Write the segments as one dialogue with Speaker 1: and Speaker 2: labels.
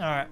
Speaker 1: Alright.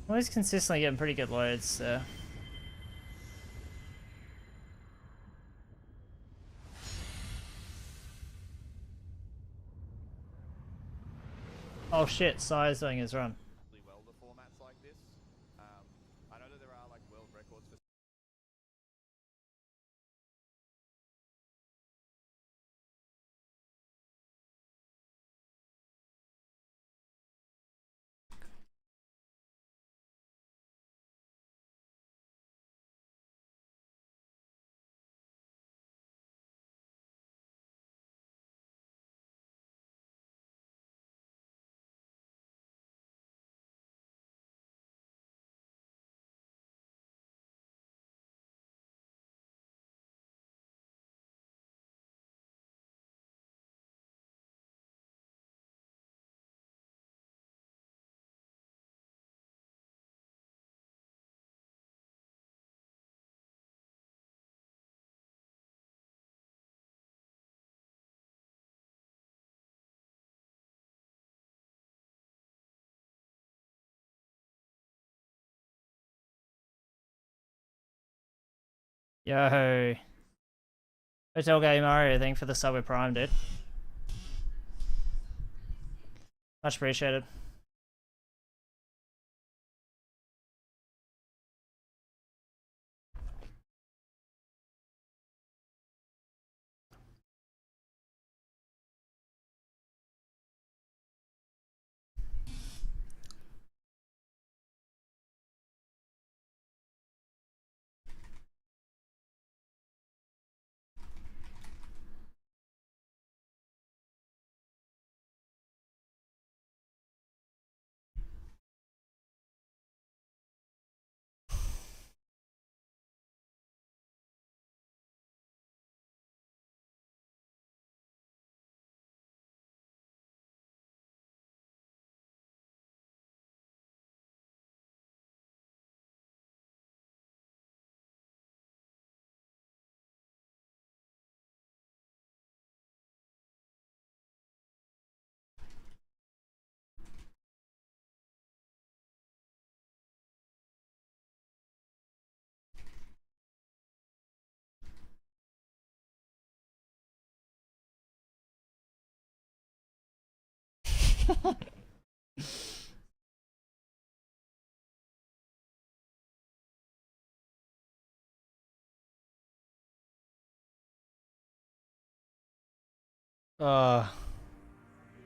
Speaker 1: Always consistently getting pretty good loads, so. Oh shit, Sai's doing his run.
Speaker 2: Well, the formats like this. I know that there are like world records for.
Speaker 1: Yo. Hotel Game Mario, thank you for the sub with Prime, dude. Much appreciated.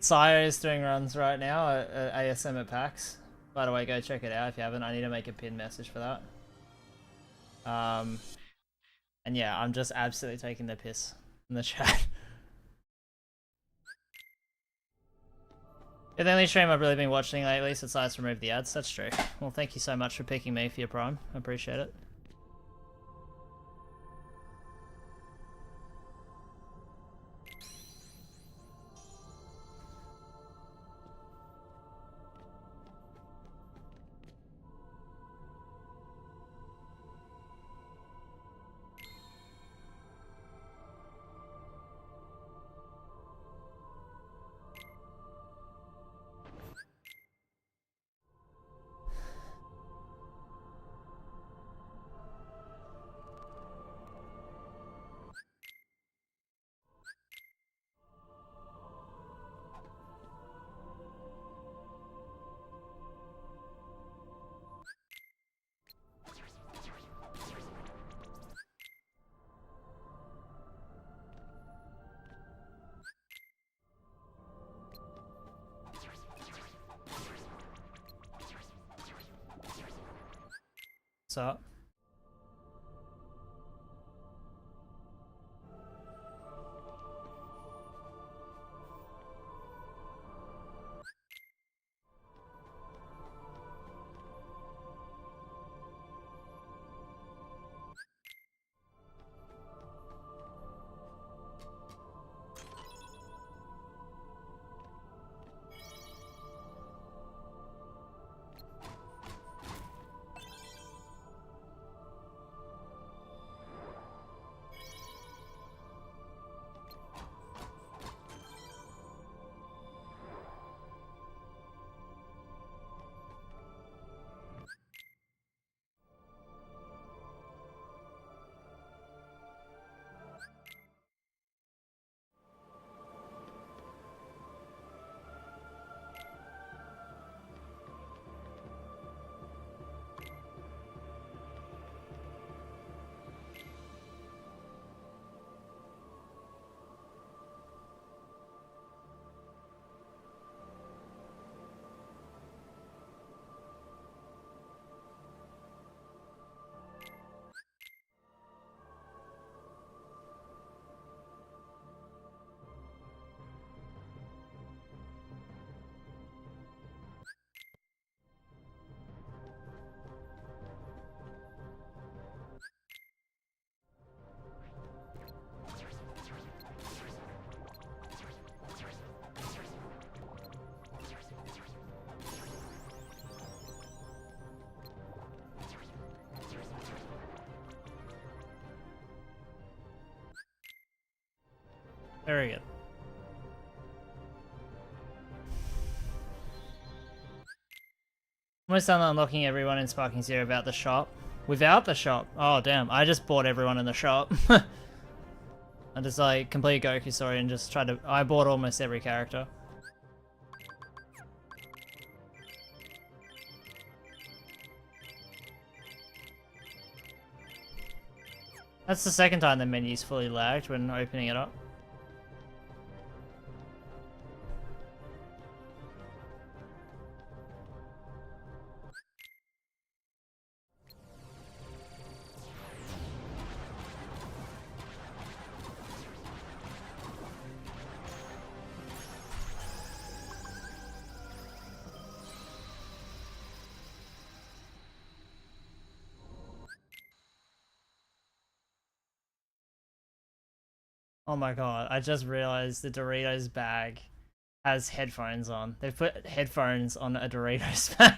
Speaker 1: Sai is doing runs right now at ASM at PAX. By the way, go check it out if you haven't. I need to make a pin message for that. And yeah, I'm just absolutely taking the piss in the chat. Yeah, the only stream I've really been watching lately since Sai's removed the ads, that's true. Well, thank you so much for picking me for your Prime. I appreciate it. What's up? Very good. Almost done unlocking everyone in Sparking Zero about the shop. Without the shop. Oh damn, I just bought everyone in the shop. I just like complete Goku story and just tried to. I bought almost every character. That's the second time the menu's fully lagged when opening it up. Oh my god, I just realized the Doritos bag has headphones on. They've put headphones on a Doritos bag.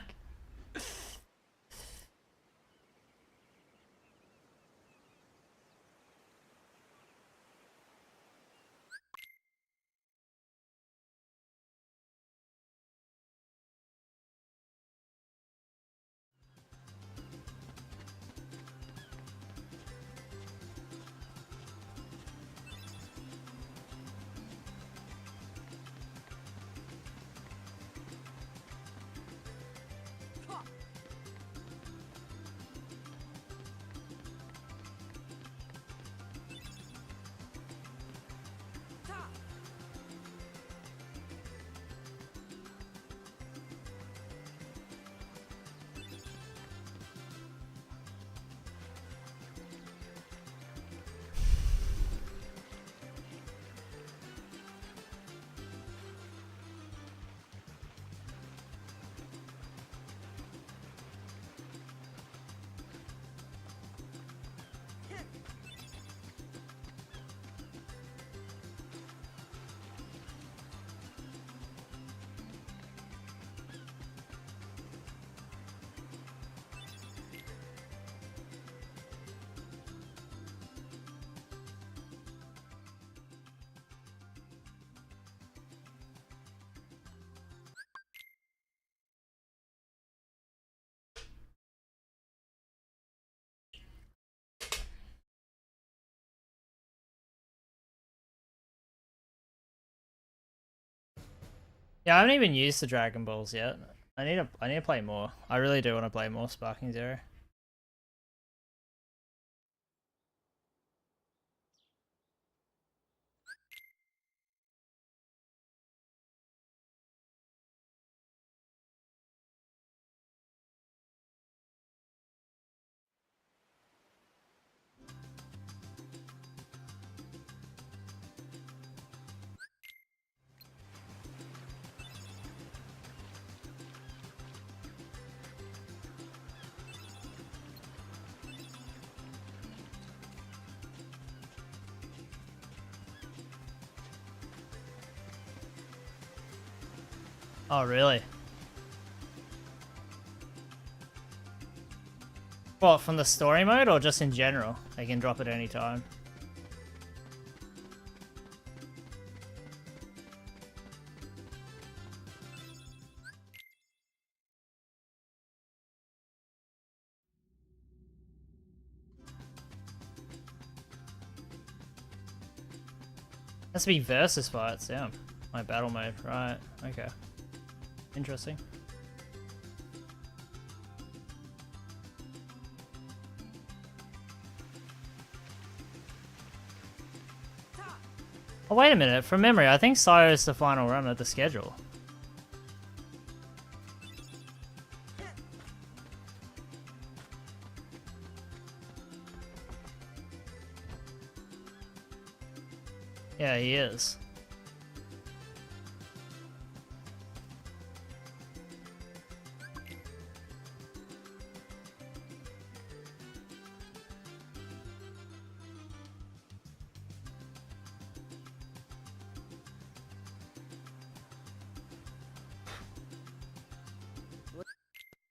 Speaker 1: Yeah, I haven't even used the Dragon Balls yet. I need to play more. I really do want to play more Sparking Zero. Oh, really? What, from the story mode or just in general? They can drop it any time. Has to be versus fights, yeah. My battle mode, right, okay. Interesting. Oh, wait a minute, from memory, I think Sire is the final run of the schedule. Yeah, he is.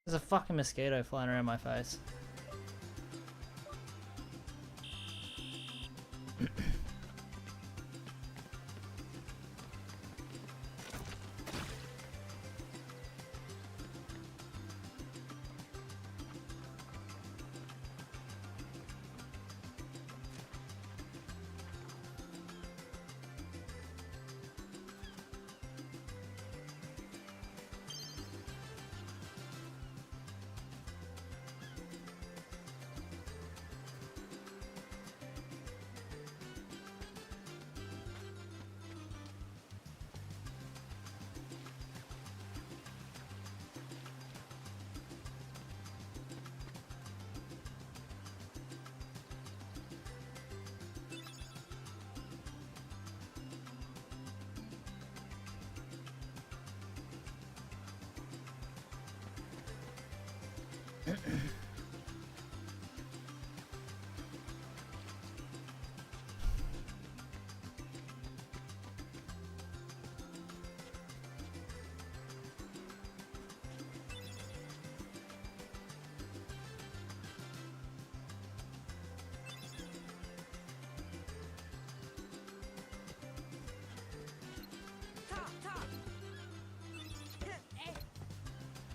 Speaker 1: There's a fucking mosquito flying around my face.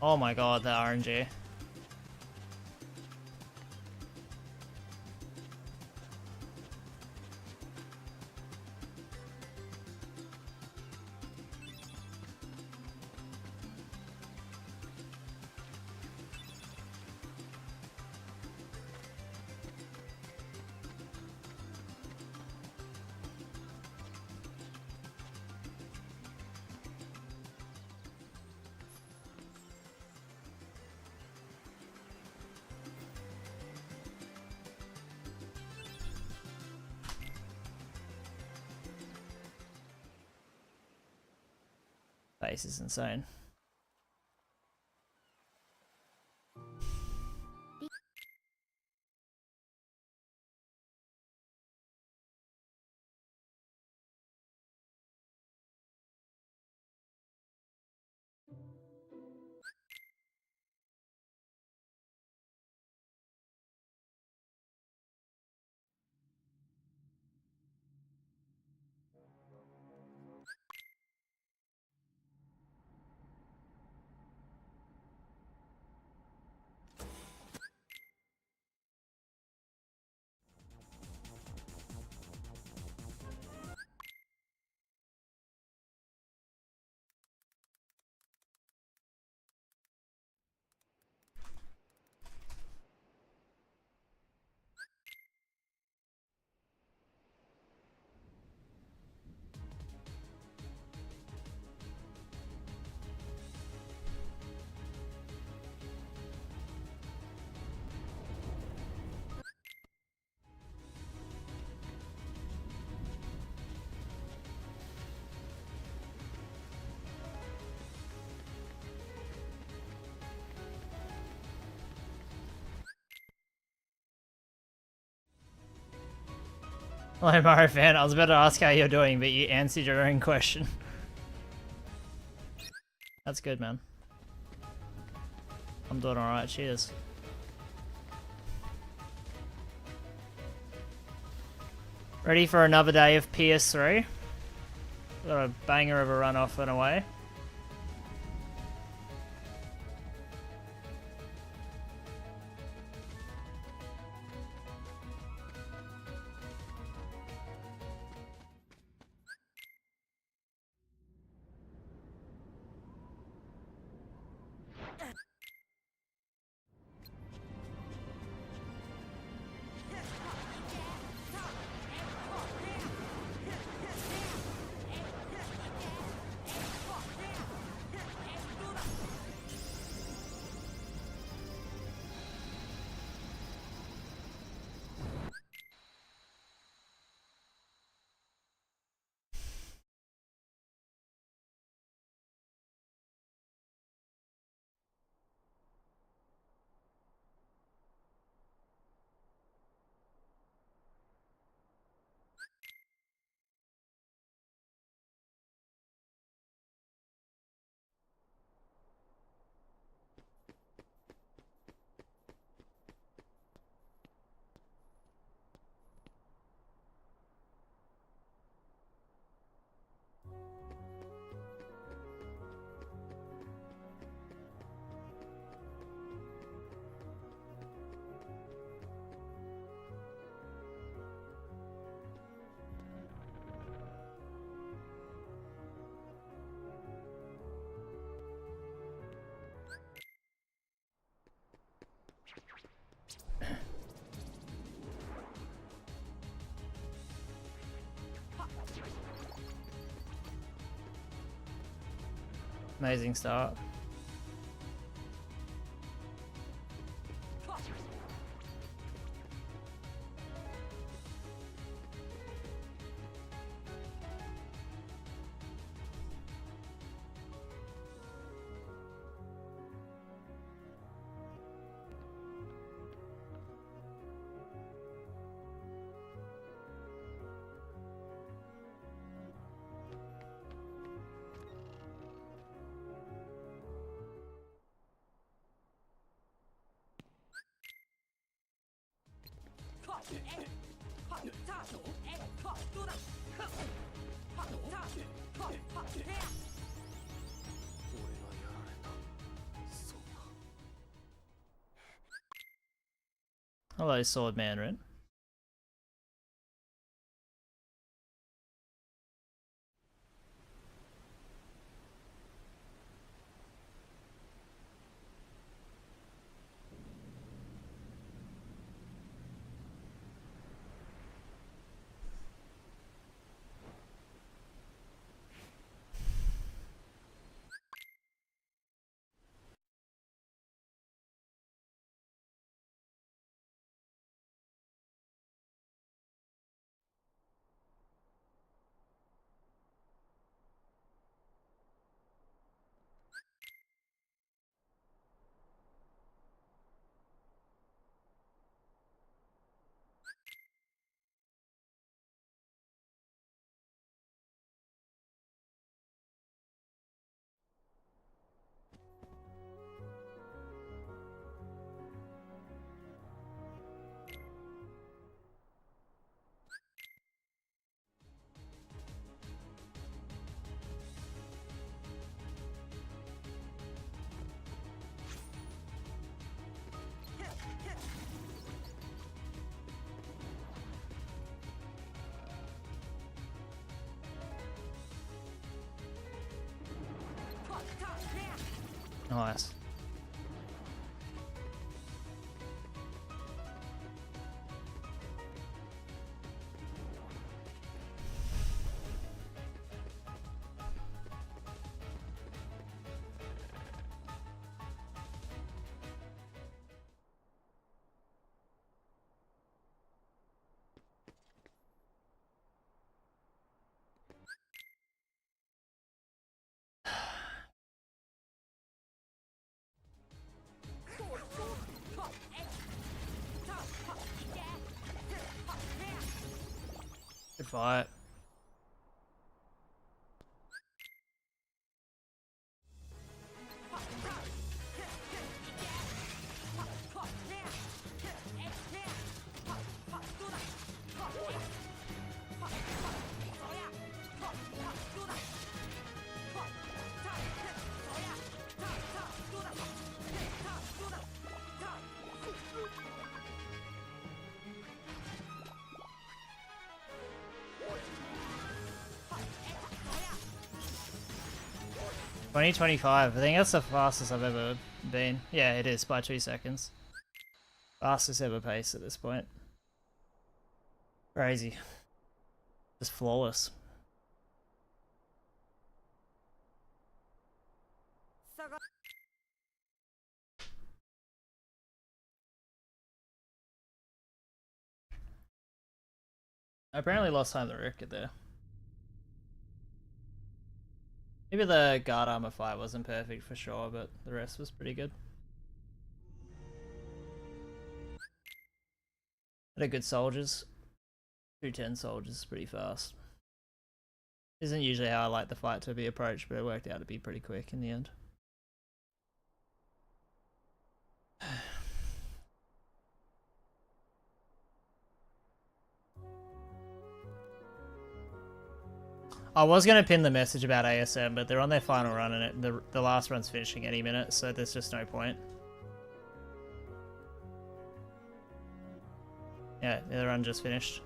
Speaker 1: Oh my god, the RNG. Base is insane. Hello, Mario fan. I was about to ask how you're doing, but you answered your own question. That's good, man. I'm doing alright, cheers. Ready for another day of PS3? Got a banger of a run off and away. Amazing start. Hello, Sword Mandarin. Nice. Good fight. 2025. I think that's the fastest I've ever been. Yeah, it is by 2 seconds. Fastest ever pace at this point. Crazy. Just flawless. I apparently lost time to Rocket there. Maybe the guard armor fight wasn't perfect for sure, but the rest was pretty good. Had a good soldiers. 210 soldiers is pretty fast. Isn't usually how I like the fight to be approached, but it worked out to be pretty quick in the end. I was going to pin the message about ASM, but they're on their final run and the last run's finishing any minute, so there's just no point. Yeah, the run just finished.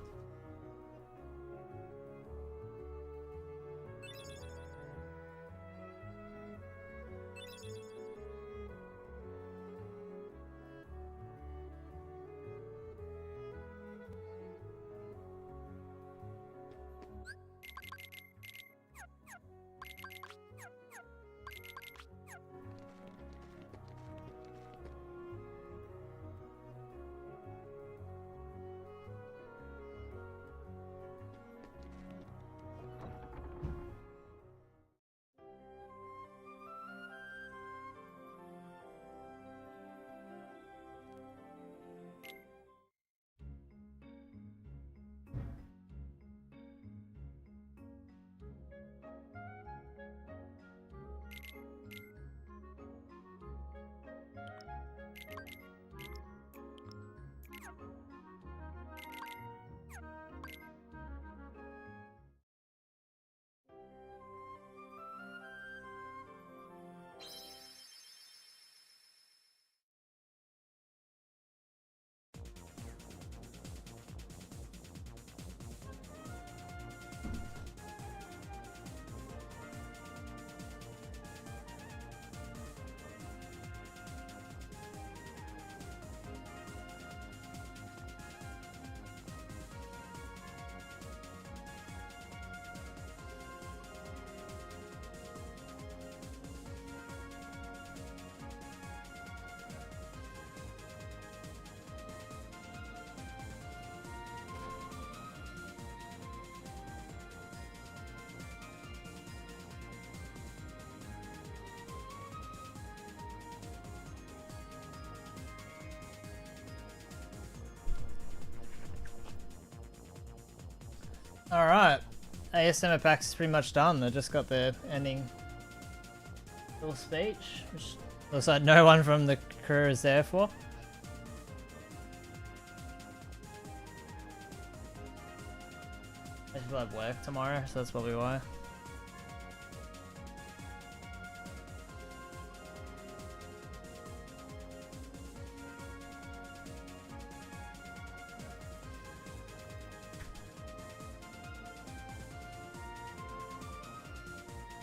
Speaker 1: Alright, ASM Apex is pretty much done. They just got their ending little speech, which looks like no one from the crew is there for. I will have work tomorrow, so that's probably why.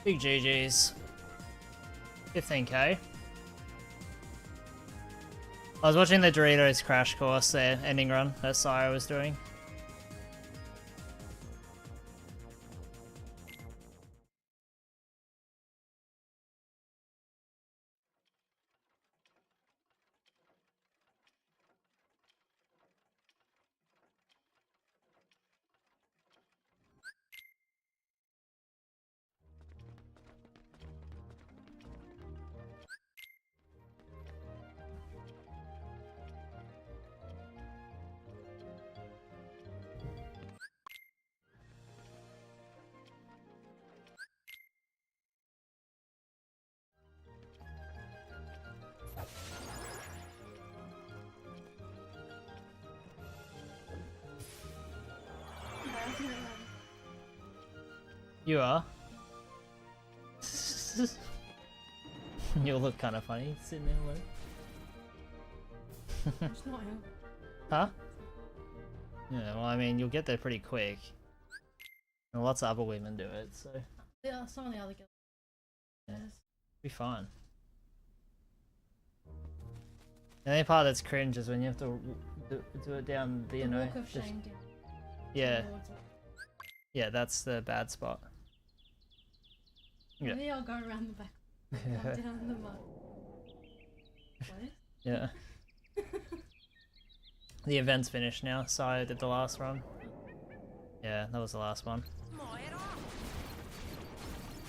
Speaker 1: Big GG's. 15k. I was watching the Doritos Crash Course, their ending run that Sire was doing. You are? You'll look kind of funny sitting there like...
Speaker 3: It's not him.
Speaker 1: Huh? Yeah, well I mean you'll get there pretty quick. And lots of other women do it, so...
Speaker 3: Yeah, some of the other girls. Yes.
Speaker 1: Be fine. The only part that's cringe is when you have to do it down the, you know.
Speaker 3: Walk of shame down.
Speaker 1: Yeah.
Speaker 3: towards it.
Speaker 1: Yeah, that's the bad spot. Yeah.
Speaker 3: Maybe I'll go around the back. Come down the mud. What?
Speaker 1: Yeah. The event's finished now, so I did the last run. Yeah, that was the last one.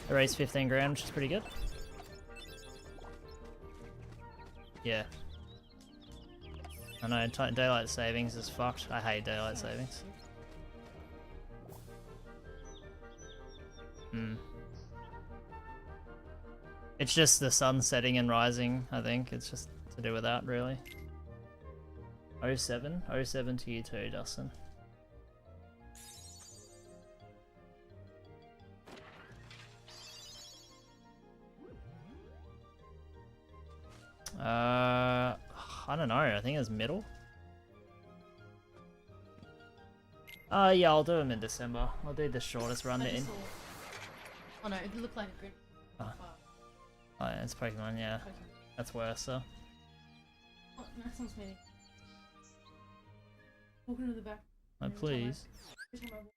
Speaker 1: I raised 15 grand, which is pretty good. Yeah. I know, daylight savings is fucked. I hate daylight savings. Hmm. It's just the sun setting and rising, I think. It's just to do with that, really. 07? 07 to you too, Dustin. I don't know. I think it's middle. Yeah, I'll do them in December. I'll do the shortest run
Speaker 3: I
Speaker 1: in.
Speaker 3: just saw. Oh no, it looked like a grid.
Speaker 1: Oh. Oh, yeah, it's Pokemon, yeah. That's worse, though.
Speaker 3: Oh, next one's meeting. Walking to the back.
Speaker 1: Oh, please.
Speaker 3: Every time I walk-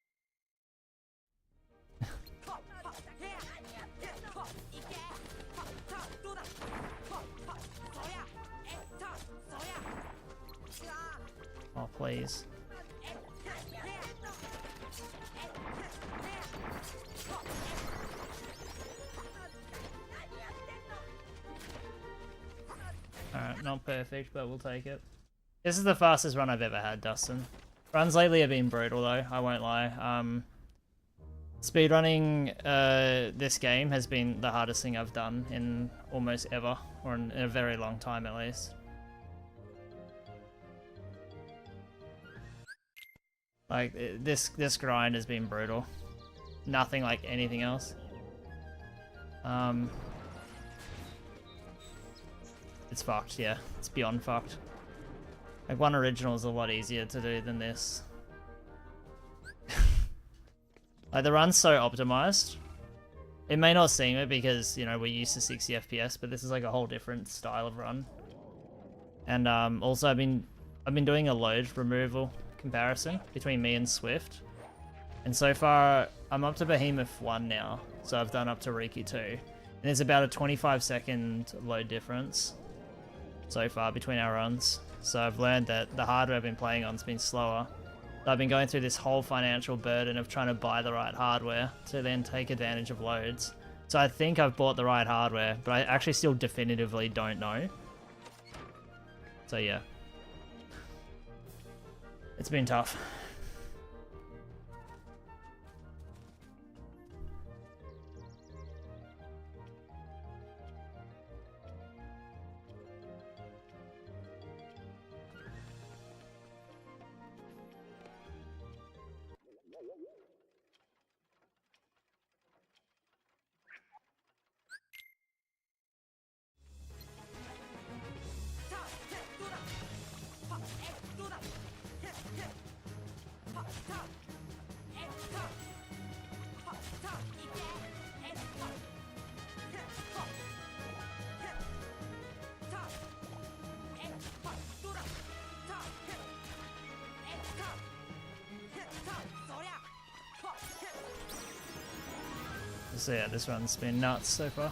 Speaker 1: Oh, please. Alright, not perfect, but we'll take it. This is the fastest run I've ever had, Dustin. Runs lately have been brutal though, I won't lie. Speedrunning this game has been the hardest thing I've done in almost ever, or in a very long time at least. Like, this grind has been brutal. Nothing like anything else. It's fucked, yeah. It's beyond fucked. Like, one original is a lot easier to do than this. Like, the run's so optimized. It may not seem it because, you know, we're used to 60 FPS, but this is like a whole different style of run. And also I've been doing a load removal comparison between me and Swift. And so far, I'm up to Behemoth 1 now, so I've done up to Riki 2. And there's about a 25-second load difference so far between our runs. So I've learned that the hardware I've been playing on's been slower. I've been going through this whole financial burden of trying to buy the right hardware to then take advantage of loads. So I think I've bought the right hardware, but I actually still definitively don't know. So yeah. It's been tough. So yeah, this run's been nuts so far.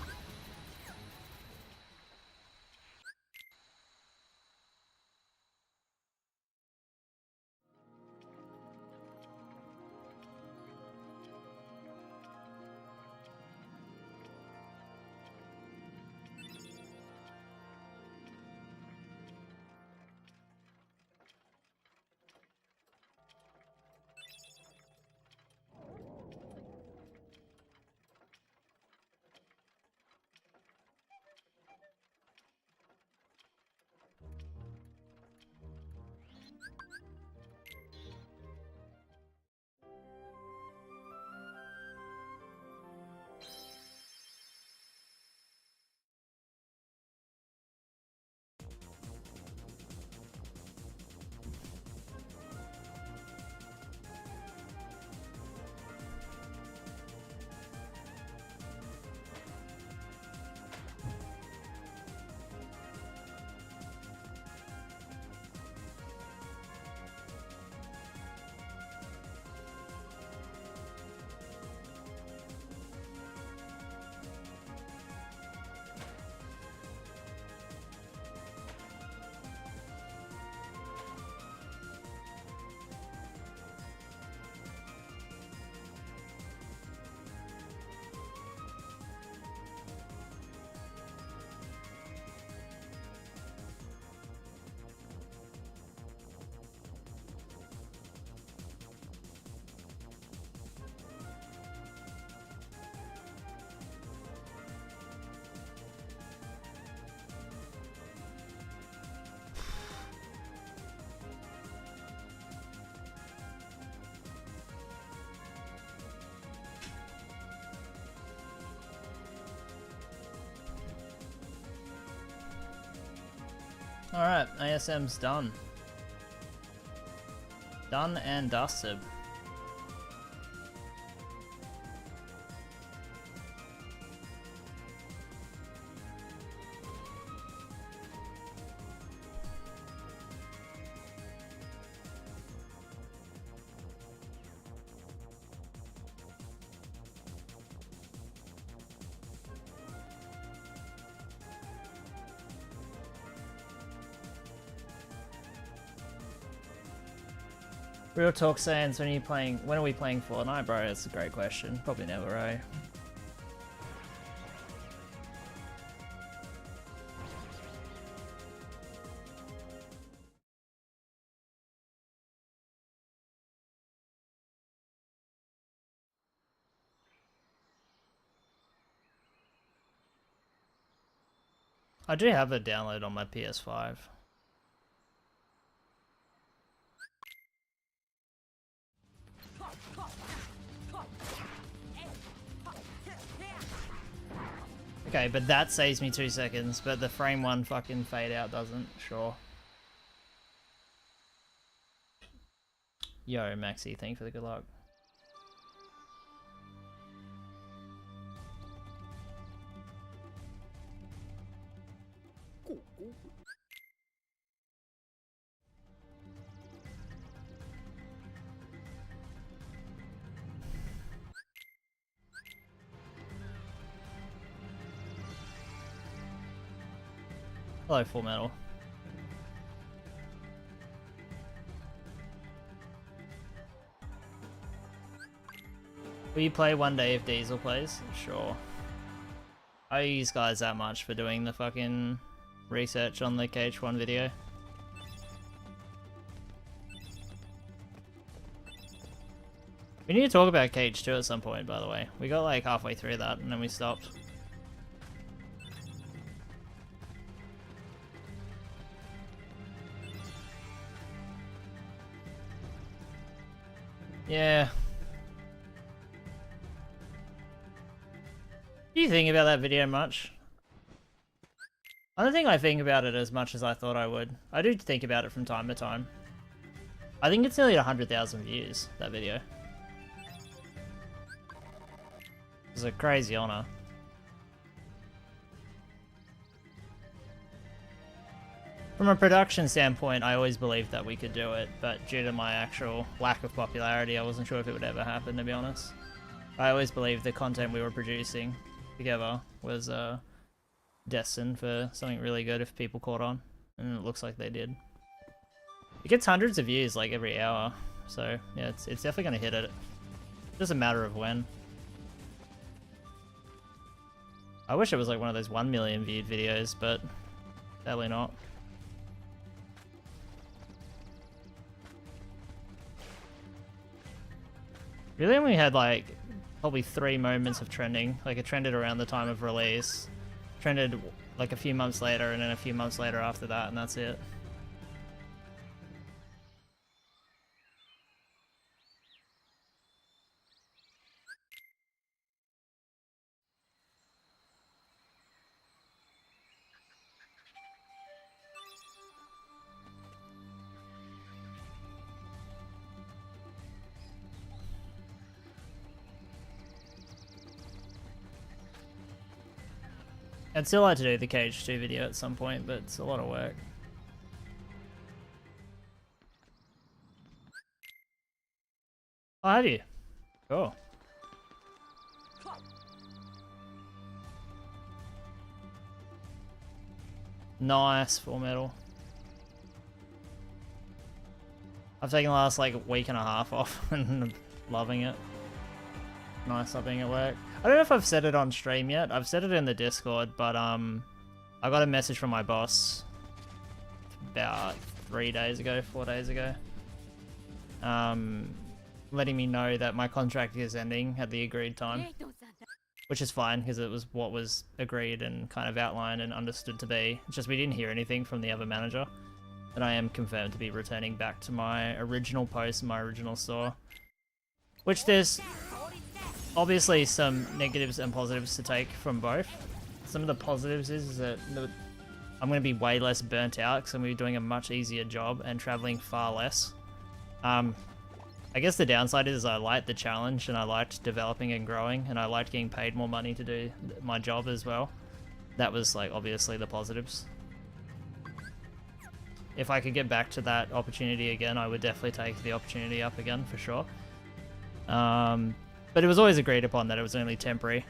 Speaker 1: Alright, ASM's done. Done and dusted. Real talk, Saiyanz, when are we playing Fortnite, bro? That's a great question. Probably never, eh? I do have it downloaded on my PS5. Okay, but that saves me 2 seconds, but the frame one fucking fade out doesn't, sure. Yo, Maxi, thank you for the good luck. Hello, Full Metal. Will you play one day if Diesel plays? Sure. I owe you guys that much for doing the fucking research on the KH1 video. We need to talk about KH2 at some point, by the way. We got like halfway through that and then we stopped. Yeah. Do you think about that video much? I don't think I think about it as much as I thought I would. I do think about it from time to time. I think it's nearly 100,000 views, that video. It's a crazy honor. From a production standpoint, I always believed that we could do it, but due to my actual lack of popularity, I wasn't sure if it would ever happen, to be honest. I always believed the content we were producing together was destined for something really good if people caught on, and it looks like they did. It gets hundreds of views like every hour, so yeah, it's definitely going to hit it. Just a matter of when. I wish it was like one of those 1 million viewed videos, but sadly not. Really only had like probably 3 moments of trending. Like it trended around the time of release, trended like a few months later, and then a few months later after that, and that's it. I'd still like to do the KH2 video at some point, but it's a lot of work. Oh, have you? Cool. Nice, Full Metal. I've taken the last like week and a half off and I'm loving it. Nice not being at work. I don't know if I've said it on stream yet. I've said it in the Discord, but I got a message from my boss about 4 days ago, letting me know that my contract is ending at the agreed time, which is fine because it was what was agreed and kind of outlined and understood to be. It's just we didn't hear anything from the other manager, and I am confirmed to be returning back to my original post, my original store, which there's obviously some negatives and positives to take from both. Some of the positives is that I'm going to be way less burnt out because I'm going to be doing a much easier job and traveling far less. I guess the downside is I liked the challenge and I liked developing and growing and I liked getting paid more money to do my job as well. That was like obviously the positives. If I could get back to that opportunity again, I would definitely take the opportunity up again for sure. But it was always agreed upon that it was only temporary,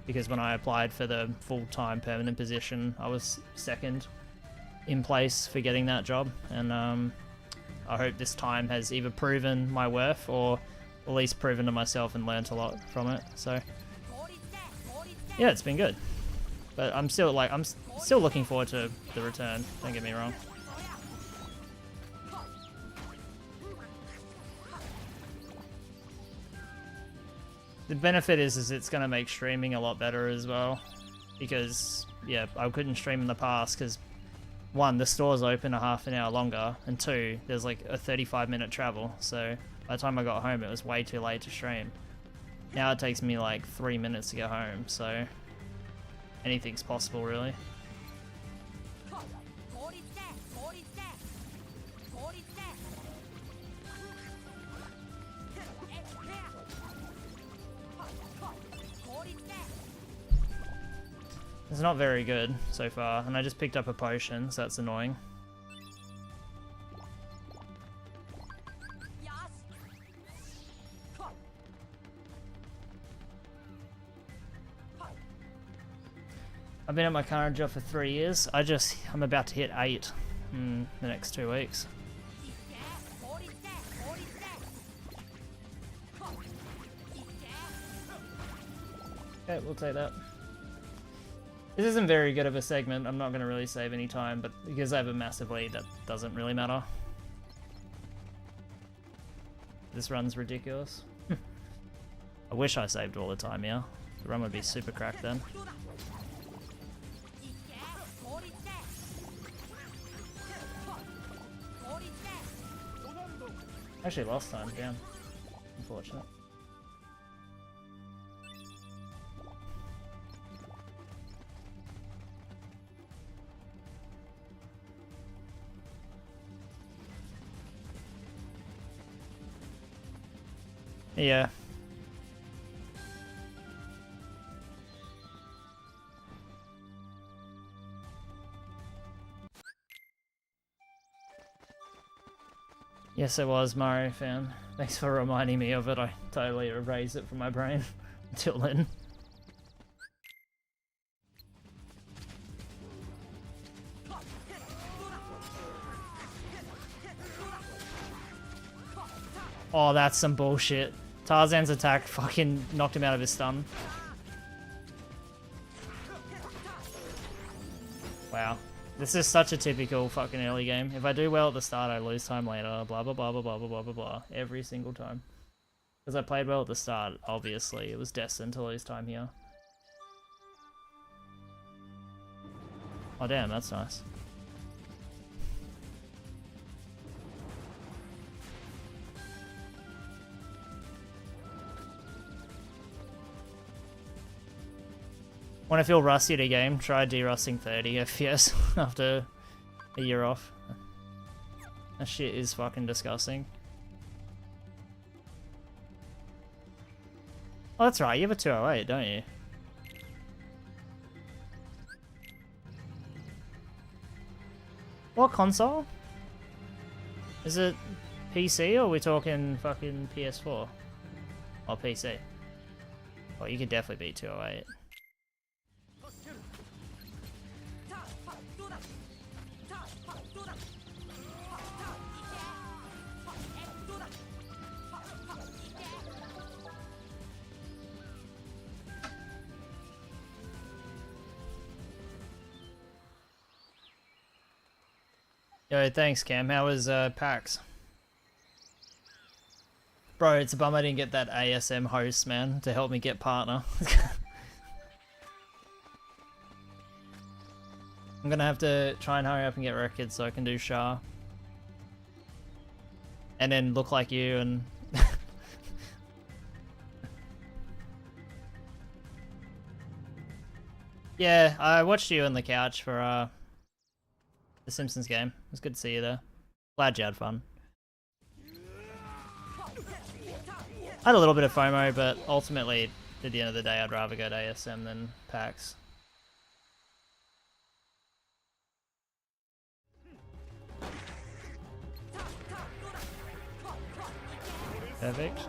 Speaker 1: because when I applied for the full-time permanent position, I was second in place for getting that job, and I hope this time has either proven my worth or at least proven to myself and learnt a lot from it. So yeah, it's been good, but I'm still looking forward to the return. Don't get me wrong. The benefit is it's going to make streaming a lot better as well, because yeah, I couldn't stream in the past because one, the store's open a half an hour longer, and two, there's like a 35-minute travel, so by the time I got home it was way too late to stream. Now it takes me like 3 minutes to get home, so anything's possible really. It's not very good so far, and I just picked up a potion, so that's annoying. I've been at my current job for 3 years. I'm about to hit 8 in the next 2 weeks. Okay, we'll take that. This isn't very good of a segment. I'm not going to really save any time, but because I have a massive lead, that doesn't really matter. This run's ridiculous. I wish I saved all the time here. The run would be super cracked then. Actually lost time, damn. Unfortunate. Yeah. Yes, it was Mario fan. Thanks for reminding me of it. I totally erased it from my brain until then. Oh, that's some bullshit. Tarzan's attack fucking knocked him out of his stun. Wow. This is such a typical fucking early game. If I do well at the start, I lose time later. Blah, blah, blah, blah, blah, blah, blah, blah, blah. Every single time. Because I played well at the start, obviously. It was destined to lose time here. Oh, damn, that's nice. When I feel rusty at a game, try derusting 30 FPS after a year off. That shit is fucking disgusting. Oh, that's right, you have a 208, don't you? What console? Is it PC or are we talking fucking PS4? Or PC? Oh, you could definitely beat 208. Yo, thanks Cam. How was PAX? Bro, it's a bum I didn't get that ASM host, man, to help me get partner. I'm gonna have to try and hurry up and get records so I can do Shah. And then look like you and... Yeah, I watched you on the couch for the Simpsons game. It was good to see you there. Glad you had fun. I had a little bit of FOMO, but ultimately, at the end of the day, I'd rather go to ASM than PAX. Perfect.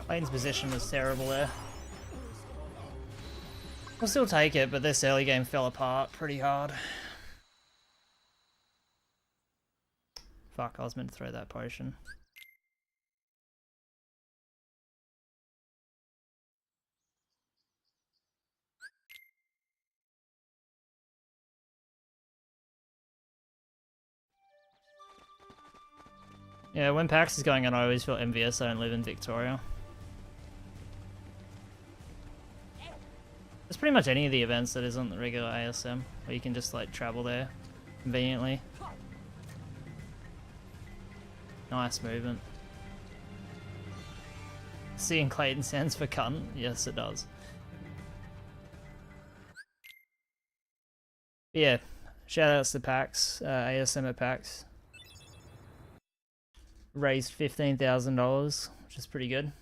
Speaker 1: Lane's position was terrible there. We'll still take it, but this early game fell apart pretty hard. Fuck, I was meant to throw that potion. Yeah, when PAX is going on, I always feel envious I don't live in Victoria. There's pretty much any of the events that isn't the regular ASM, where you can just like travel there conveniently. Nice movement. Seeing Clayton stands for cunt? Yes, it does. But yeah, shoutouts to PAX, ASM at PAX. Raised $15,000, which is pretty good.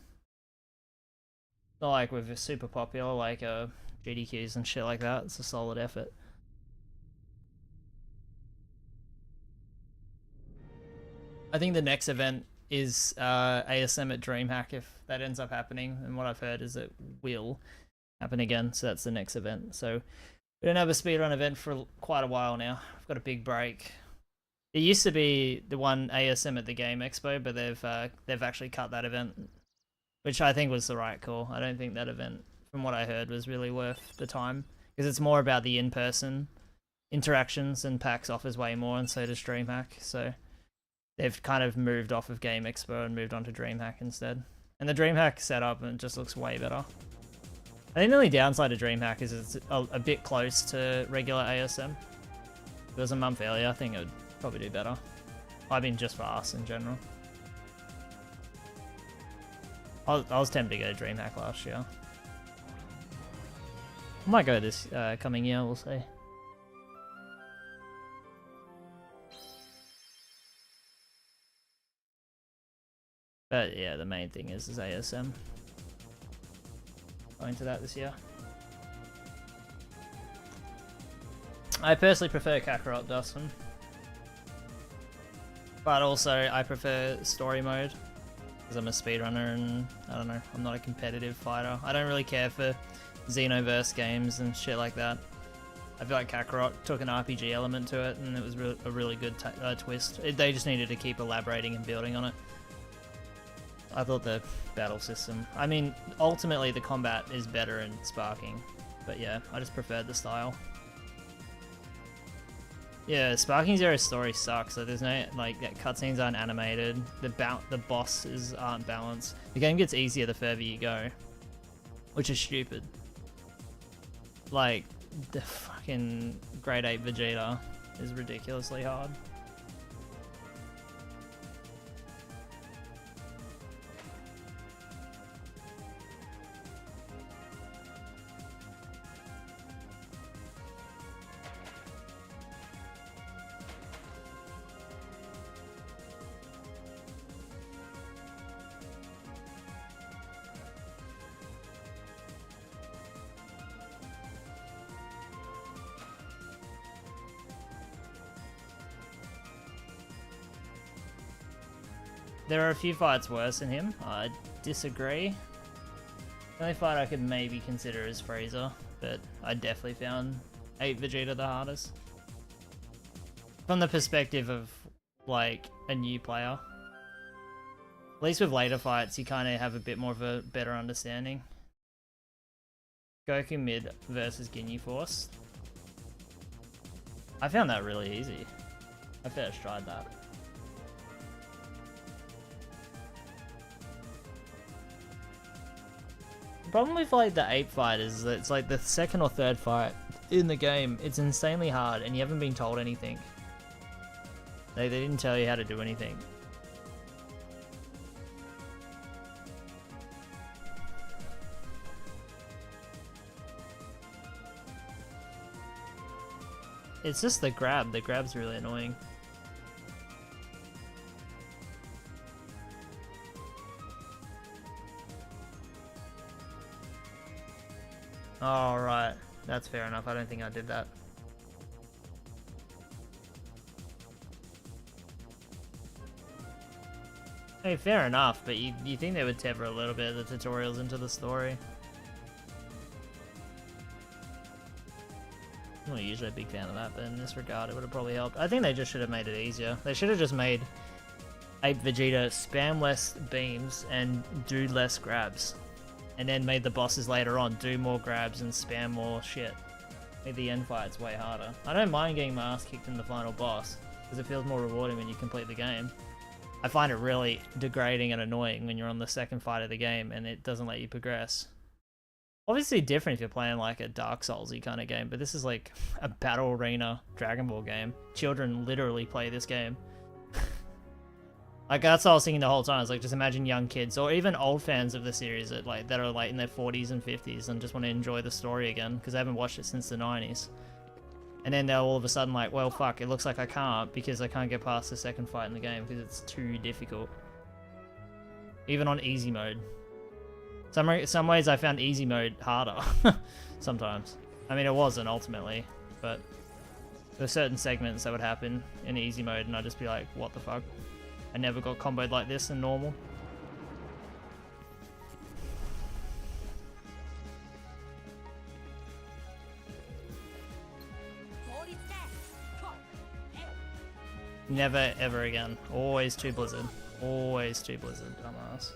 Speaker 1: Not like we're super popular like GDQs and shit like that. It's a solid effort. I think the next event is ASM at DreamHack if that ends up happening, and what I've heard is it will happen again, so that's the next event. So we don't have a speedrun event for quite a while now. I've got a big break. It used to be the one ASM at the Game Expo, but they've actually cut that event, which I think was the right call. I don't think that event, from what I heard, was really worth the time, because it's more about the in-person interactions, and PAX offers way more, and so does DreamHack. So they've kind of moved off of Game Expo and moved on to DreamHack instead. And the DreamHack setup, and it just looks way better. I think the only downside of DreamHack is it's a bit close to regular ASM. If it was a month earlier, I think it would probably do better. I mean, just for us in general. I was tempted to go to DreamHack last year. I might go this coming year, we'll see. But yeah, the main thing is ASM. Going to that this year. I personally prefer Kakarot, Dustin. But also, I prefer story mode, because I'm a speedrunner and, I don't know, I'm not a competitive fighter. I don't really care for Xenoverse games and shit like that. I feel like Kakarot took an RPG element to it, and it was a really good twist. They just needed to keep elaborating and building on it. I thought the battle system... I mean, ultimately the combat is better in Sparking, but yeah, I just preferred the style. Yeah, Sparking Zero's story sucks, so there's no, like, cutscenes aren't animated, the bosses aren't balanced. The game gets easier the further you go, which is stupid. Like, the fucking Grade 8 Vegeta is ridiculously hard. There are a few fights worse than him. I disagree. The only fight I could maybe consider is Frieza, but I definitely found 8 Vegeta the hardest. From the perspective of, like, a new player. At least with later fights, you kind of have a bit more of a better understanding. Goku mid versus Ginyu Force. I found that really easy. I first tried that. The problem with like the 8 fight is that it's like the second or third fight in the game, it's insanely hard and you haven't been told anything. They didn't tell you how to do anything. It's just the grab. The grab's really annoying. Oh, right. That's fair enough. I don't think I did that. Hey, fair enough, but you think they would tether a little bit of the tutorials into the story? I'm not usually a big fan of that, but in this regard, it would have probably helped. I think they just should have made it easier. They should have just made Ape Vegeta spam less beams and do less grabs. And then made the bosses later on do more grabs and spam more shit. Made the end fights way harder. I don't mind getting my ass kicked in the final boss, because it feels more rewarding when you complete the game. I find it really degrading and annoying when you're on the second fight of the game and it doesn't let you progress. Obviously different if you're playing like a Dark Souls-y kind of game, but this is like a battle arena Dragon Ball game. Children literally play this game. Like that's what I was thinking the whole time. It's like just imagine young kids or even old fans of the series that are like in their 40s and 50s and just want to enjoy the story again because they haven't watched it since the 90s. And then they're all of a sudden like, well, fuck, it looks like I can't because I can't get past the second fight in the game because it's too difficult. Even on easy mode. Some ways I found easy mode harder. Sometimes. I mean, it wasn't ultimately, but there were certain segments that would happen in easy mode and I'd just be like, what the fuck? I never got comboed like this in normal. Never ever again. Always too Blizzard. Always too Blizzard, dumbass.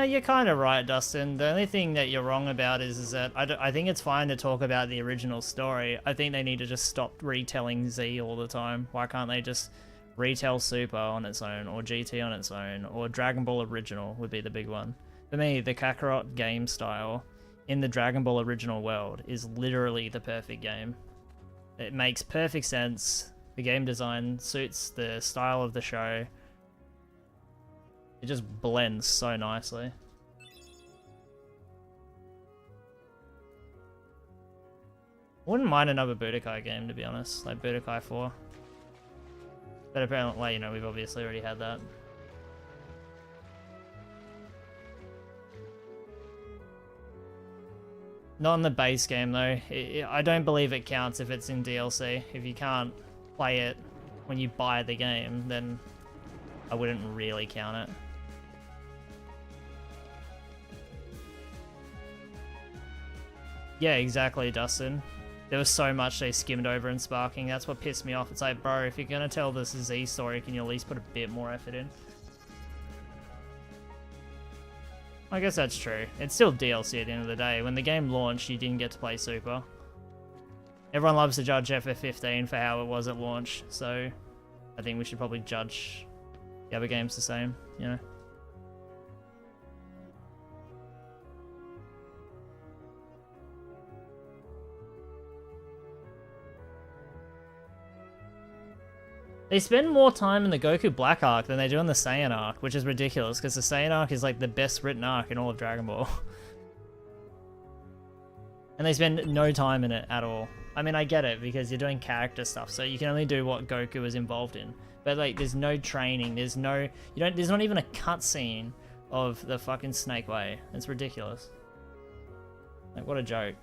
Speaker 1: You're kind of right, Dustin. The only thing that you're wrong about is that I think it's fine to talk about the original story. I think they need to just stop retelling Z all the time. Why can't they just retell Super on its own, or GT on its own, or Dragon Ball Original would be the big one. For me, the Kakarot game style in the Dragon Ball Original world is literally the perfect game. It makes perfect sense. The game design suits the style of the show. It just blends so nicely. Wouldn't mind another Budokai game, to be honest, like Budokai 4. But apparently, well, you know, we've obviously already had that. Not in the base game though. I don't believe it counts if it's in DLC. If you can't play it when you buy the game, then I wouldn't really count it. Yeah, exactly, Dustin. There was so much they skimmed over in Sparking. That's what pissed me off. It's like, bro, if you're gonna tell this Z story, can you at least put a bit more effort in? I guess that's true. It's still DLC at the end of the day. When the game launched, you didn't get to play Super. Everyone loves to judge FF15 for how it was at launch, so I think we should probably judge the other games the same, you know? They spend more time in the Goku Black arc than they do in the Saiyan arc, which is ridiculous, because the Saiyan arc is like the best written arc in all of Dragon Ball. And they spend no time in it at all. I mean, I get it, because you're doing character stuff, so you can only do what Goku is involved in. But like, there's no training, there's no, there's not even a cutscene of the fucking Snake Way. It's ridiculous. Like, what a joke.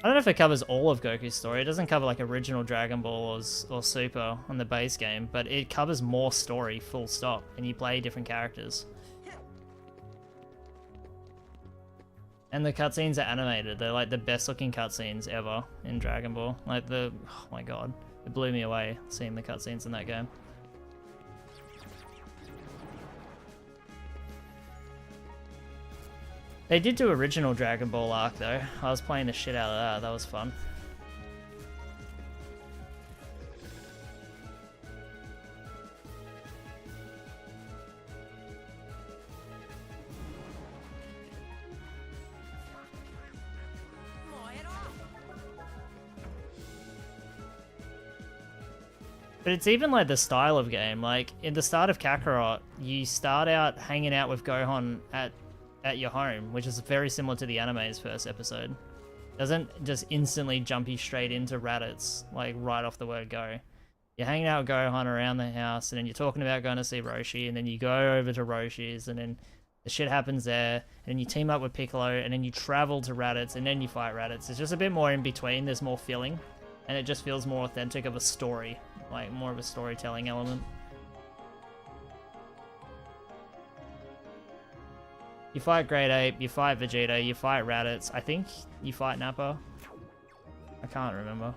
Speaker 1: I don't know if it covers all of Goku's story. It doesn't cover like original Dragon Ball or Super on the base game, but it covers more story, full stop, and you play different characters. And the cutscenes are animated. They're like the best looking cutscenes ever in Dragon Ball. Like oh my god, it blew me away seeing the cutscenes in that game. They did do original Dragon Ball arc though. I was playing the shit out of that. That was fun. But it's even like the style of game. Like in the start of Kakarot, you start out hanging out with Gohan at your home, which is very similar to the anime's first episode. Doesn't just instantly jump you straight into Raditz, like right off the word go. You're hanging out with Gohan around the house, and then you're talking about going to see Roshi, and then you go over to Roshi's, and then the shit happens there, and then you team up with Piccolo, and then you travel to Raditz, and then you fight Raditz. It's just a bit more in between, there's more feeling, and it just feels more authentic of a story, like more of a storytelling element. You fight Great Ape, you fight Vegeta, you fight Raditz, I think you fight Nappa. I can't remember.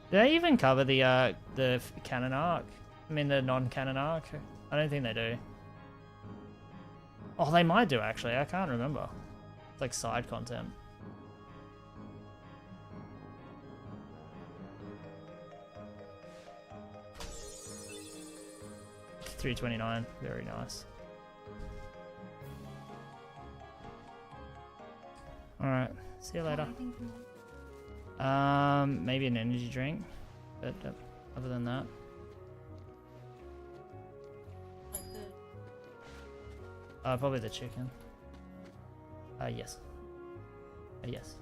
Speaker 1: Did they even cover the canon arc? I mean the non-canon arc? I don't think they do. Oh, they might do actually. I can't remember. It's like side content. $3.29. Very nice. All right. See you later.
Speaker 3: Anything from there?
Speaker 1: Maybe an energy drink, but other than that,
Speaker 3: Like the
Speaker 1: probably the chicken. Yes. Yes.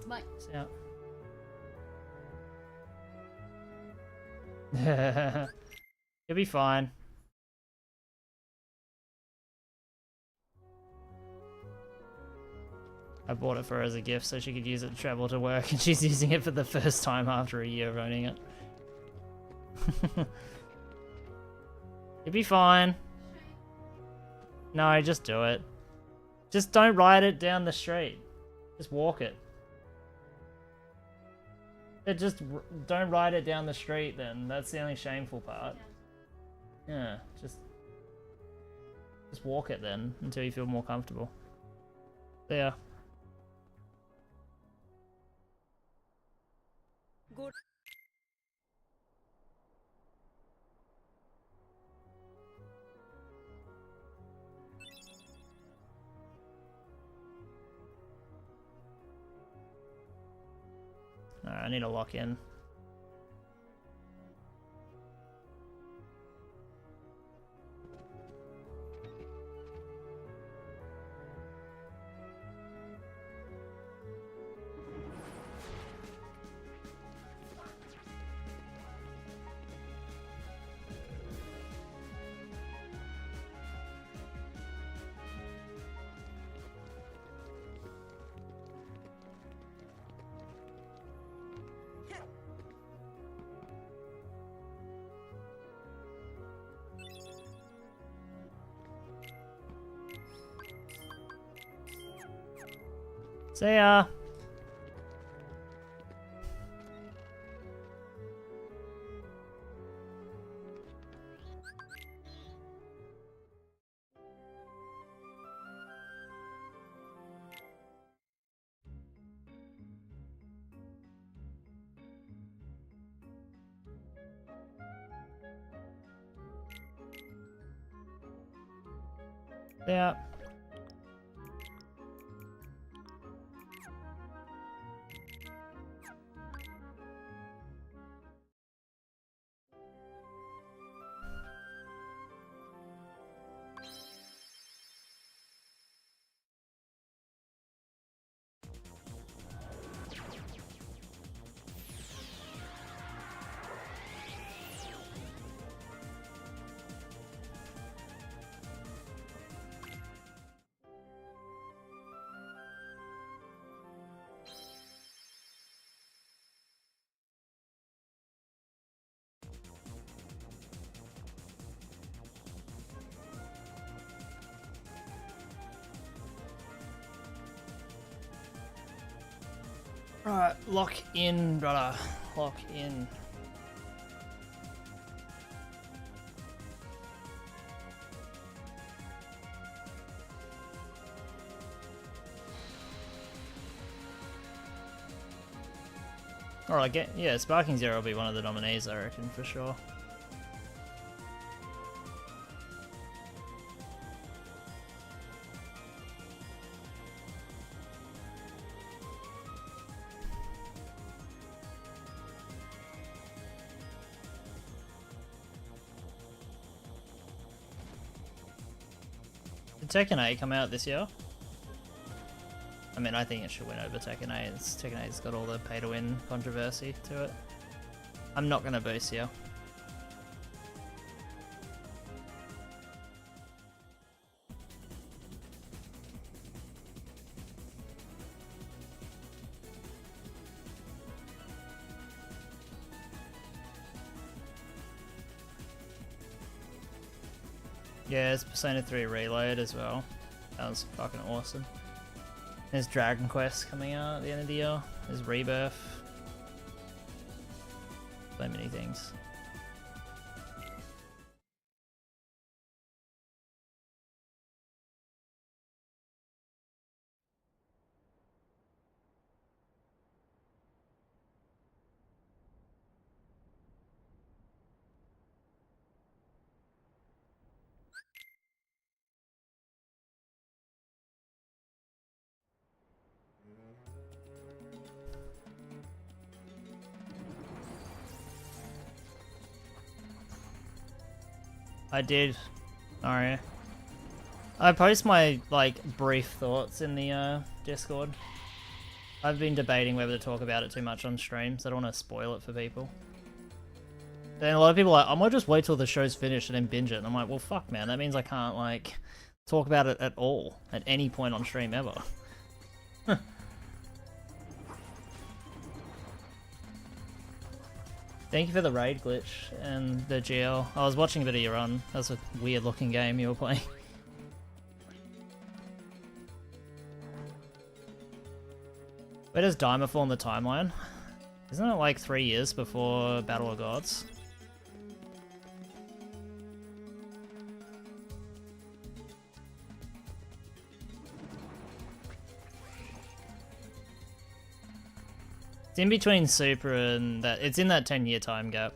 Speaker 3: Mike.
Speaker 1: So, yeah. You'll be fine. I bought it for her as a gift so she could use it to travel to work, and she's using it for the first time after a year of owning it. You'll be fine. No, just do it. Just don't ride it down the street. Just walk it. Just don't ride it down the street then. That's the only shameful part. Yeah, just walk it then until you feel more comfortable. Yeah.
Speaker 3: Good.
Speaker 1: Alright, I need to lock in. See ya. Yeah. Right, lock in, brother. Lock in. Alright, yeah, Sparking Zero will be one of the nominees, I reckon, for sure. Did Tekken 8 come out this year? I mean, I think it should win over Tekken 8. Tekken 8's got all the pay-to-win controversy to it. I'm not gonna boost you. Yeah, it's Persona 3 Reload as well. That was fucking awesome. There's Dragon Quest coming out at the end of the year. There's Rebirth. So many things. I did. Alright. I post my, like, brief thoughts in the Discord. I've been debating whether to talk about it too much on stream, so I don't want to spoil it for people. Then a lot of people are like, I might just wait till the show's finished and then binge it. And I'm like, well, fuck, man. That means I can't, like, talk about it at all. At any point on stream ever. Thank you for the raid glitch and the GL. I was watching a bit of your run. That's a weird looking game you were playing. Where does Daima fall in the timeline? Isn't it like 3 years before Battle of Gods? It's in between Super and that. It's in that 10-year time gap.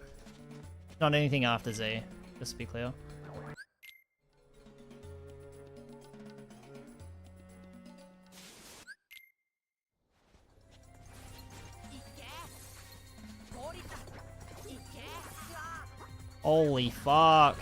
Speaker 1: Not anything after Z, just to be clear. Holy fuck.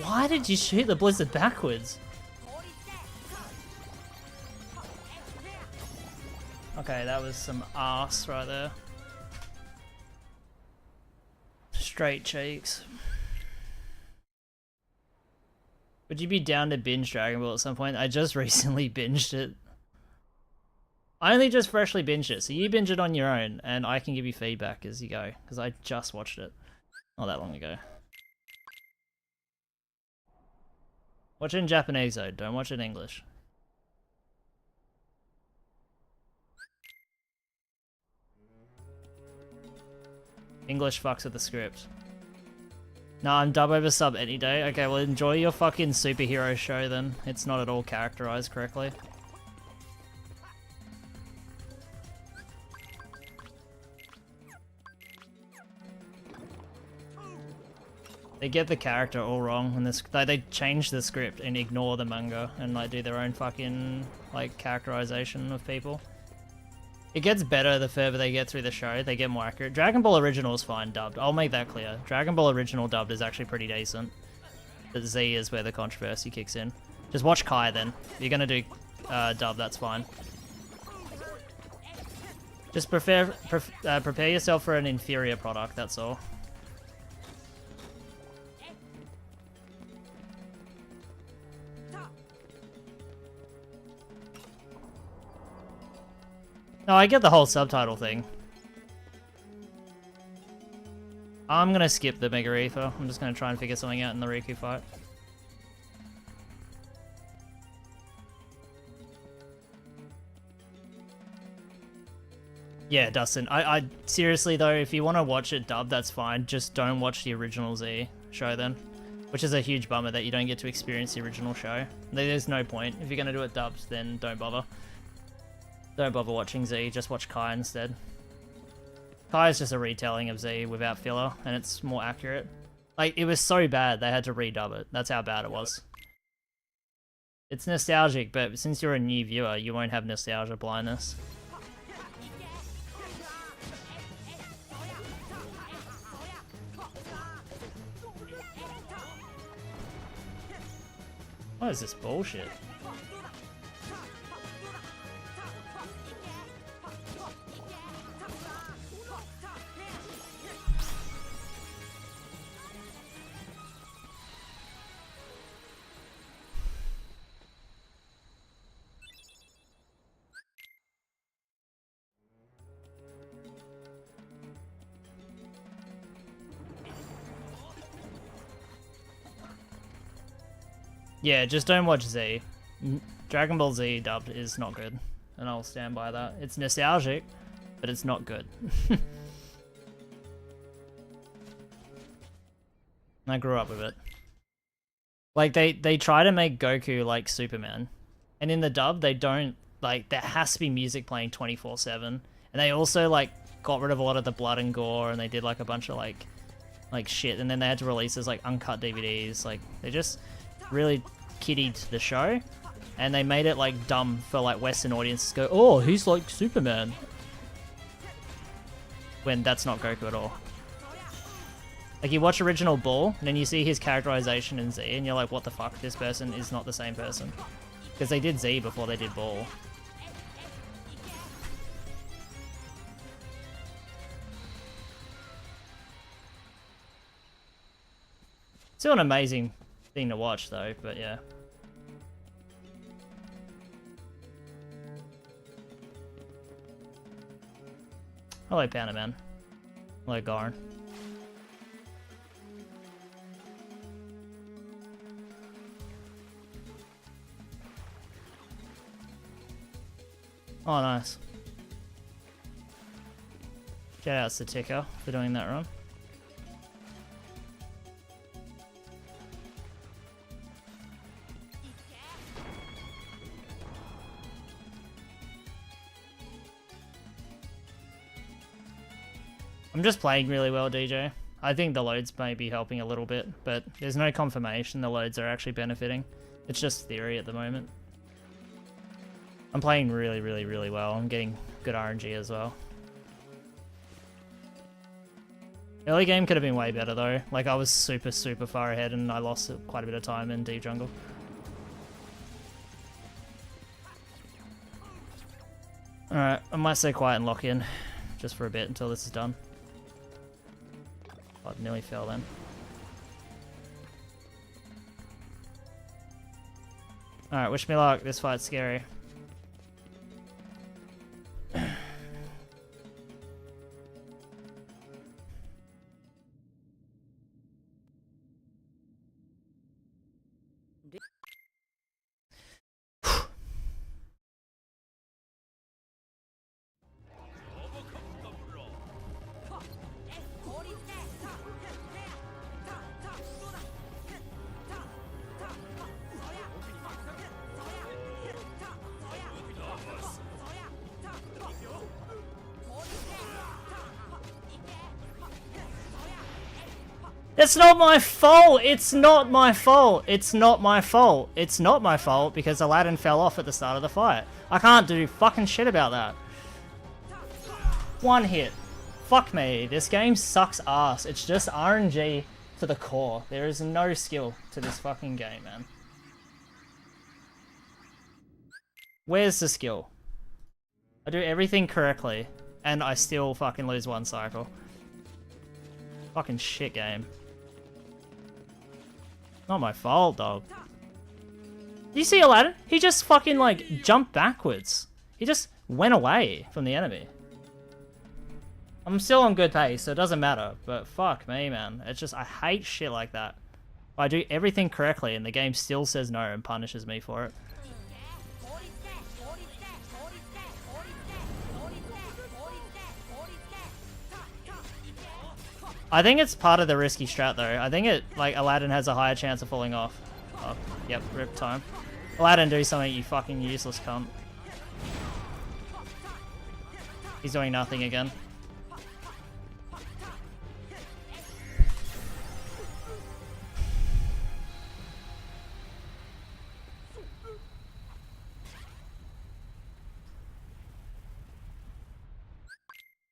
Speaker 1: Why did you shoot the blizzard backwards? Okay, that was some arse right there. Straight cheeks. Would you be down to binge Dragon Ball at some point? I just recently binged it. I only just freshly binged it, so you binge it on your own, and I can give you feedback as you go, because I just watched it not that long ago. Watch it in Japanese though, don't watch it in English. English fucks with the script. Nah, I'm dub over sub any day. Okay, well enjoy your fucking superhero show then. It's not at all characterized correctly. They get the character all wrong in this. They change the script and ignore the manga and like do their own fucking like characterization of people. It gets better the further they get through the show. They get more accurate. Dragon Ball Original is fine dubbed. I'll make that clear. Dragon Ball Original dubbed is actually pretty decent. But Z is where the controversy kicks in. Just watch Kai then. If you're gonna do dub, that's fine. Just prepare yourself for an inferior product. That's all. No, I get the whole subtitle thing. I'm gonna skip the Mega Ether. I'm just gonna try and figure something out in the Riku fight. Yeah, Dustin. I seriously though, if you want to watch it dubbed, that's fine. Just don't watch the original Z show then, which is a huge bummer that you don't get to experience the original show. There's no point. If you're gonna do it dubbed, then don't bother. Don't bother watching Z. Just watch Kai instead. Kai is just a retelling of Z without filler, and it's more accurate. Like, it was so bad they had to redub it. That's how bad it was. It's nostalgic, but since you're a new viewer, you won't have nostalgia blindness. What is this bullshit? Yeah, just don't watch Z. Dragon Ball Z dubbed is not good, and I'll stand by that. It's nostalgic, but it's not good. I grew up with it. Like, they try to make Goku like Superman, and in the dub, they don't, like, there has to be music playing 24/7, and they also, like, got rid of a lot of the blood and gore, and they did, like, a bunch of, like shit, and then they had to release as, like, uncut DVDs. Like, they just really kiddied the show, and they made it like dumb for like Western audiences to go, oh, he's like Superman, when that's not Goku at all. Like, you watch original Ball and then you see his characterization in Z and you're like, what the fuck, this person is not the same person, because they did Z before they did Ball. Still an amazing thing to watch though, but yeah. Hello, Panda Man. Hello, Garn. Oh, nice. Shout outs to Ticker for doing that run. I'm just playing really well, DJ. I think the loads may be helping a little bit, but there's no confirmation the loads are actually benefiting. It's just theory at the moment. I'm playing really, really, really well. I'm getting good RNG as well. Early game could have been way better though. Like, I was super, super far ahead and I lost quite a bit of time in deep jungle. Alright, I might stay quiet and lock in just for a bit until this is done. I nearly fell then. Alright, wish me luck. This fight's scary. It's not my fault! It's not my fault! It's not my fault! It's not my fault because Aladdin fell off at the start of the fight. I can't do fucking shit about that. One hit. Fuck me. This game sucks ass. It's just RNG to the core. There is no skill to this fucking game, man. Where's the skill? I do everything correctly, and I still fucking lose one cycle. Fucking shit game. Not my fault, dog. You see Aladdin? He just fucking, like, jumped backwards. He just went away from the enemy. I'm still on good pace, so it doesn't matter, but fuck me, man. It's just, I hate shit like that. I do everything correctly and the game still says no and punishes me for it. I think it's part of the risky strat though. I think it, like, Aladdin has a higher chance of falling off. Oh, yep, rip time. Aladdin, do something, you fucking useless cunt. He's doing nothing again.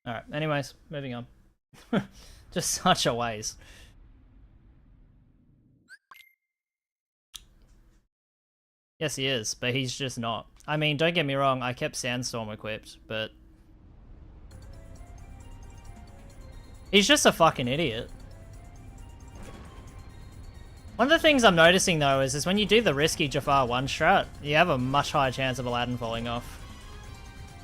Speaker 1: Alright, anyways, moving on. Just such a waste. Yes, he is, but he's just not. I mean, don't get me wrong, I kept Sandstorm equipped, but... he's just a fucking idiot. One of the things I'm noticing though is when you do the risky Jafar 1 strat, you have a much higher chance of Aladdin falling off.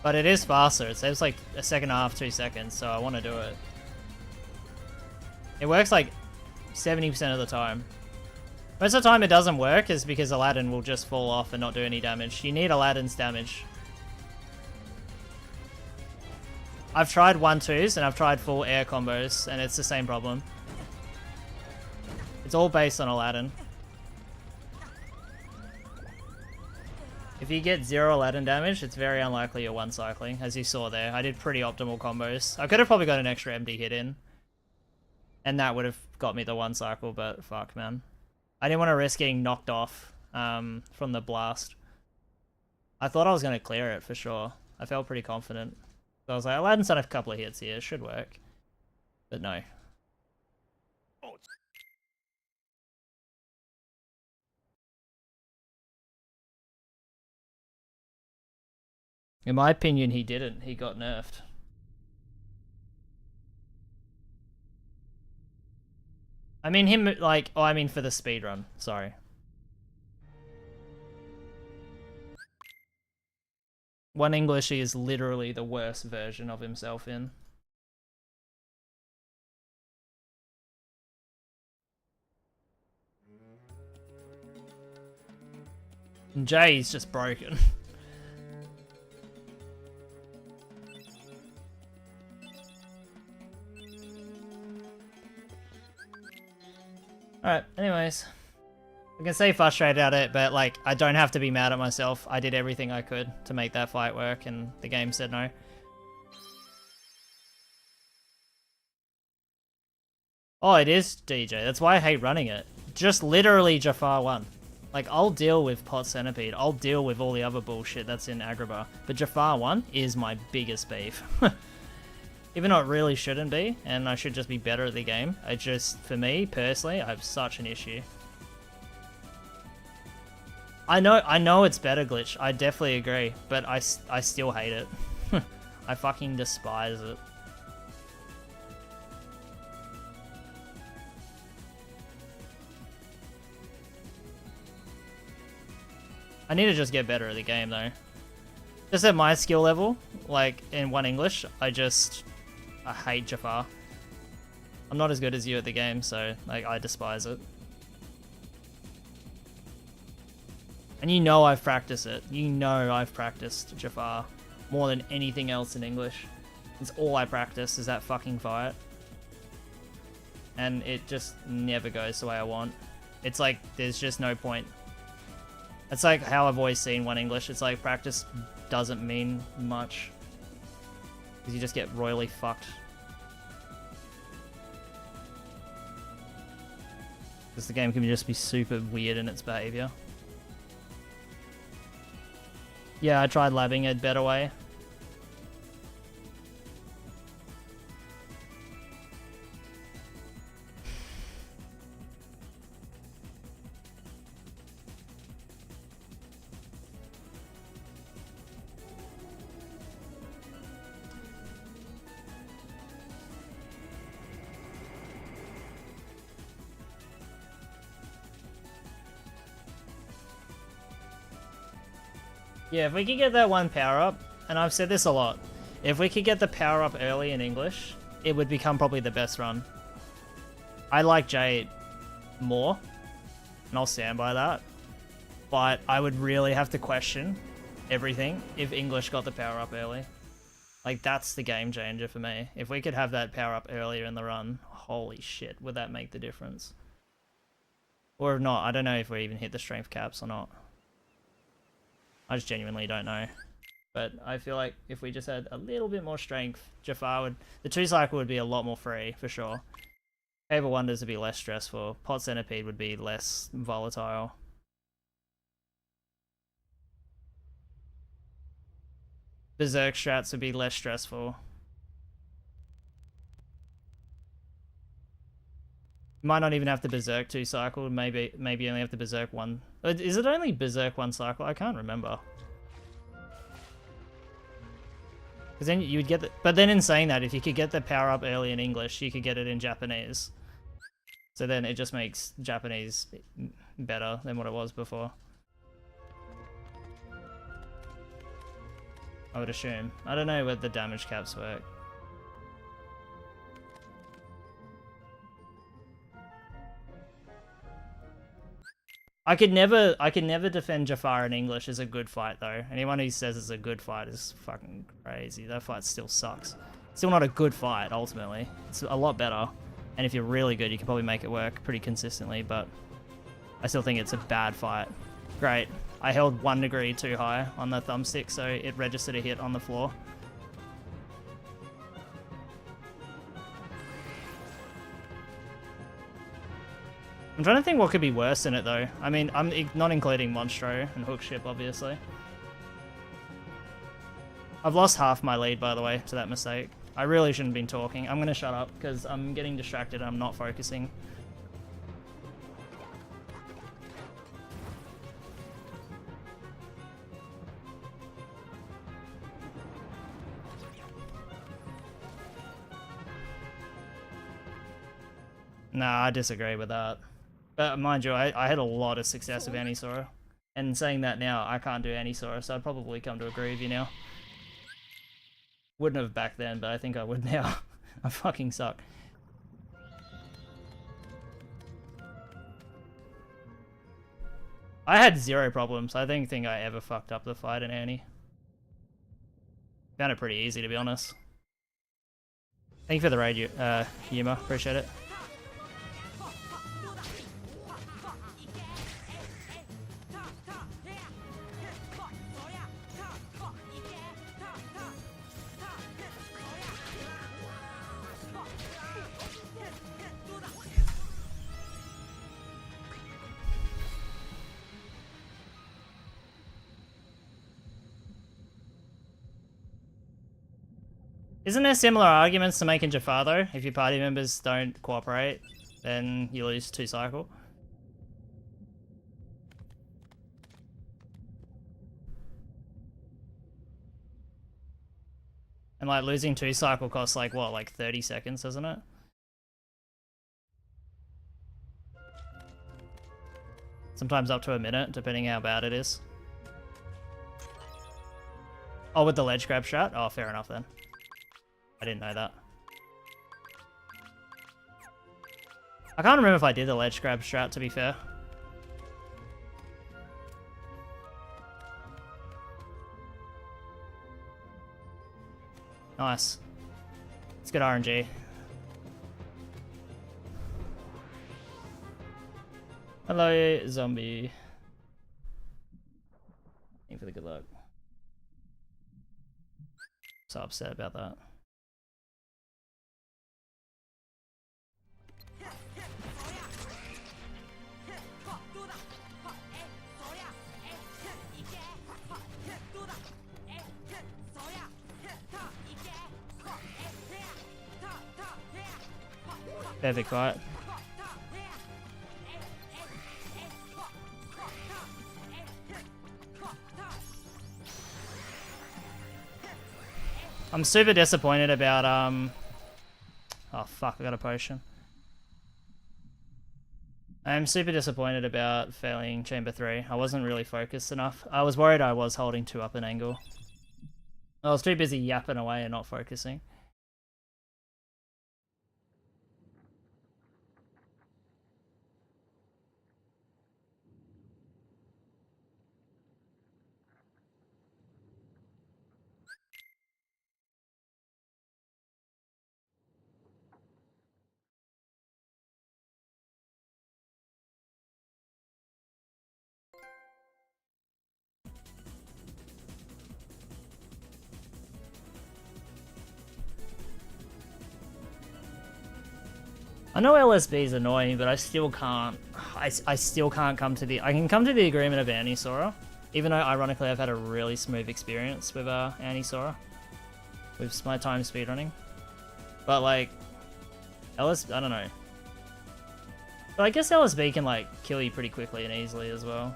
Speaker 1: But it is faster, it saves like a second and a half, 2 seconds, so I want to do it. It works like 70% of the time. Most of the time it doesn't work is because Aladdin will just fall off and not do any damage. You need Aladdin's damage. I've tried 1-2s and I've tried full air combos and it's the same problem. It's all based on Aladdin. If you get 0 Aladdin damage, it's very unlikely you're one cycling, as you saw there. I did pretty optimal combos. I could have probably got an extra MD hit in. And that would have got me the 1 cycle, but fuck, man. I didn't want to risk getting knocked off from the blast. I thought I was going to clear it for sure. I felt pretty confident. So I was like, Aladdin's done a couple of hits here, it should work. But no. In my opinion, he didn't. He got nerfed. I mean him, like, oh, I mean for the speedrun, sorry. One English he is literally the worst version of himself in. And Jay's just broken. Alright, anyways. I can say frustrated at it, but like, I don't have to be mad at myself. I did everything I could to make that fight work, and the game said no. Oh, it is DJ. That's why I hate running it. Just literally Jafar 1. Like, I'll deal with Pot Centipede. I'll deal with all the other bullshit that's in Agrabah. But Jafar 1 is my biggest beef. Even though it really shouldn't be, and I should just be better at the game. I just, for me, personally, I have such an issue. I know it's better glitch, I definitely agree, but I still hate it. I fucking despise it. I need to just get better at the game though. Just at my skill level, like in One English, I hate Jafar. I'm not as good as you at the game, so like I despise it. And you know I've practiced it. You know I've practiced Jafar more than anything else in English. It's all I practice is that fucking fight. And it just never goes the way I want. It's like, there's just no point. It's like how I've always seen One English. It's like practice doesn't mean much. Because you just get royally fucked. Because the game can just be super weird in its behavior. Yeah, I tried labbing a better way. Yeah, if we can get that one power up, and I've said this a lot, if we could get the power up early in English, it would become probably the best run. I like J more, and I'll stand by that. But I would really have to question everything if English got the power up early. Like, that's the game changer for me. If we could have that power up earlier in the run, holy shit, would that make the difference? Or if not, I don't know if we even hit the strength caps or not. I just genuinely don't know. But I feel like if we just had a little bit more strength, Jafar would... The 2-cycle would be a lot more free, for sure. Cave of Wonders would be less stressful. Pot Centipede would be less volatile. Berserk strats would be less stressful. Might not even have to Berserk 2-cycle, maybe only have to Berserk 1. Is it only Berserk 1 cycle? I can't remember. Because then you would get the... But then in saying that, if you could get the power up early in English, you could get it in Japanese. So then it just makes Japanese better than what it was before. I would assume. I don't know where the damage caps work. I could never defend Jafar in English as a good fight though. Anyone who says it's a good fight is fucking crazy. That fight still sucks. Still not a good fight ultimately. It's a lot better. And if you're really good, you can probably make it work pretty consistently, but I still think it's a bad fight. Great. I held 1 degree too high on the thumbstick, so it registered a hit on the floor. I'm trying to think what could be worse in it though. I mean, I'm not including Monstro and Hookship, obviously. I've lost half my lead, by the way, to that mistake. I really shouldn't have been talking. I'm gonna shut up, because I'm getting distracted and I'm not focusing. Nah, I disagree with that. But mind you, I had a lot of success with Anisora. And saying that now, I can't do Anisora, so I'd probably come to agree with you now. Wouldn't have back then, but I think I would now. I fucking suck. I had 0 problems. I don't think I ever fucked up the fight in Annie. Found it pretty easy, to be honest. Thank you for the raid, Yuma. Appreciate it. Isn't there similar arguments to making Jafar though? If your party members don't cooperate, then you lose 2-cycle. And like losing 2-cycle costs like what, like 30 seconds, doesn't it? Sometimes up to a minute, depending how bad it is. Oh, with the ledge grab strat? Oh, fair enough then. I didn't know that. I can't remember if I did the ledge grab strat, to be fair. Nice. It's good RNG. Hello, zombie. Thank you for the good luck. So upset about that. Perfect fight. I'm super disappointed about oh fuck, I got a potion. I'm super disappointed about failing chamber 3. I wasn't really focused enough. I was worried I was holding 2 up an angle. I was too busy yapping away and not focusing. I know LSB is annoying, but I still can't. I still can't come to the. I can come to the agreement of Anisora, even though ironically I've had a really smooth experience with Anisora, with my time speedrunning. But like, I don't know. But I guess LSB can like kill you pretty quickly and easily as well.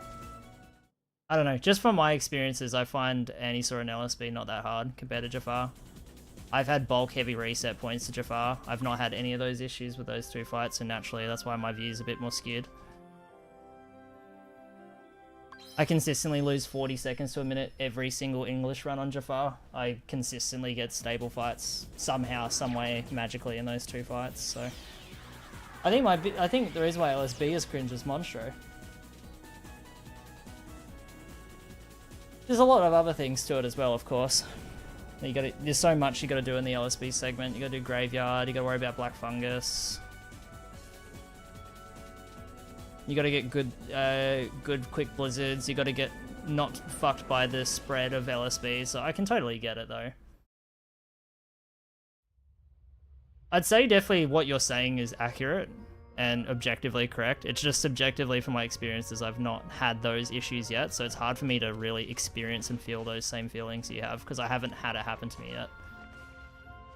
Speaker 1: I don't know. Just from my experiences, I find Anisora and LSB not that hard compared to Jafar. I've had bulk heavy reset points to Jafar. I've not had any of those issues with those two fights, so naturally that's why my view is a bit more skewed. I consistently lose 40 seconds to a minute every single English run on Jafar. I consistently get stable fights somehow, some way, magically in those two fights. So I think the reason why LSB is cringe is Monstro. There's a lot of other things to it as well, of course. There's so much you gotta do in the LSB segment. You gotta do Graveyard, you gotta worry about Black Fungus. You gotta get good quick blizzards, you gotta get not fucked by the spread of LSB, so I can totally get it though. I'd say definitely what you're saying is accurate and objectively correct. It's just subjectively from my experiences, I've not had those issues yet, so it's hard for me to really experience and feel those same feelings you have, because I haven't had it happen to me yet.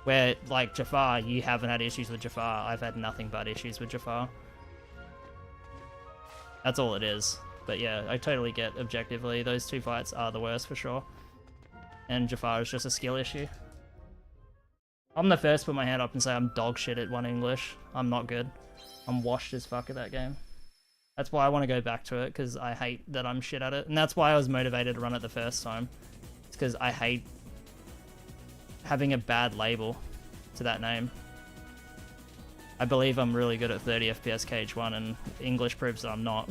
Speaker 1: Where, like Jafar, you haven't had issues with Jafar, I've had nothing but issues with Jafar. That's all it is. But yeah, I totally get objectively, those two fights are the worst for sure. And Jafar is just a skill issue. I'm the first to put my hand up and say I'm dog shit at 1 English. I'm not good. I'm washed as fuck at that game. That's why I want to go back to it, because I hate that I'm shit at it. And that's why I was motivated to run it the first time. It's because I hate having a bad label to that name. I believe I'm really good at 30 FPS KH1, and English proves that I'm not.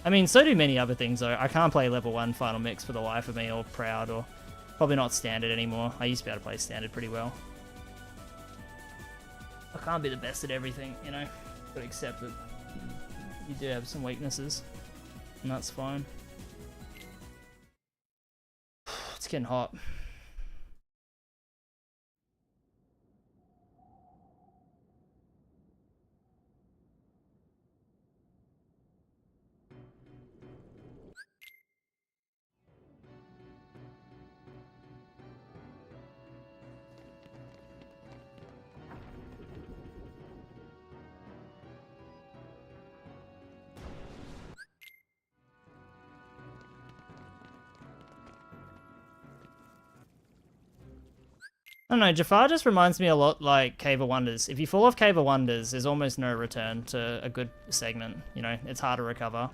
Speaker 1: I mean, so do many other things though. I can't play level 1 Final Mix for the life of me, or Proud, or probably not Standard anymore. I used to be able to play Standard pretty well. I can't be the best at everything, you know? Gotta accept that you do have some weaknesses, and that's fine. It's getting hot. I don't know, Jafar just reminds me a lot like Cave of Wonders. If you fall off Cave of Wonders, there's almost no return to a good segment, you know, it's hard to recover.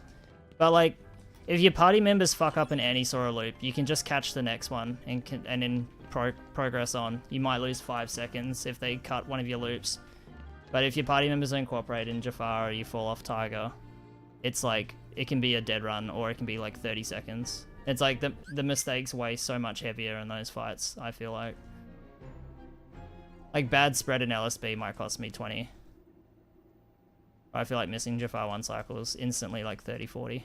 Speaker 1: But like, if your party members fuck up an Anisora loop, you can just catch the next one and then progress on. You might lose 5 seconds if they cut one of your loops. But if your party members don't cooperate in Jafar or you fall off Tiger, it's like, it can be a dead run or it can be like 30 seconds. It's like the mistakes weigh so much heavier in those fights, I feel like. Like, bad spread in LSB might cost me 20. I feel like missing Jafar 1 cycle is instantly like 30, 40.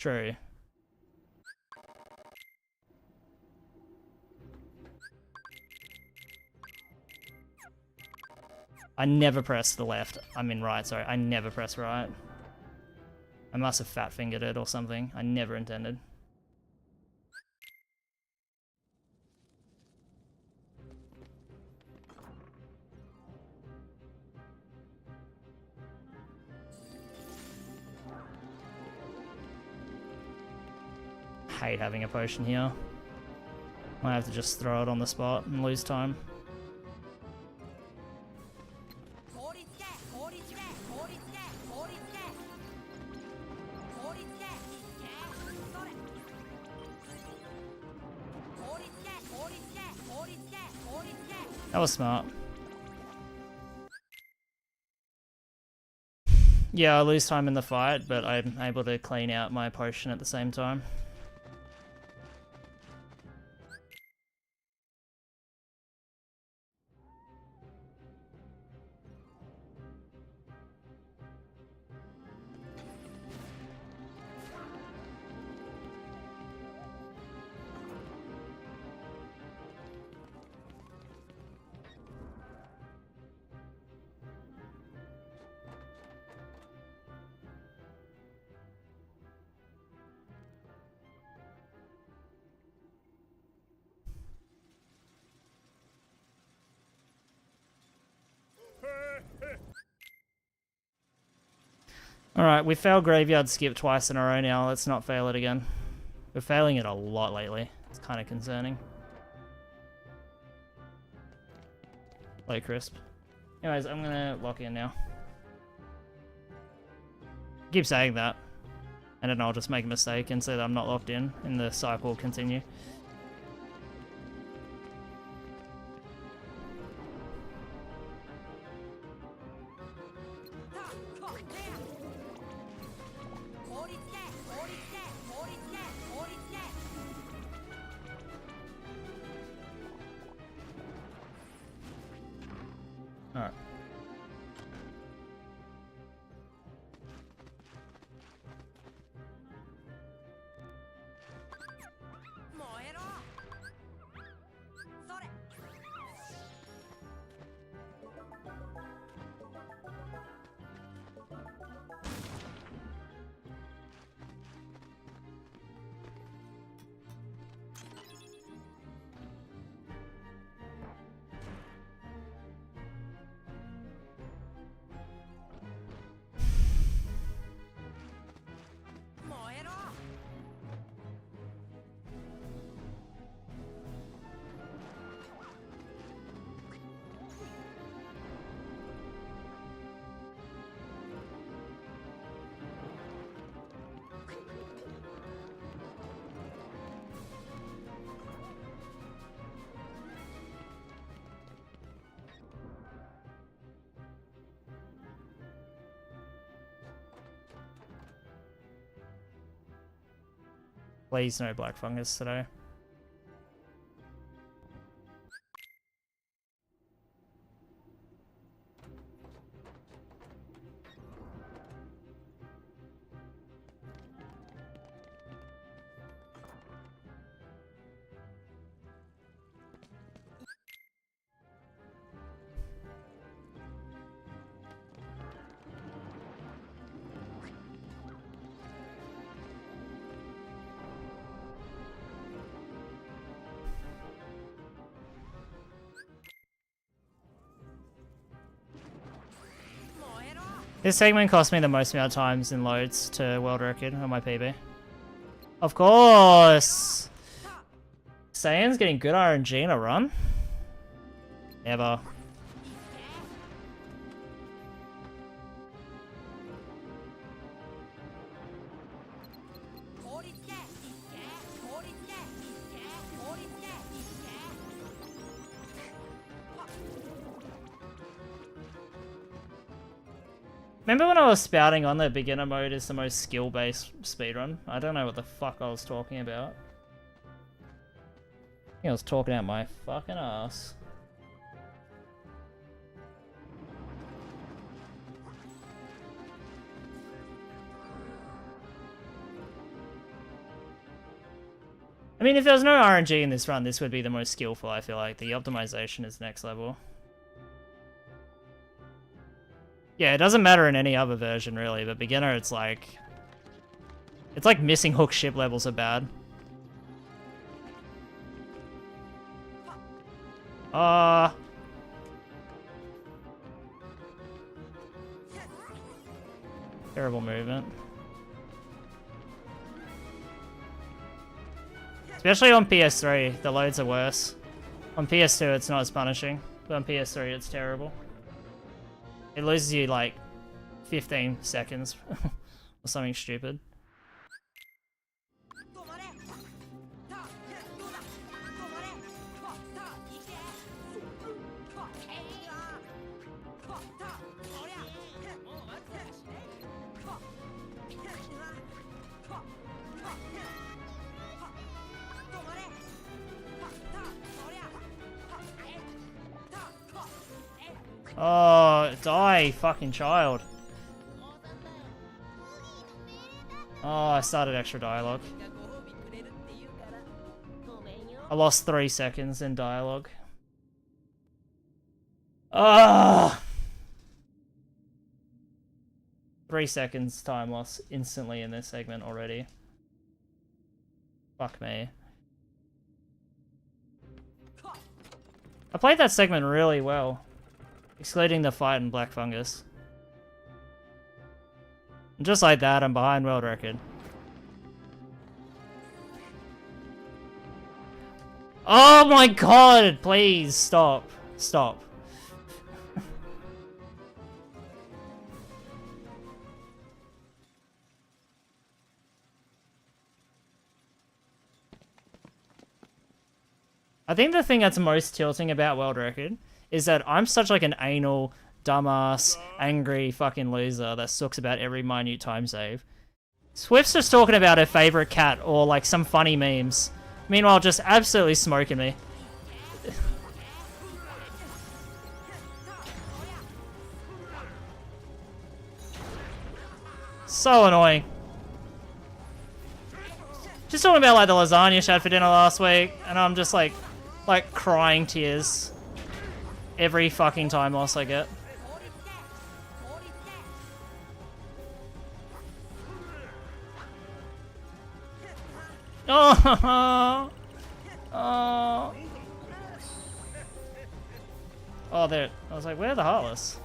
Speaker 1: True. I never press the left. I mean right, sorry. I never press right. I must have fat fingered it or something. I never intended. Hate having a potion here. Might have to just throw it on the spot and lose time. That was smart. Yeah, I lose time in the fight, but I'm able to clean out my potion at the same time. Alright, we failed Graveyard Skip twice in a row now. Let's not fail it again. We're failing it a lot lately. It's kind of concerning. Play crisp. Anyways, I'm gonna lock in now. Keep saying that. And then I'll just make a mistake and say that I'm not locked in, and the cycle will continue. Alright. Please no black fungus today. This segment cost me the most amount of times in loads to world record on my PB. Of course! Saiyanz getting good RNG in a run? Never. Remember when I was spouting on that beginner mode is the most skill-based speedrun? I don't know what the fuck I was talking about. I think I was talking out my fucking ass. I mean, if there was no RNG in this run, this would be the most skillful, I feel like. The optimization is next level. Yeah, it doesn't matter in any other version, really, but beginner, it's like missing hook ship levels are bad. Terrible movement. Especially on PS3, the loads are worse. On PS2, it's not as punishing, but on PS3, it's terrible. It loses you like 15 seconds or something stupid. Oh, die, fucking child. Oh, I started extra dialogue. I lost 3 seconds in dialogue. Ah! 3 seconds time loss instantly in this segment already. Fuck me. I played that segment really well. Excluding the fight in Black Fungus. And just like that, I'm behind world record. Oh my god! Please, stop. Stop. I think the thing that's most tilting about world record is that I'm such like an anal, dumbass, angry fucking loser that sucks about every minute time save. Swift's just talking about her favorite cat or like some funny memes. Meanwhile, just absolutely smoking me. So annoying. Just talking about like the lasagna she had for dinner last week, and I'm just like crying tears every fucking time loss I get. Oh, oh, oh! There. I was like, where are the Heartless?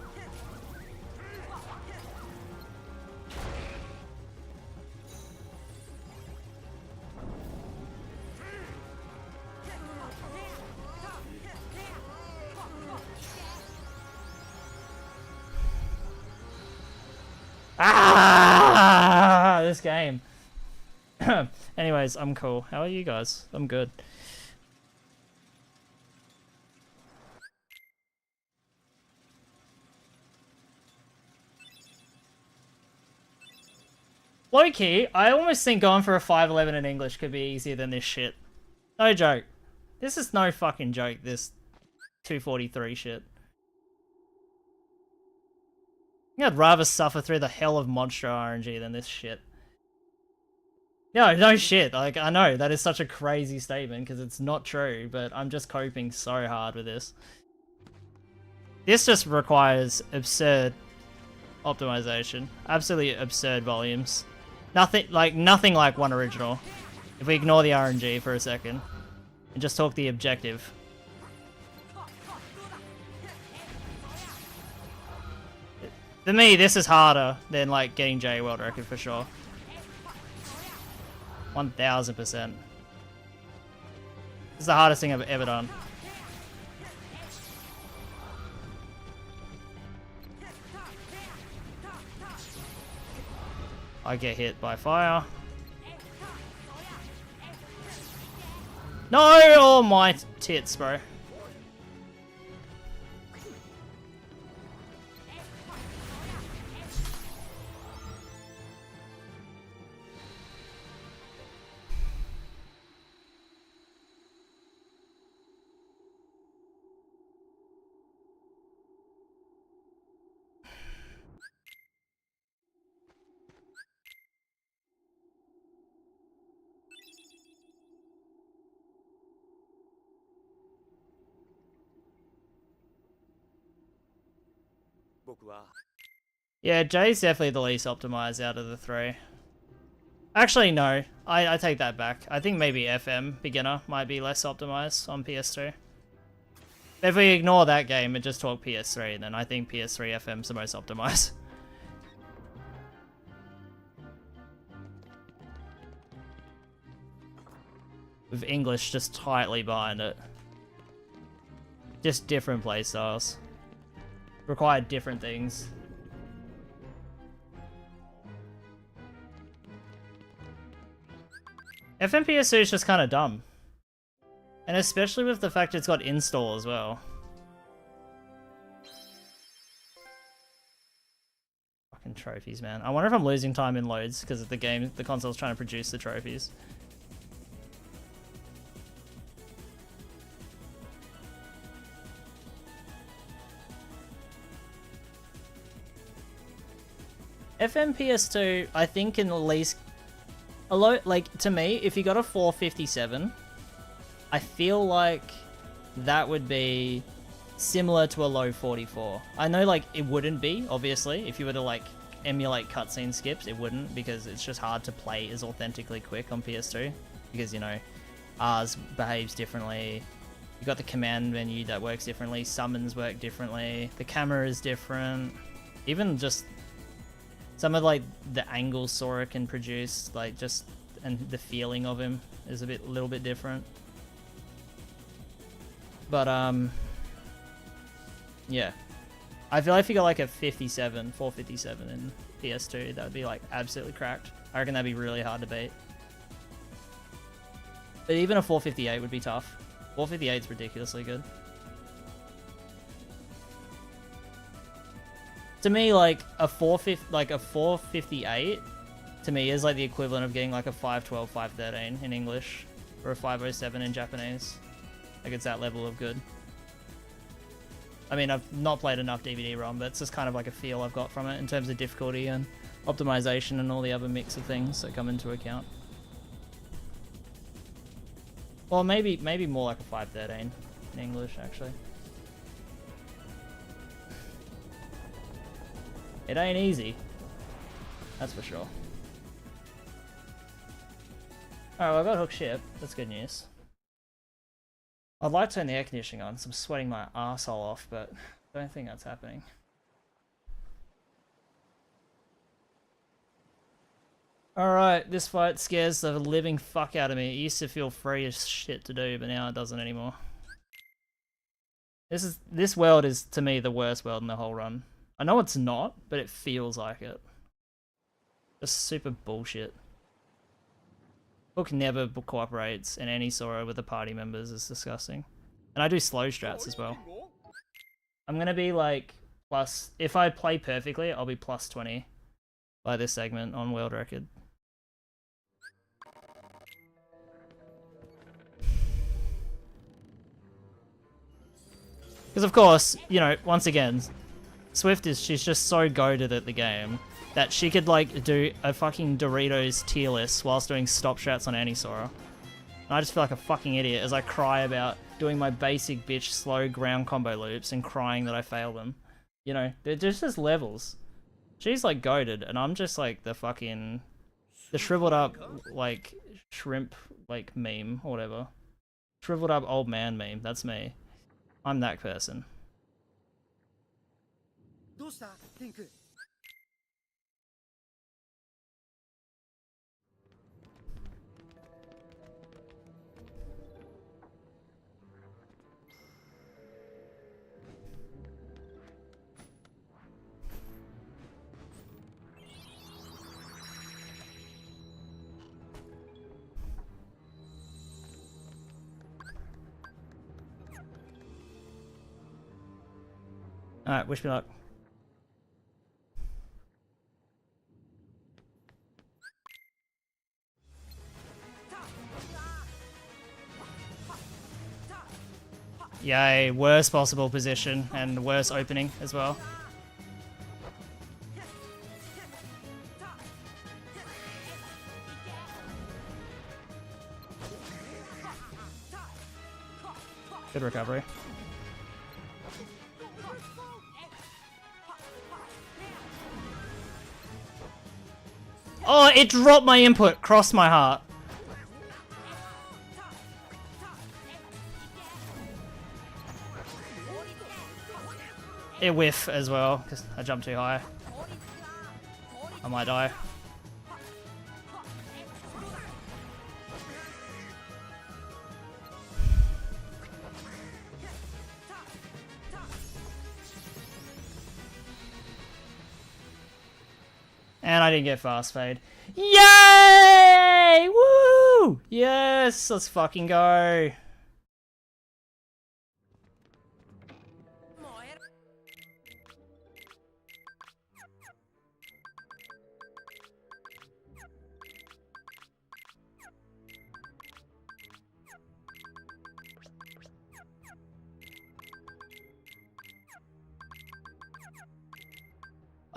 Speaker 1: Ah! This game. Anyways, I'm cool. How are you guys? I'm good. Low key, I almost think going for a 5'11 in English could be easier than this shit. No joke. This is no fucking joke, this 243 shit. I'd rather suffer through the hell of Monstro RNG than this shit. No shit. Like, I know that is such a crazy statement because it's not true, but I'm just coping so hard with this. This just requires absurd optimization. Absolutely absurd volumes. Nothing like one original. If we ignore the RNG for a second and just talk the objective. For me, this is harder than like getting J world record for sure. 1000%. This is the hardest thing I've ever done. I get hit by fire. No! Oh my tits, bro. Yeah, Jay's definitely the least optimized out of the three. Actually, no. I take that back. I think maybe FM beginner might be less optimized on PS2. If we ignore that game and just talk PS3, then I think PS3 FM's the most optimized. With English just tightly behind it. Just different playstyles. Require different things. FMPS2 is just kind of dumb. And especially with the fact it's got install as well. Fucking trophies, man. I wonder if I'm losing time in loads because the console's trying to produce the trophies. FMPS2, I think can at least a lot, like, to me, if you got a 457, I feel like that would be similar to a low 44. I know, like, it wouldn't be, obviously, if you were to, like, emulate cutscene skips, it wouldn't, because it's just hard to play as authentically quick on PS2, because, you know, ours behaves differently. You got the command menu that works differently, summons work differently, the camera is different, even just some of, like, the angles Sora can produce, like, just, and the feeling of him is a little bit different. But, yeah. I feel like if you got, like, a 457 in PS2, that would be, like, absolutely cracked. I reckon that'd be really hard to beat. But even a 458 would be tough. 458 is ridiculously good. To me, like a 458 to me is like the equivalent of getting like a 512, 513 in English or a 507 in Japanese. Like it's that level of good. I mean, I've not played enough DVD-ROM, but it's just kind of like a feel I've got from it in terms of difficulty and optimization and all the other mix of things that come into account. Well, maybe more like a 513 in English, actually. It ain't easy. That's for sure. Alright, well, I got hook ship. That's good news. I'd like to turn the air conditioning on, so I'm sweating my arsehole off, but I don't think that's happening. Alright, this fight scares the living fuck out of me. It used to feel free as shit to do, but now it doesn't anymore. This world is, to me, the worst world in the whole run. I know it's not, but it feels like it. Just super bullshit. Hook never cooperates in any Sora with the party members. It's disgusting. And I do slow strats as well. I'm gonna be like plus, if I play perfectly, I'll be plus 20 by this segment on world record. Because of course, you know, once again, Swift she's just so goated at the game that she could like do a fucking Doritos tier list whilst doing stop strats on any Sora. And I just feel like a fucking idiot as I cry about doing my basic bitch slow ground combo loops and crying that I fail them. You know, they're just levels. She's like goated and I'm just like the fucking, the shriveled up like shrimp like meme or whatever. Shriveled up old man meme, that's me. I'm that person. Alright, wish me luck. Yay, worst possible position and worst opening as well. Good recovery. Oh, it dropped my input, crossed my heart. It whiff as well, because I jumped too high. I might die. And I didn't get fast fade. Yay! Woo! Yes, let's fucking go.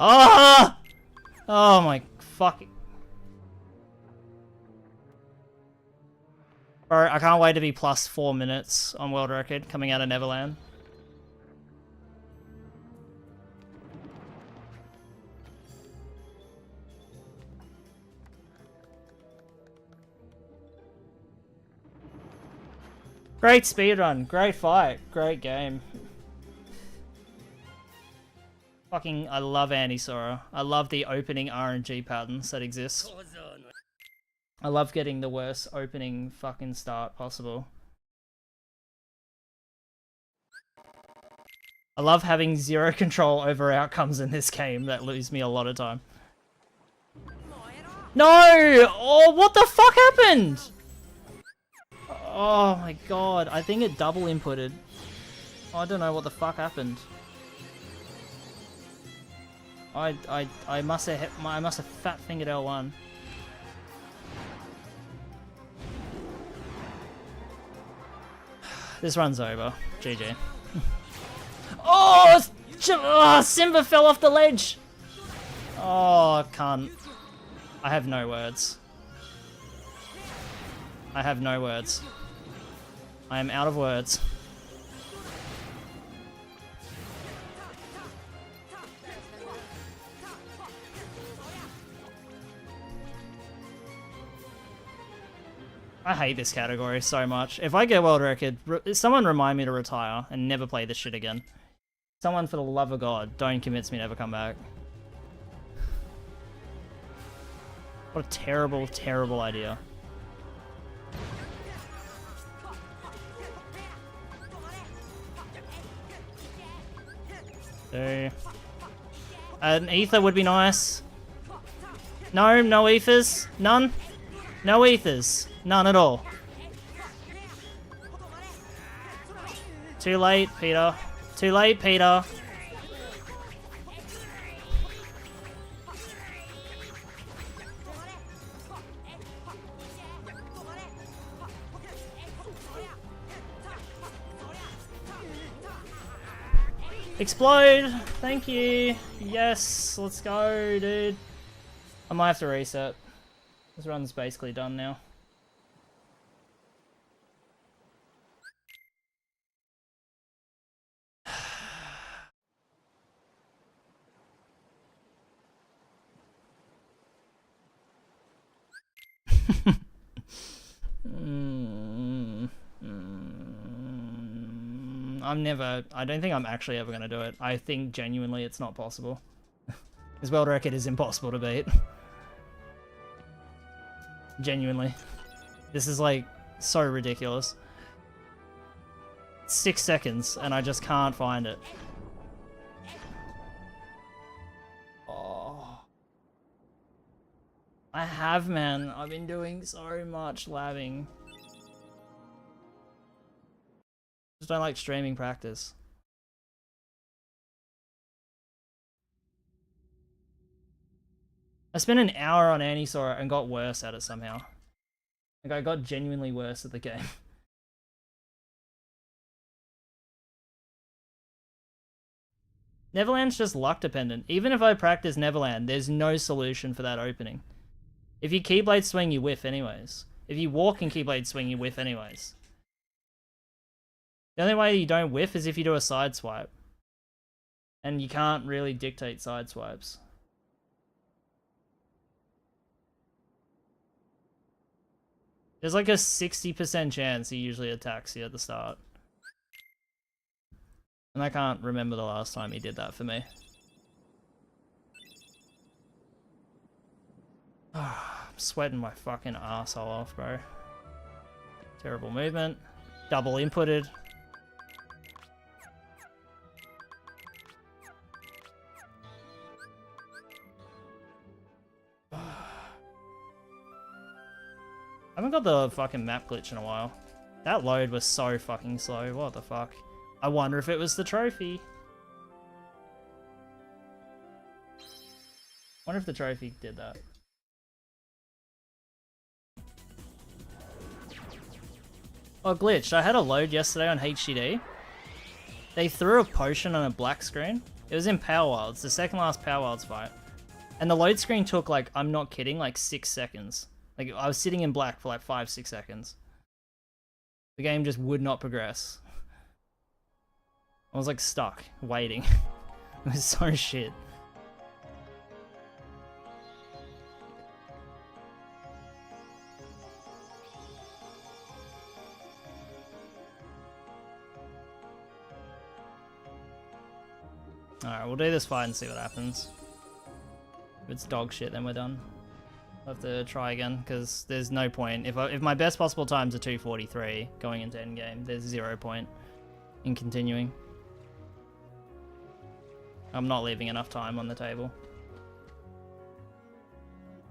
Speaker 1: Ah! Oh my fucking... Bro, I can't wait to be plus 4 minutes on world record coming out of Neverland. Great speedrun, great fight, great game. Fucking, I love Anti-Sora. I love the opening RNG patterns that exist. I love getting the worst opening fucking start possible. I love having zero control over outcomes in this game that lose me a lot of time. No! Oh, what the fuck happened? Oh my god, I think it double inputted. I don't know what the fuck happened. I must have fat fingered L1. This run's over. GG. Oh, Simba fell off the ledge. Oh, cunt. I have no words. I have no words. I am out of words. I hate this category so much. If I get world record, someone remind me to retire and never play this shit again. Someone, for the love of God, don't convince me to never come back. What a terrible, terrible idea. So, an ether would be nice. No, no ethers. None. No ethers. None at all. Too late, Peter. Too late, Peter. Explode! Thank you! Yes! Let's go, dude. I might have to reset. This run's basically done now. I don't think I'm actually ever going to do it. I think genuinely it's not possible. This world record is impossible to beat. Genuinely. This is like so ridiculous. 6 seconds and I just can't find it. Oh. I have, man. I've been doing so much labbing. Just don't like streaming practice. I spent an hour on Anti-Sora and got worse at it somehow. Like, I got genuinely worse at the game. Neverland's just luck dependent. Even if I practice Neverland, there's no solution for that opening. If you Keyblade swing, you whiff anyways. If you walk and Keyblade swing, you whiff anyways. The only way you don't whiff is if you do a side swipe. And you can't really dictate side swipes. There's like a 60% chance he usually attacks you at the start. And I can't remember the last time he did that for me. I'm sweating my fucking asshole off, bro. Terrible movement. Double inputted. I haven't got the fucking map glitch in a while. That load was so fucking slow. What the fuck? I wonder if it was the trophy. Wonder if the trophy did that. Oh, glitched. I had a load yesterday on HDD. They threw a potion on a black screen. It was in Power Wilds, the second last Power Wilds fight. And the load screen took like, I'm not kidding, like 6 seconds. Like I was sitting in black for like 5-6 seconds. The game just would not progress. I was like stuck, waiting. It was so shit. Alright, we'll do this fight and see what happens. If it's dog shit, then we're done. I'll have to try again, because there's no point. If my best possible times are 2:43 going into endgame, there's 0 point in continuing. I'm not leaving enough time on the table.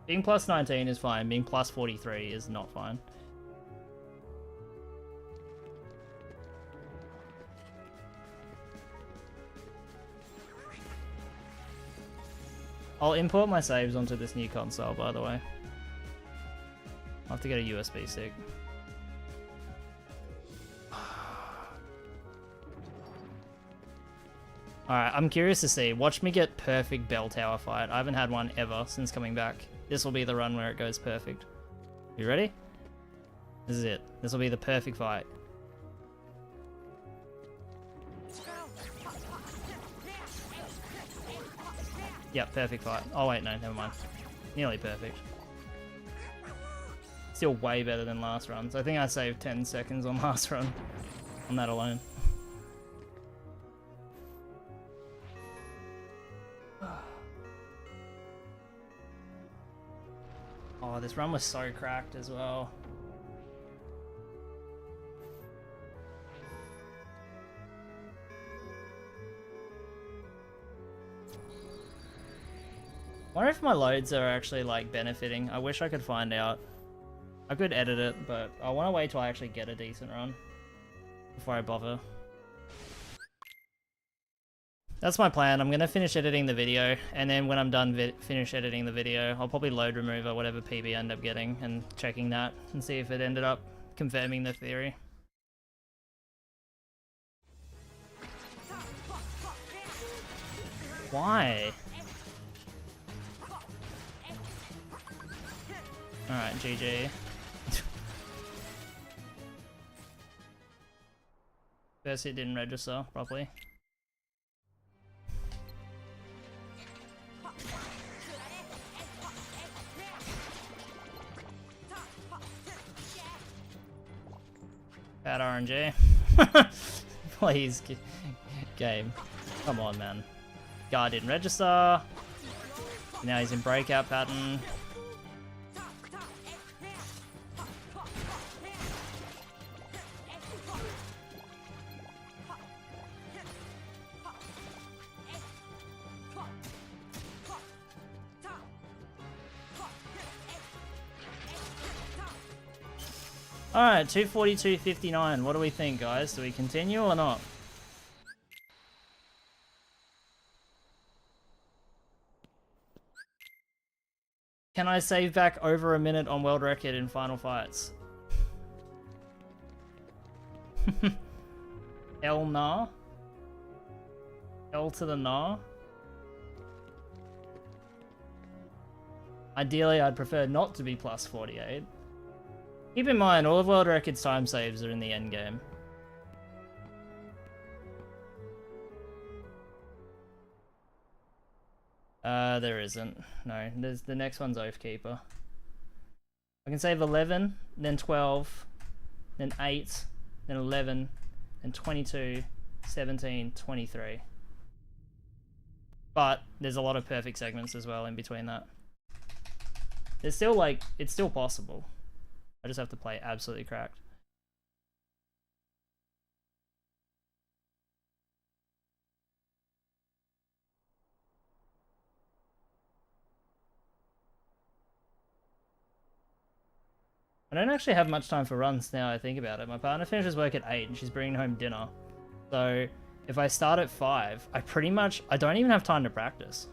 Speaker 1: Being plus 19 is fine, being plus 43 is not fine. I'll import my saves onto this new console, by the way. I'll have to get a USB stick. Alright, I'm curious to see. Watch me get perfect bell tower fight. I haven't had one ever since coming back. This will be the run where it goes perfect. You ready? This is it. This will be the perfect fight. Yep, perfect fight. Oh wait, no, never mind. Nearly perfect. Still way better than last runs. I think I saved 10 seconds on last run. On that alone. Oh, this run was so cracked as well. I wonder if my loads are actually like benefiting. I wish I could find out. I could edit it, but I want to wait till I actually get a decent run before I bother. That's my plan. I'm going to finish editing the video, and then when I'm done finish editing the video, I'll probably load remove or whatever PB I end up getting and checking that and see if it ended up confirming the theory. Why? Alright, GG. First hit didn't register properly. Bad RNG. Please, game. Come on, man. Guard didn't register. Now he's in breakout pattern. Alright, 242.59. What do we think, guys? Do we continue or not? Can I save back over a minute on world record in final fights? L nah? L to the nah? Ideally, I'd prefer not to be plus 48. Keep in mind, all of world record's time saves are in the end game. There isn't. No, there's the next one's Oathkeeper. I can save 11, then 12, then 8, then 11, then 22, 17, 23. But there's a lot of perfect segments as well in between that. There's still like, it's still possible. I just have to play absolutely cracked. I don't actually have much time for runs now I think about it. My partner finishes work at 8 and she's bringing home dinner. So if I start at 5, I don't even have time to practice.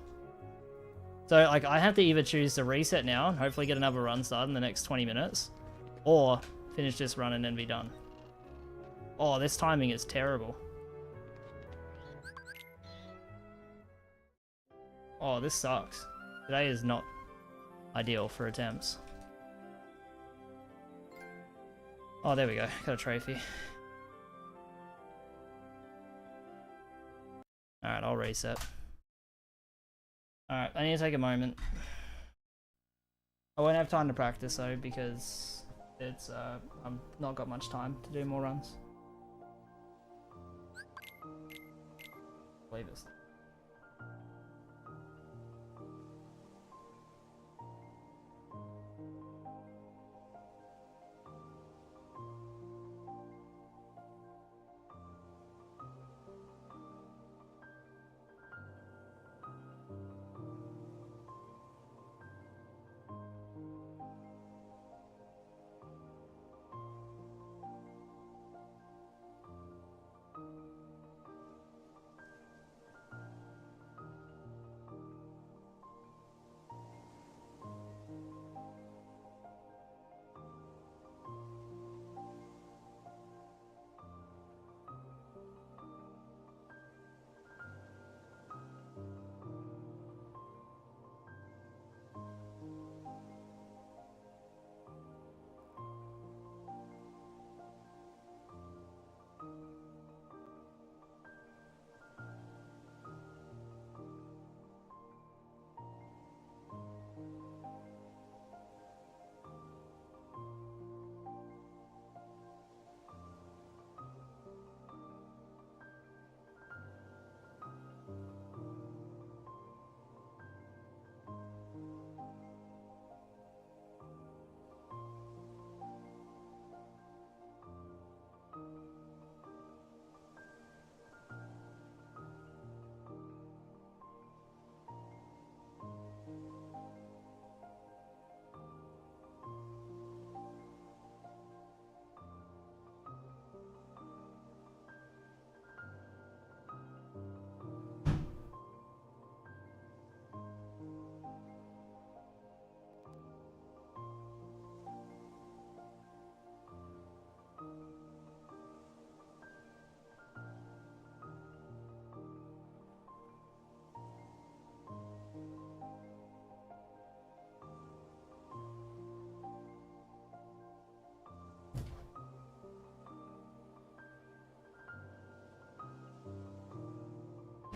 Speaker 1: So like I have to either choose to reset now and hopefully get another run started in the next 20 minutes, or finish this run and then be done. Oh, this timing is terrible. Oh, this sucks. Today is not ideal for attempts. Oh, there we go. Got a trophy. Alright, I'll reset. Alright, I need to take a moment. I won't have time to practice though because it's I've not got much time to do more runs. Believe this.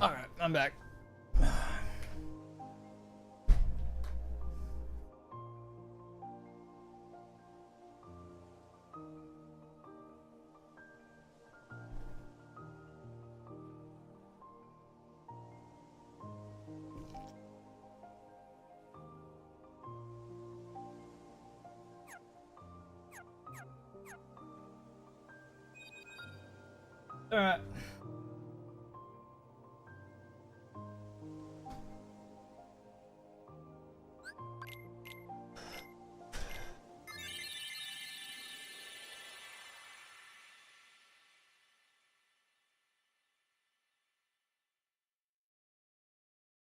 Speaker 1: Alright, I'm back. Alright.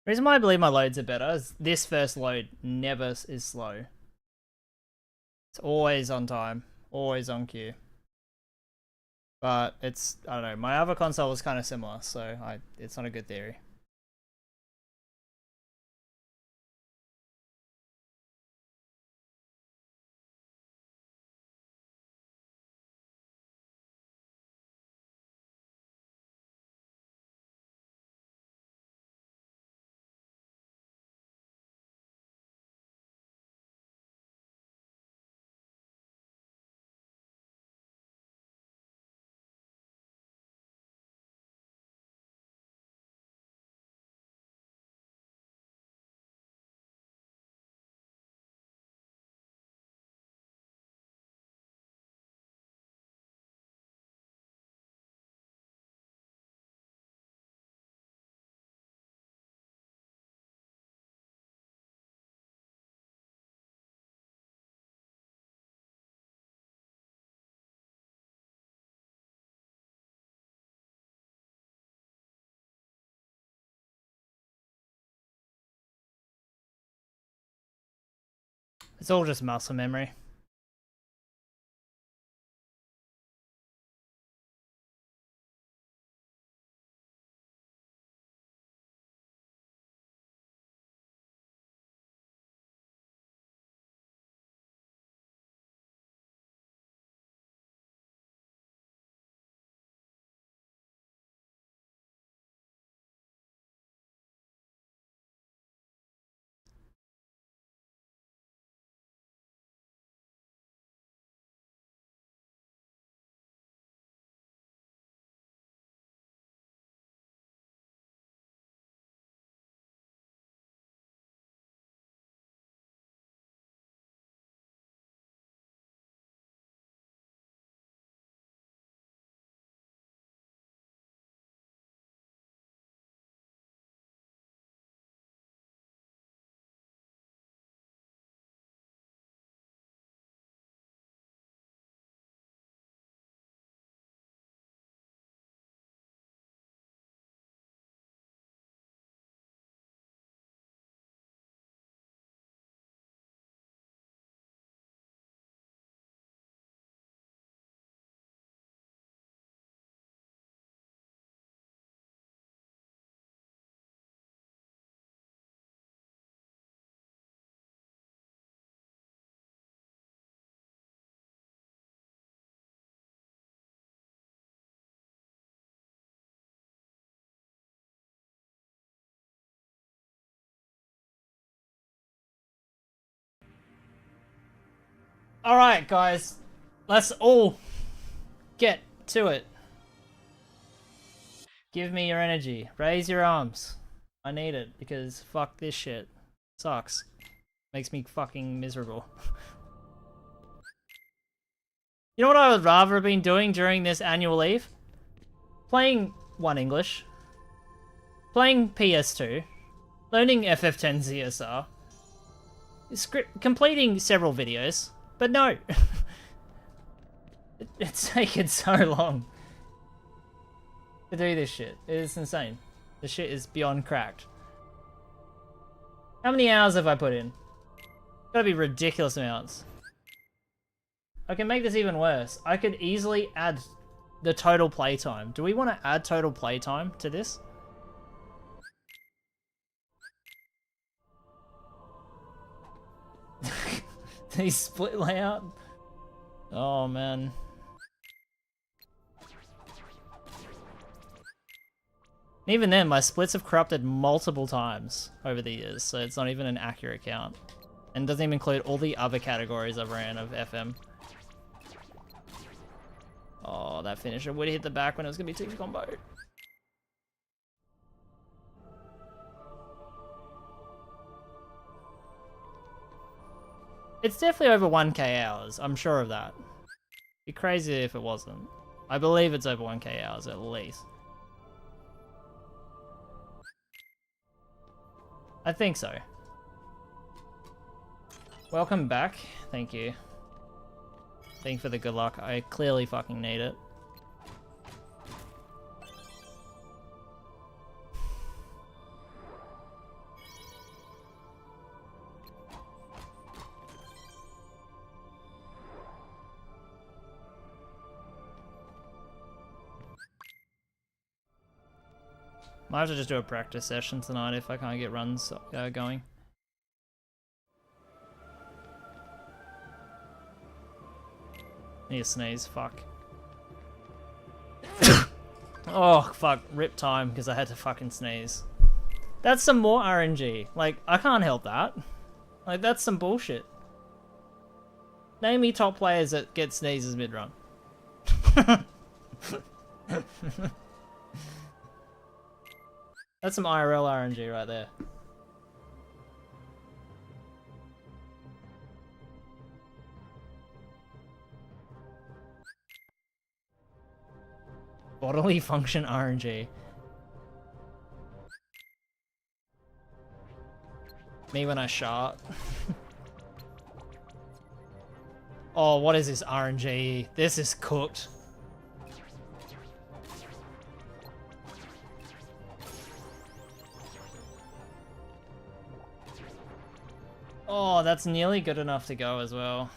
Speaker 1: The reason why I believe my loads are better is this first load never is slow. It's always on time, always on cue. But it's, I don't know, my other console was kind of similar, so it's not a good theory. It's all just muscle memory. Alright, guys. Let's all get to it. Give me your energy. Raise your arms. I need it because fuck this shit. Sucks. Makes me fucking miserable. You know what I would rather have been doing during this annual leave? Playing 1 English. Playing PS2. Learning FF10 ZSR. Completing several videos. But no. It's taken so long to do this shit. It is insane. The shit is beyond cracked. How many hours have I put in? Gotta be ridiculous amounts. I can make this even worse. I could easily add the total playtime. Do we want to add total playtime to this? The split layout? Oh man. Even then, my splits have corrupted multiple times over the years, so it's not even an accurate count. And doesn't even include all the other categories I've ran of FM. Oh, that finisher would have hit the back when it was going to be 2 combo. It's definitely over 1k hours, I'm sure of that. It'd be crazy if it wasn't. I believe it's over 1k hours at least. I think so. Welcome back. Thank you. Thank you for the good luck. I clearly fucking need it. Might have to just do a practice session tonight if I can't get runs going. Need to sneeze, fuck. Oh, fuck, rip time because I had to fucking sneeze. That's some more RNG. Like, I can't help that. Like, that's some bullshit. Name me top players that get sneezes mid-run. That's some IRL RNG right there. Bodily function RNG. Me when I shart. Oh, what is this RNG? This is cooked. Oh, that's nearly good enough to go as well.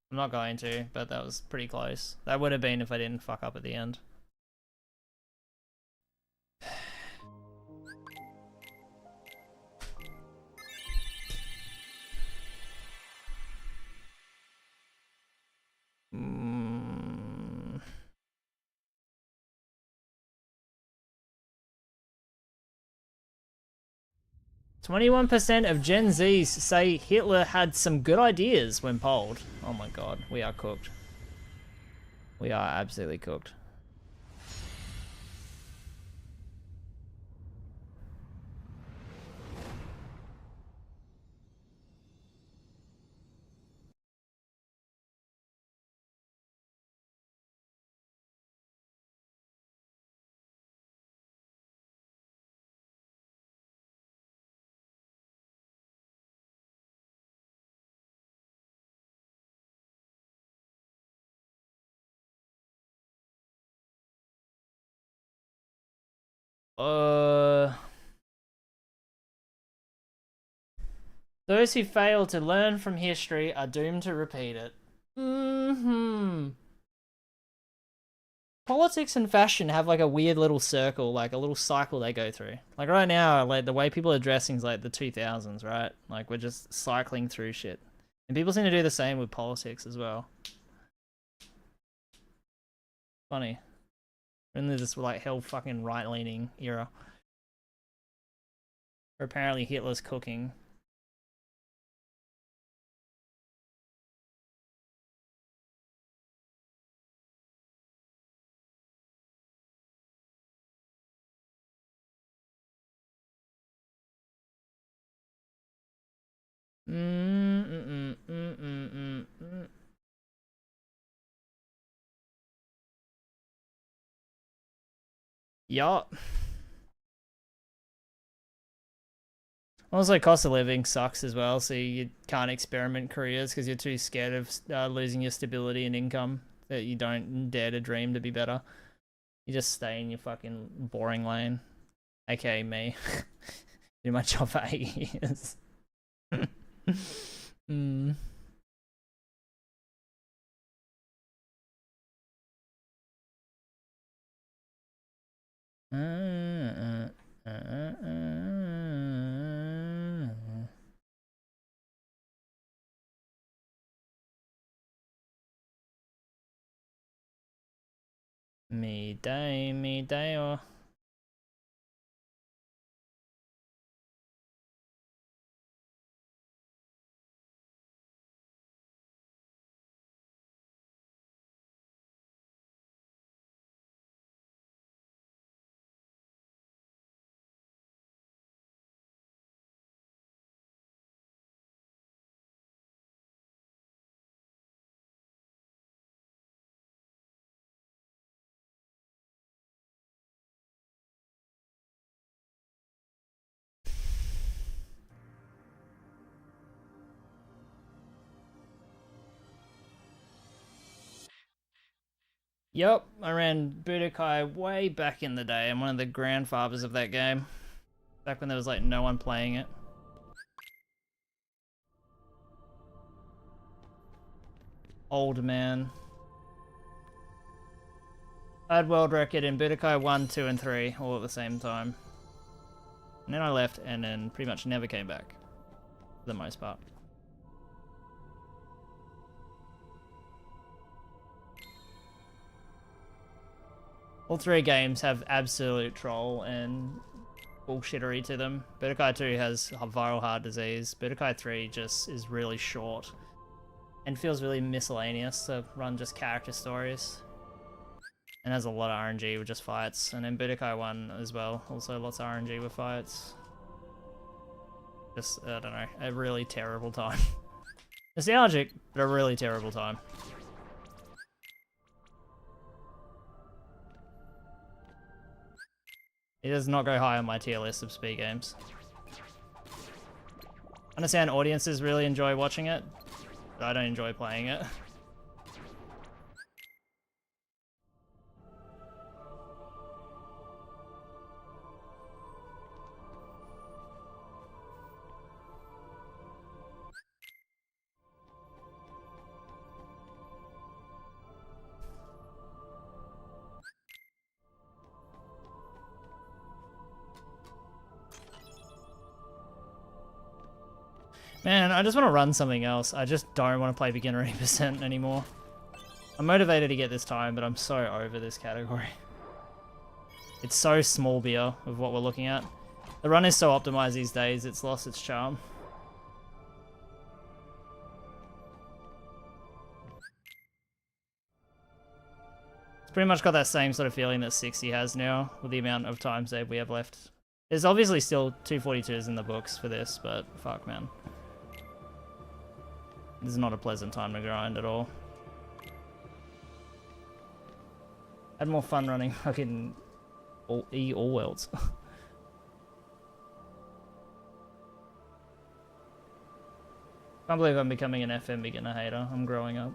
Speaker 1: I'm not going to, but that was pretty close. That would have been if I didn't fuck up at the end. Mm. 21% of Gen Zs say Hitler had some good ideas when polled. Oh my god, we are cooked. We are absolutely cooked. Those who fail to learn from history are doomed to repeat it. Politics and fashion have like a weird little circle, like a little cycle they go through. Like right now, like the way people are dressing is like the 2000s, right? Like we're just cycling through shit. And people seem to do the same with politics as well. Funny. We're in this like hell fucking right-leaning era. Where apparently Hitler's cooking. Yup. Also, cost of living sucks as well, so you can't experiment careers because you're too scared of losing your stability and income that you don't dare to dream to be better. You just stay in your fucking boring lane. AKA me. Do my job for 8 years. mm. Me day, oh. Yup, I ran Budokai way back in the day. I'm one of the grandfathers of that game. Back when there was like no one playing it. Old man. I had world record in Budokai 1, 2, and 3 all at the same time. And then I left and then pretty much never came back. For the most part. All 3 games have absolute troll and bullshittery to them. Budokai 2 has viral heart disease. Budokai 3 just is really short. And feels really miscellaneous to run just character stories. And has a lot of RNG with just fights. And then Budokai 1 as well. Also lots of RNG with fights. Just, I don't know, a really terrible time. Nostalgic, but a really terrible time. It does not go high on my tier list of speed games. I understand audiences really enjoy watching it, but I don't enjoy playing it. Man, I just want to run something else. I just don't want to play beginner 80% anymore. I'm motivated to get this time, but I'm so over this category. It's so small beer of what we're looking at. The run is so optimized these days, it's lost its charm. It's pretty much got that same sort of feeling that 60 has now, with the amount of time save we have left. There's obviously still 242s in the books for this, but fuck man. This is not a pleasant time to grind at all. Had more fun running fucking all worlds. Can't believe I'm becoming an FM beginner hater. I'm growing up.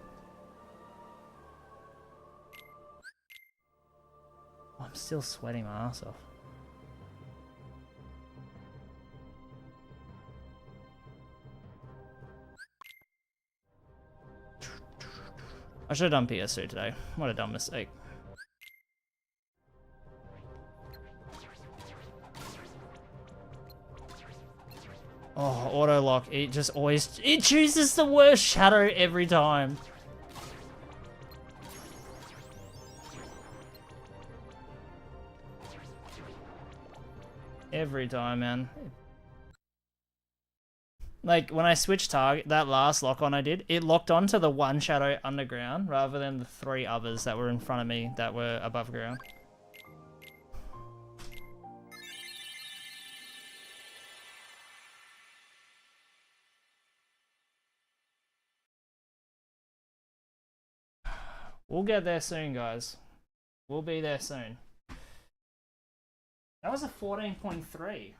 Speaker 1: Oh, I'm still sweating my ass off. I should have done PS2 today. What a dumb mistake. Oh, auto lock. It just always... It chooses the worst shadow every time. Every time, man. Like, when I switched target, that last lock-on I did, it locked onto the one shadow underground rather than the 3 others that were in front of me that were above ground. We'll get there soon, guys. We'll be there soon. That was a 14.3.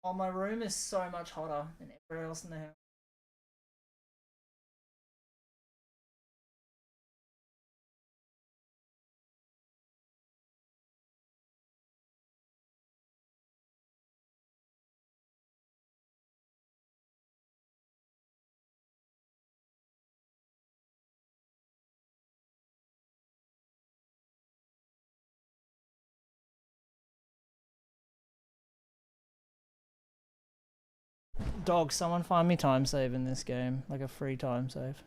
Speaker 1: Oh, my room is so much hotter than everywhere else in the house. Dog, someone find me time save in this game, like a free time save.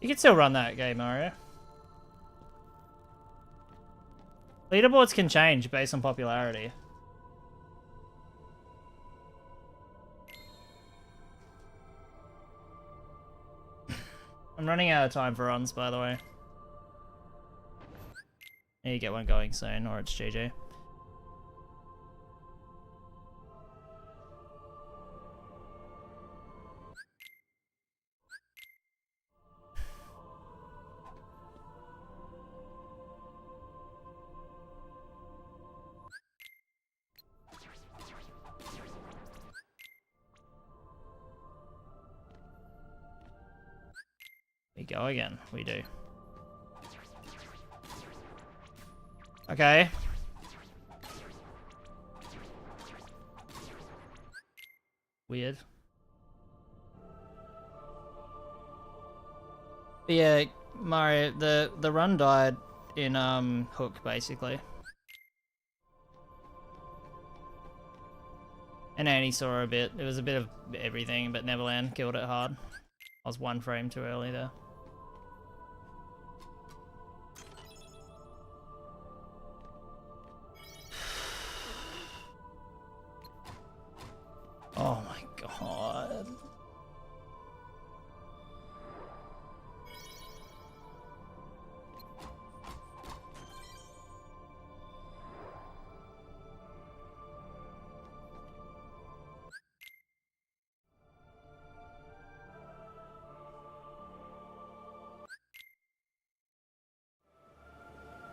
Speaker 1: You can still run that game, Mario. Leaderboards can change based on popularity. I'm running out of time for runs, by the way. Need to get one going soon, or it's GG. We go again. We do. Okay. Weird. But yeah, Mario, the run died in Hook basically. And Annie saw a bit. It was a bit of everything, but Neverland killed it hard. I was one frame too early there. Oh my god.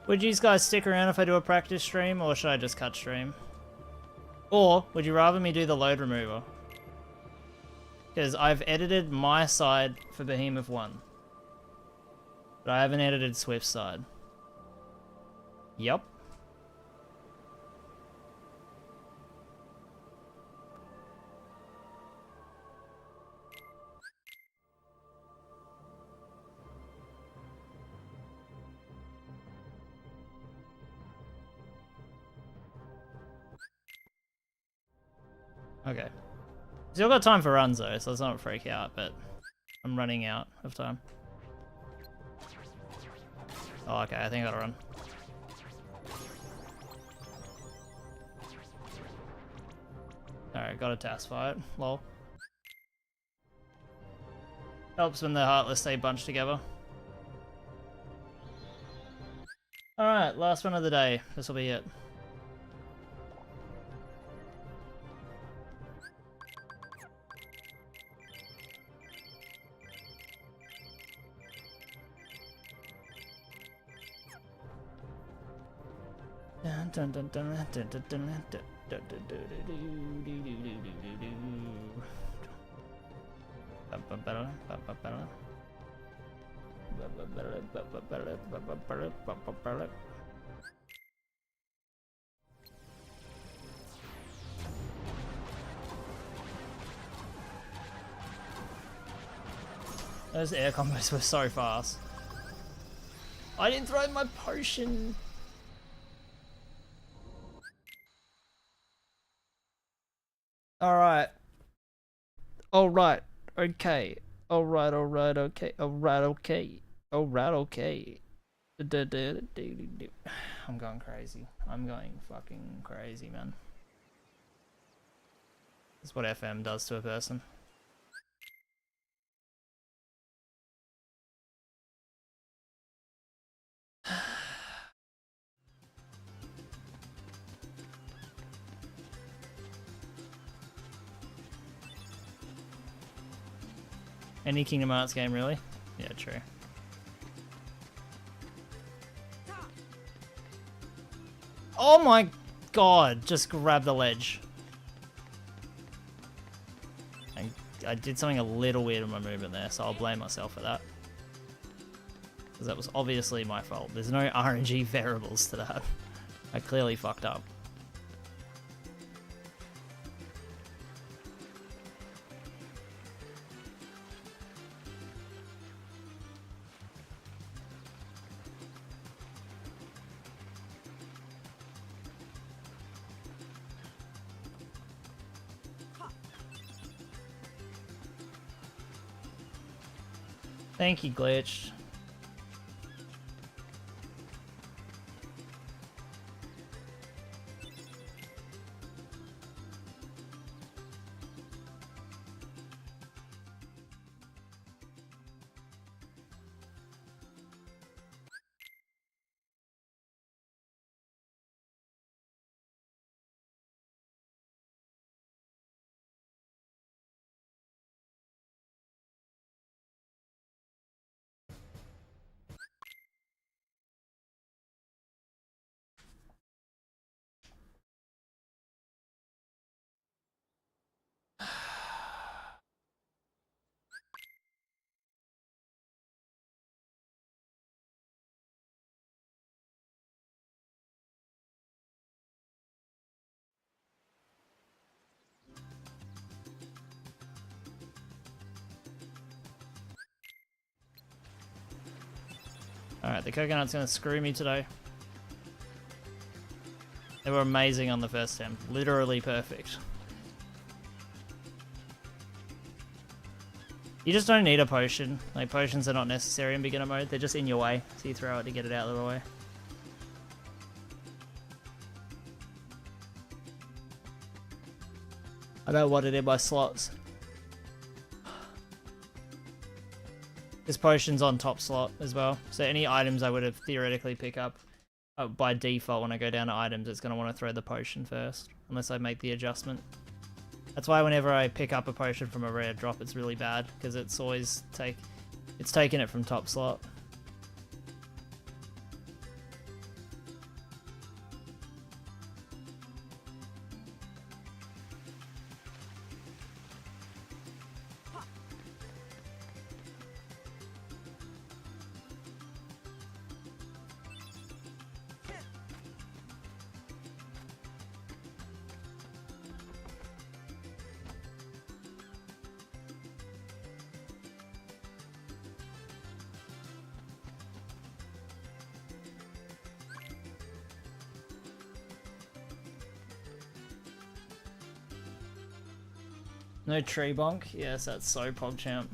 Speaker 1: Would you guys stick around if I do a practice stream, or should I just cut stream? Or would you rather me do the load remover? Because I've edited my side for Behemoth 1. But I haven't edited Swift's side. Yup. Okay. Still got time for runs though, so let's not freak out, but I'm running out of time. Oh, okay, I think I gotta run. Alright, got a task fight. Lol. Helps when the Heartless stay bunched together. Alright, last one of the day. This will be it. Dun, dun, dun, dun, dun, dun, dun, dun, dun, dun. Those air combos were so fast. I didn't throw my potion. Alright. Alright. Okay. Alright, okay. Alright, okay. Alright, okay. I'm going crazy. I'm going fucking crazy, man. That's what FM does to a person. Any Kingdom Hearts game, really? Yeah, true. Oh my god, just grab the ledge. I did something a little weird in my movement there, so I'll blame myself for that. Because that was obviously my fault. There's no RNG variables to that. I clearly fucked up. Thank you, Glitch. Alright, the coconut's gonna screw me today. They were amazing on the first attempt. Literally perfect. You just don't need a potion. Like, potions are not necessary in beginner mode. They're just in your way. So you throw it to get it out of the way. I don't want it in my slots. This potion's on top slot as well, so any items I would have theoretically pick up by default when I go down to items, it's going to want to throw the potion first, unless I make the adjustment. That's why whenever I pick up a potion from a rare drop, it's really bad, because it's always taking it from top slot. No tree bonk? Yes, that's so PogChamp.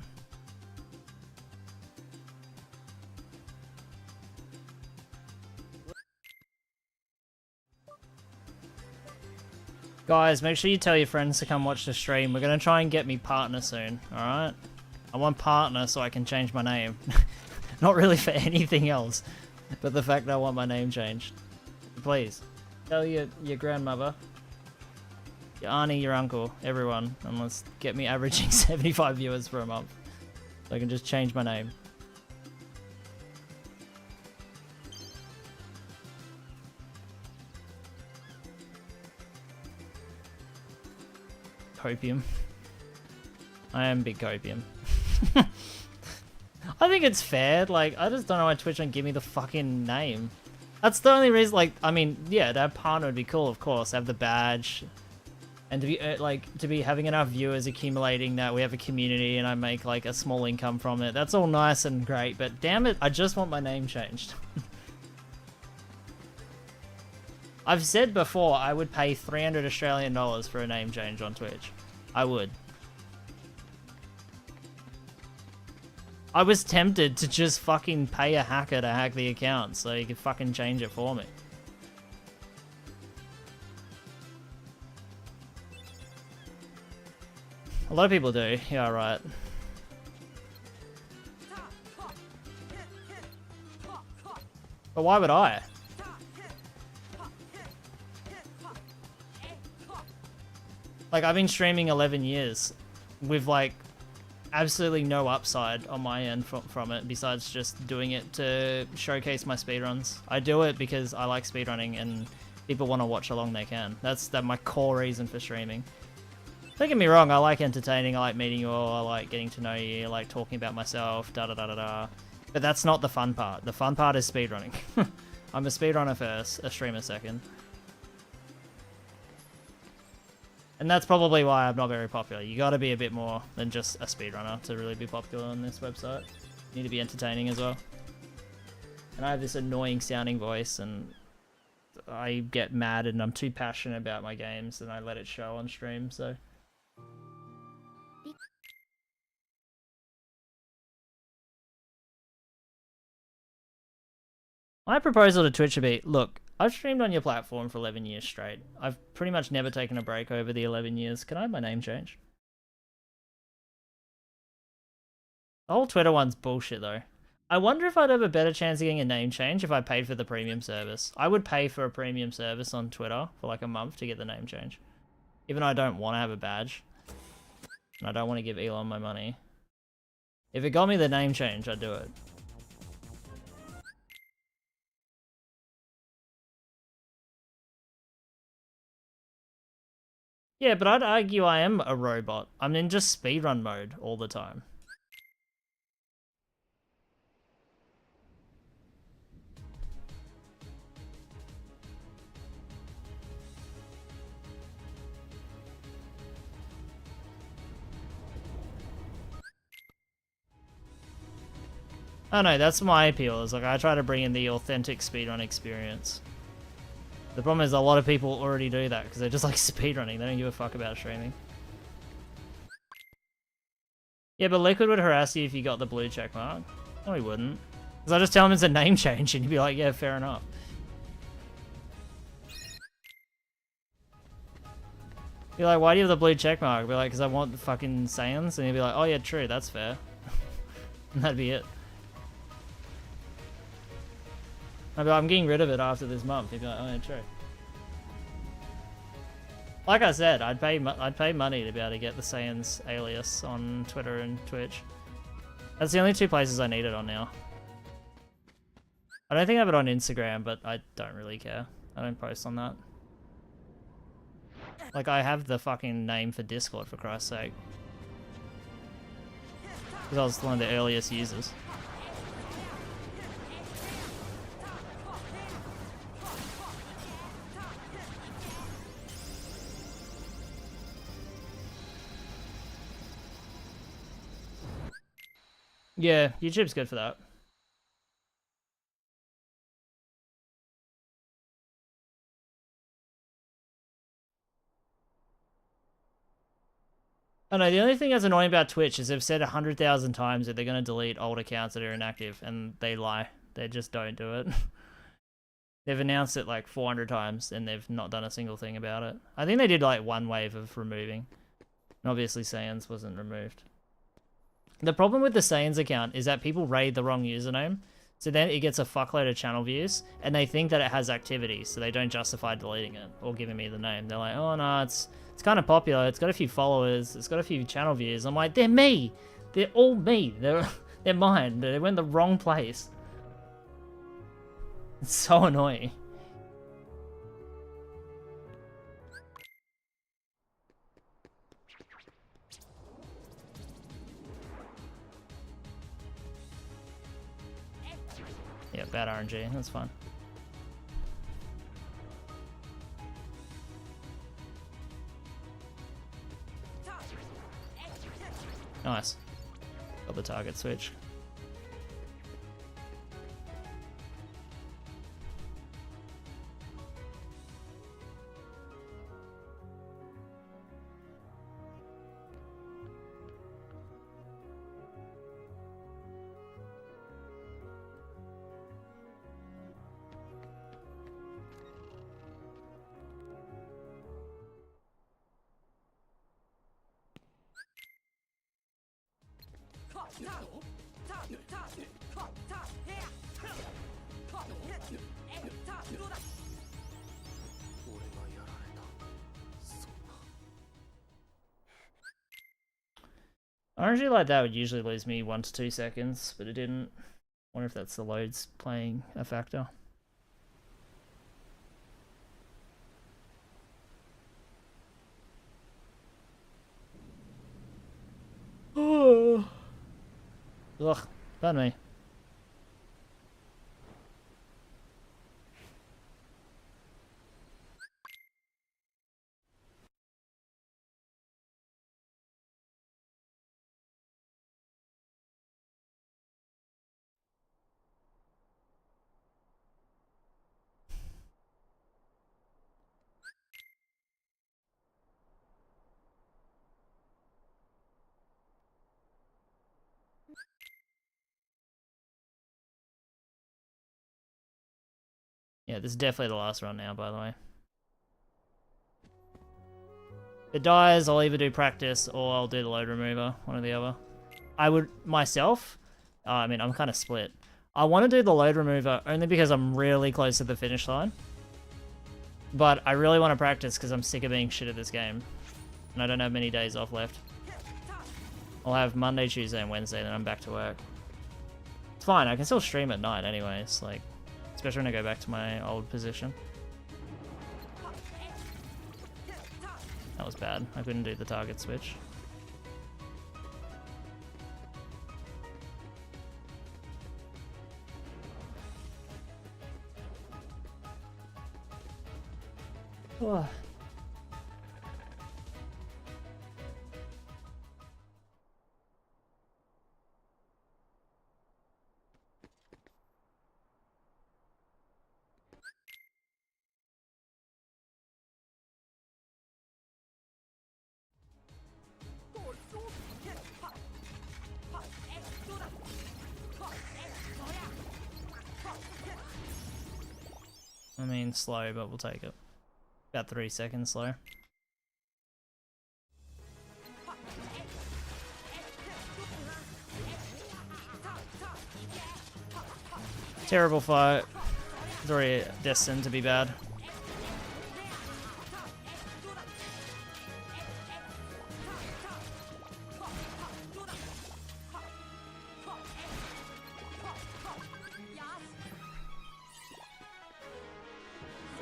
Speaker 1: Guys, make sure you tell your friends to come watch the stream. We're gonna try and get me partner soon, alright? I want partner so I can change my name. Not really for anything else, but the fact that I want my name changed. Please, tell your grandmother, your auntie, your uncle, everyone, and let's get me averaging 75 viewers for a month. So I can just change my name. Copium. I am big copium. I think it's fair, like, I just don't know why Twitch won't give me the fucking name. That's the only reason, like, I mean, yeah, to have partner would be cool, of course, have the badge, and to be, like, to be having enough viewers accumulating that we have a community and I make, like, a small income from it. That's all nice and great, but damn it, I just want my name changed. I've said before I would pay 300 Australian dollars for a name change on Twitch. I would. I was tempted to just fucking pay a hacker to hack the account so he could fucking change it for me. A lot of people do, yeah, right. But why would I? Like, I've been streaming 11 years with, like, absolutely no upside on my end from it besides just doing it to showcase my speedruns. I do it because I like speedrunning and people want to watch along they can. That's my core reason for streaming. Don't get me wrong, I like entertaining, I like meeting you all, I like getting to know you, I like talking about myself, da-da-da-da-da. But that's not the fun part. The fun part is speedrunning. I'm a speedrunner first, a streamer second. And that's probably why I'm not very popular. You gotta be a bit more than just a speedrunner to really be popular on this website. You need to be entertaining as well. And I have this annoying sounding voice and I get mad and I'm too passionate about my games and I let it show on stream, so... My proposal to Twitch would be, look, I've streamed on your platform for 11 years straight. I've pretty much never taken a break over the 11 years. Can I have my name changed? The whole Twitter one's bullshit though. I wonder if I'd have a better chance of getting a name change if I paid for the premium service. I would pay for a premium service on Twitter for like a month to get the name change. Even though I don't want to have a badge. And I don't want to give Elon my money. If it got me the name change, I'd do it. Yeah, but I'd argue I am a robot. I'm in just speedrun mode all the time. Oh no, that's my appeal, is like I try to bring in the authentic speedrun experience. The problem is a lot of people already do that because they're just like speedrunning, they don't give a fuck about streaming. Yeah, but Liquid would harass you if you got the blue check mark. No, he wouldn't. Because I just tell him it's a name change and he'd be like, yeah, fair enough. Be like, why do you have the blue check mark? Be like, because I want the fucking Saiyanz. And he'd be like, oh yeah, true, that's fair. And that'd be it. I'd be like, I'm getting rid of it after this month. He'd be like, oh yeah, true. Like I said, I'd pay money to be able to get the Saiyanz alias on Twitter and Twitch. That's the only two places I need it on now. I don't think I have it on Instagram, but I don't really care. I don't post on that. Like, I have the fucking name for Discord, for Christ's sake. Because I was one of the earliest users. Yeah, YouTube's good for that. Oh no, the only thing that's annoying about Twitch is they've said 100,000 times that they're going to delete old accounts that are inactive, and they lie. They just don't do it. They've announced it like 400 times, and they've not done a single thing about it. I think they did like one wave of removing. And obviously Saiyanz wasn't removed. The problem with the Saiyanz account is that people raid the wrong username, so then it gets a fuckload of channel views, and they think that it has activity, so they don't justify deleting it or giving me the name. They're like, oh no, it's kind of popular, it's got a few followers, it's got a few channel views. I'm like, they're me! They're all me! They're mine. They went the wrong place. It's so annoying. Yeah, bad RNG, that's fine. Nice. Got the target switch. RNG like that would usually lose me 1 to 2 seconds, but it didn't. Wonder if that's the loads playing a factor. Oh. Ugh, pardon me. Yeah, this is definitely the last run now, by the way. If it dies, I'll either do practice or I'll do the load remover, one or the other. I would, myself, I mean, I'm kind of split. I want to do the load remover only because I'm really close to the finish line. But I really want to practice because I'm sick of being shit at this game. And I don't have many days off left. I'll have Monday, Tuesday, and Wednesday, then I'm back to work. It's fine, I can still stream at night anyways, like, especially when I go back to my old position. That was bad. I couldn't do the target switch. Oh. I mean, slow, but we'll take it. About 3 seconds slow. Terrible fight. It's already destined to be bad.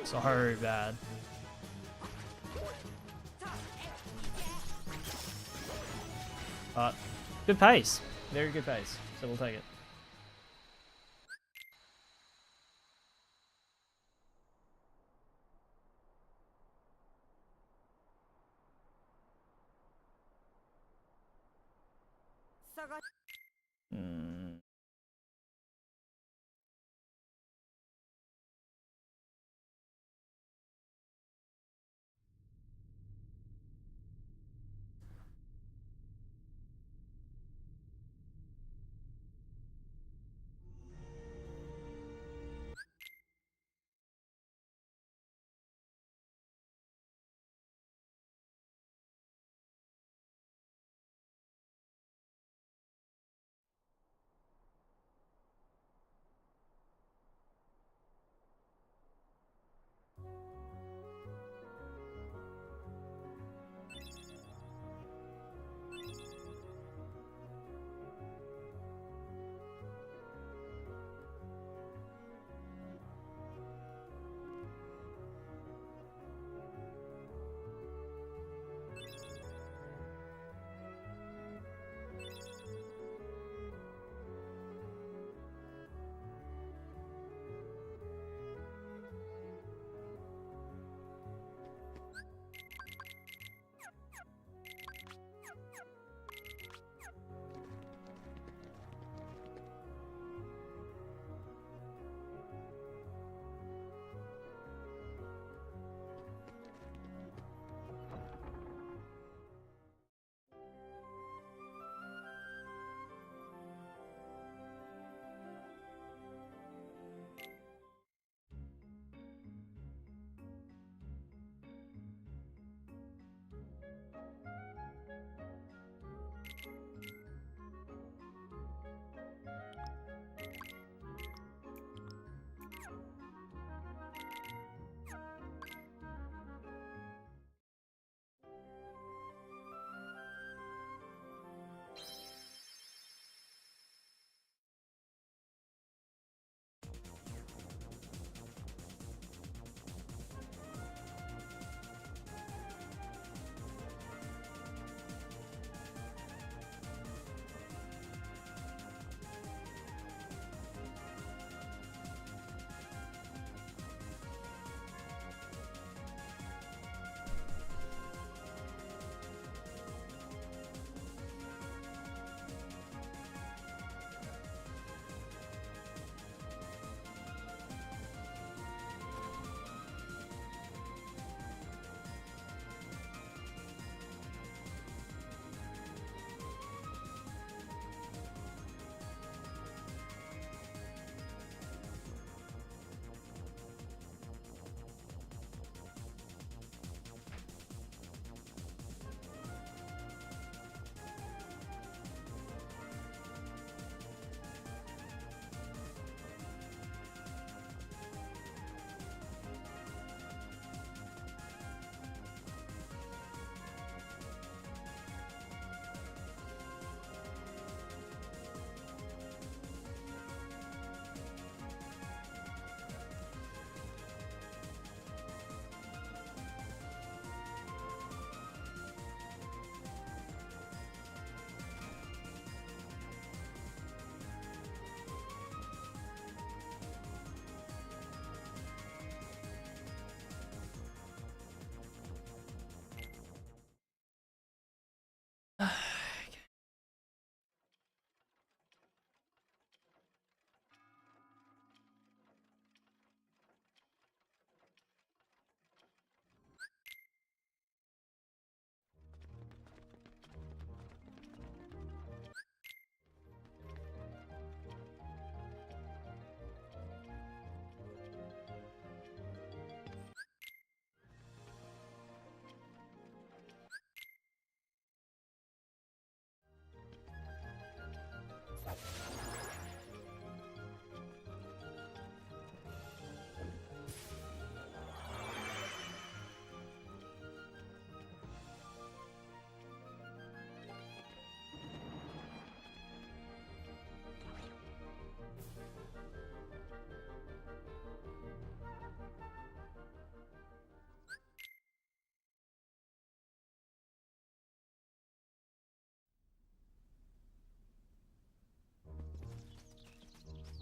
Speaker 1: So bad. But good pace. Very good pace. So we'll take it. Hmm.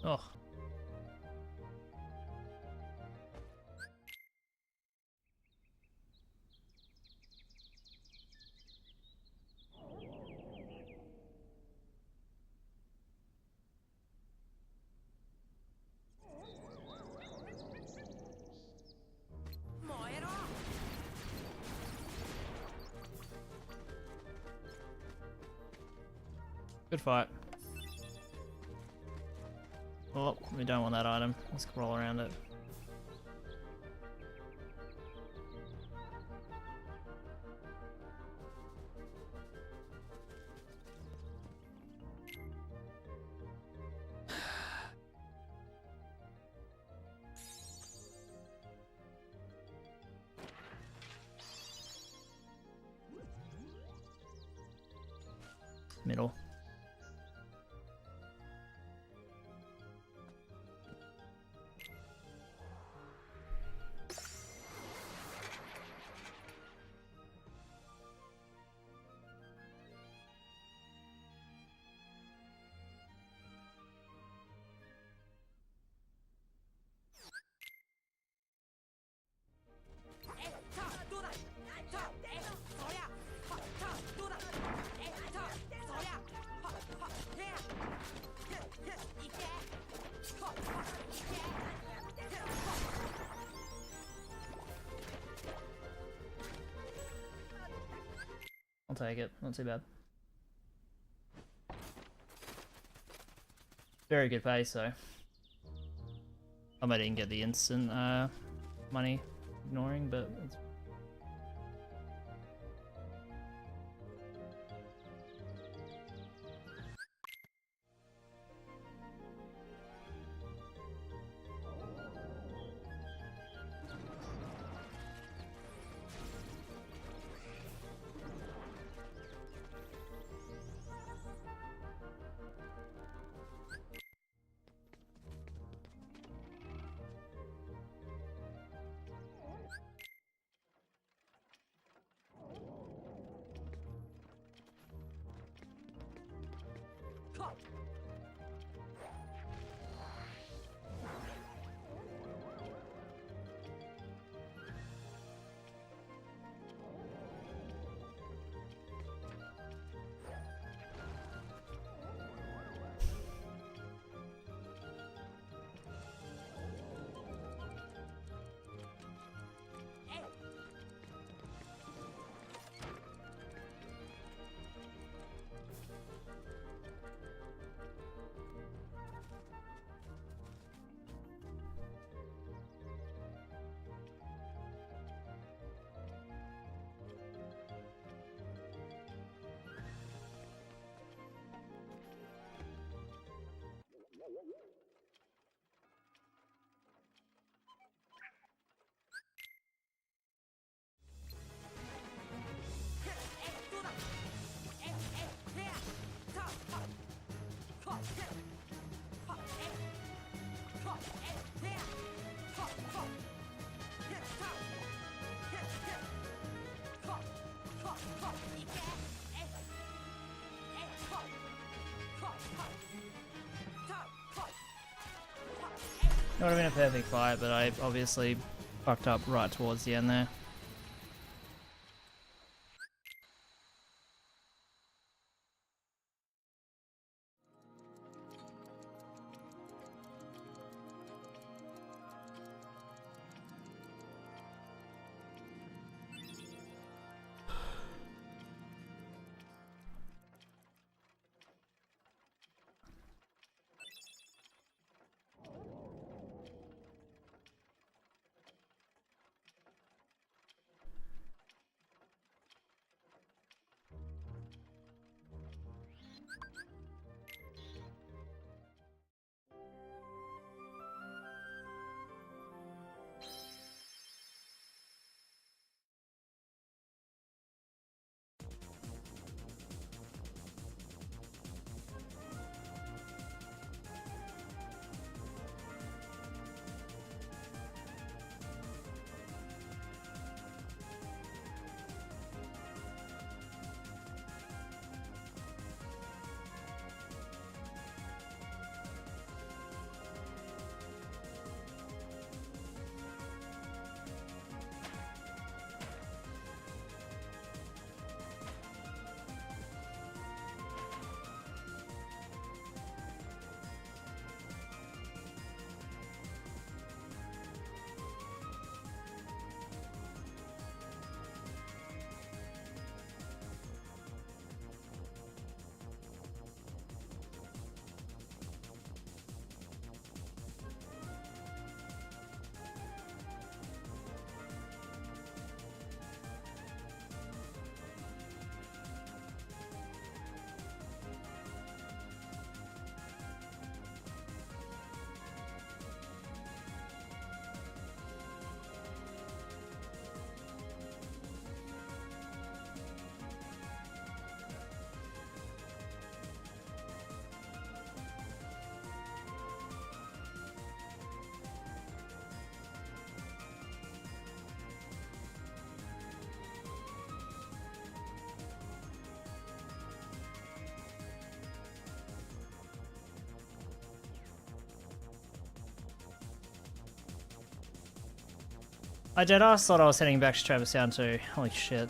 Speaker 1: Oh. Good fight. Oh, we don't want that item. Let's roll around it. Middle. I'll take it. Not too bad. Very good pace, though. I might didn't get the instant money ignoring, but it's... It would have been a perfect fight, but I obviously fucked up right towards the end there. I deadass thought I was heading back to Travis Town too. Holy shit.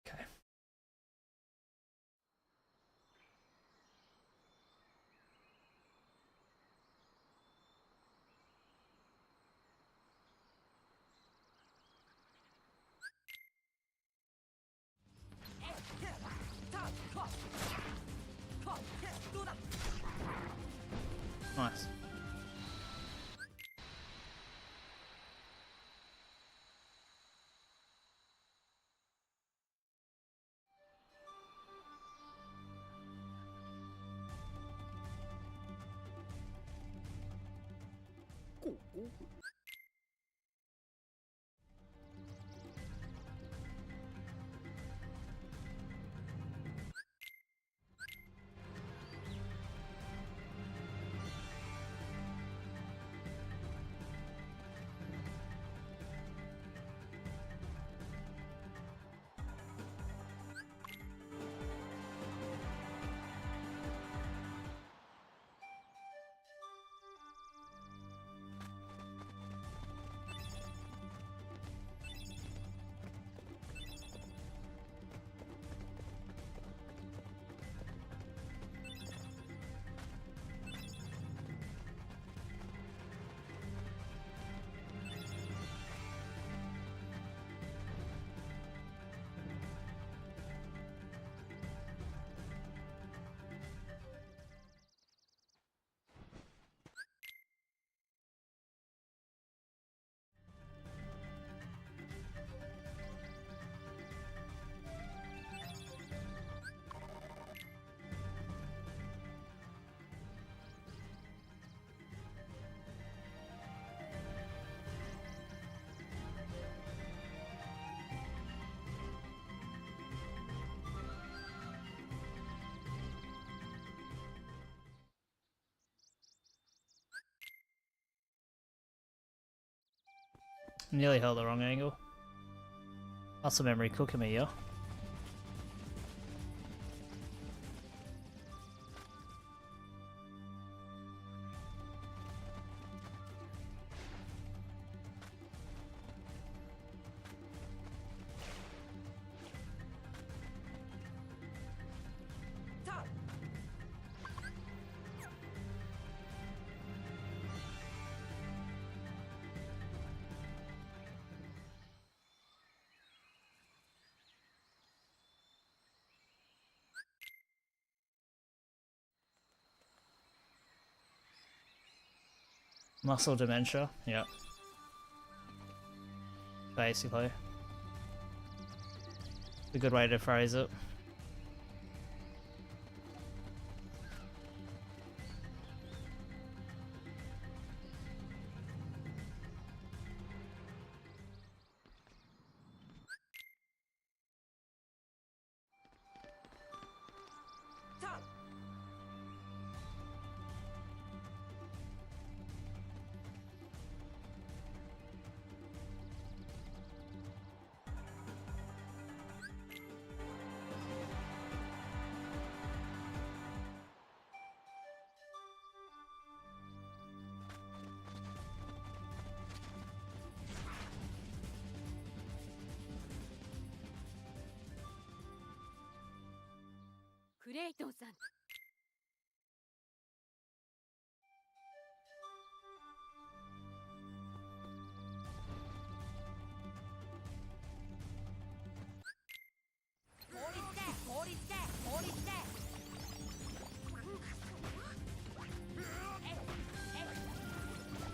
Speaker 1: Okay. Nice. Nearly held the wrong angle. Muscle memory cooking me, yeah. Muscle dementia, yeah. Basically. A good way to phrase it.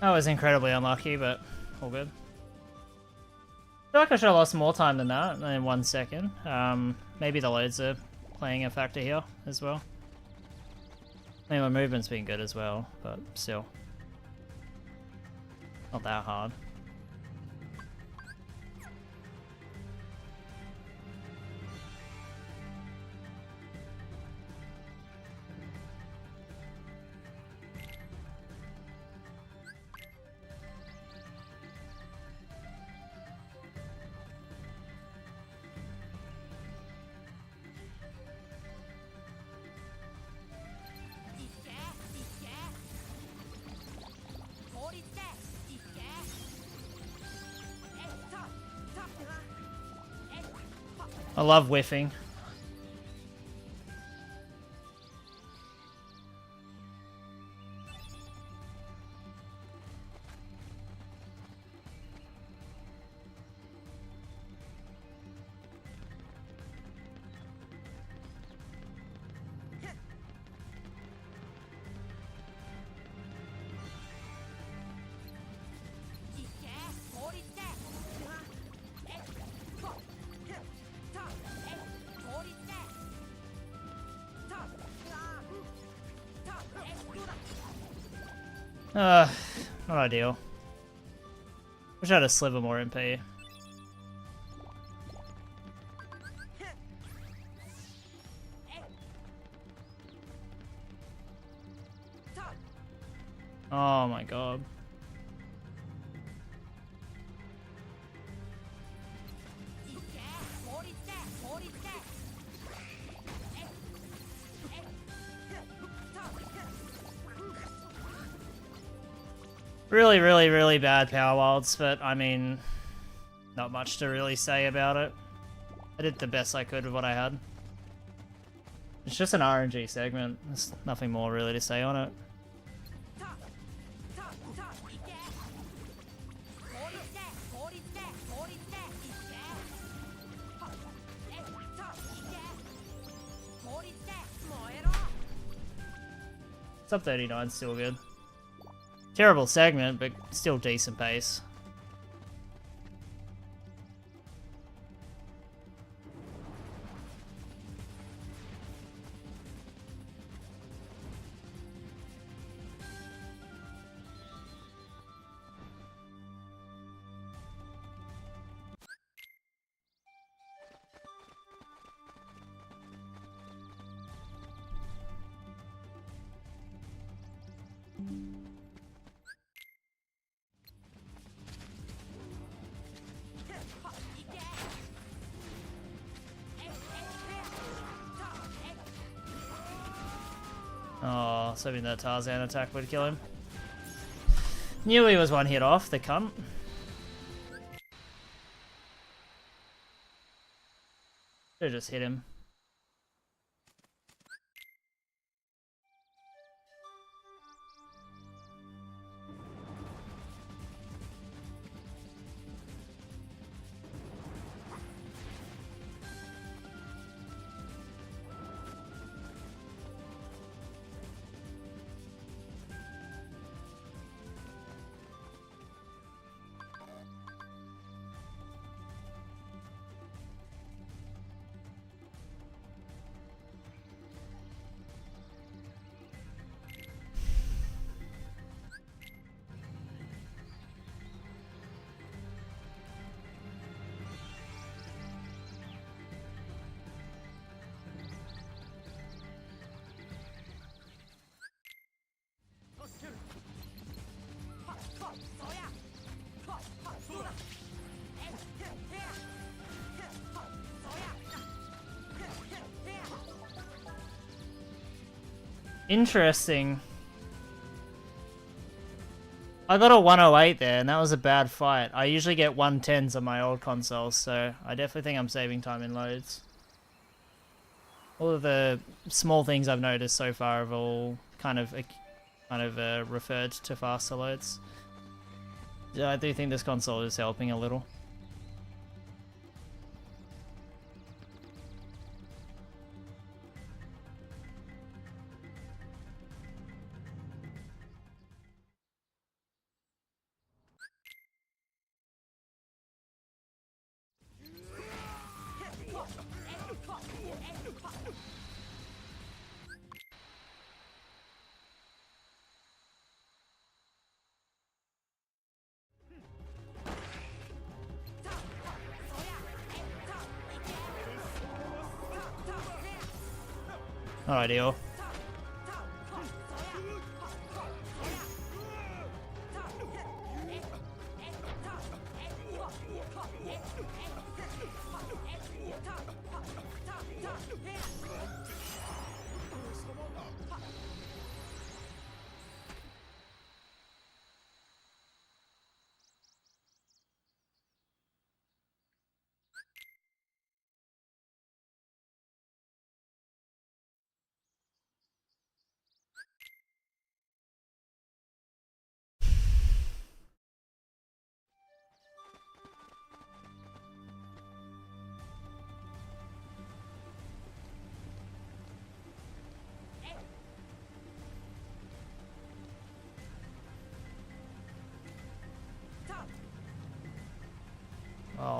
Speaker 1: That was incredibly unlucky, but all good. I feel like I should have lost more time than that in 1 second. Maybe the loads are playing a factor here as well. I mean, my movement's been good as well, but still. Not that hard. I love whiffing. Not ideal. Wish I had a sliver more MP. Oh my god. Really, really, really bad power wilds, but I mean, not much to really say about it. I did the best I could with what I had. It's just an RNG segment. There's nothing more really to say on it. Sub 39's still good. Terrible segment, but still decent pace. Oh, I was hoping that Tarzan attack would kill him. Knew he was one hit off, the cunt. Should've just hit him. Interesting. I got a 108 there, and that was a bad fight. I usually get 110s on my old consoles, so I definitely think I'm saving time in loads. All of the small things I've noticed so far have all kind of referred to faster loads. Yeah, I do think this console is helping a little. Not ideal.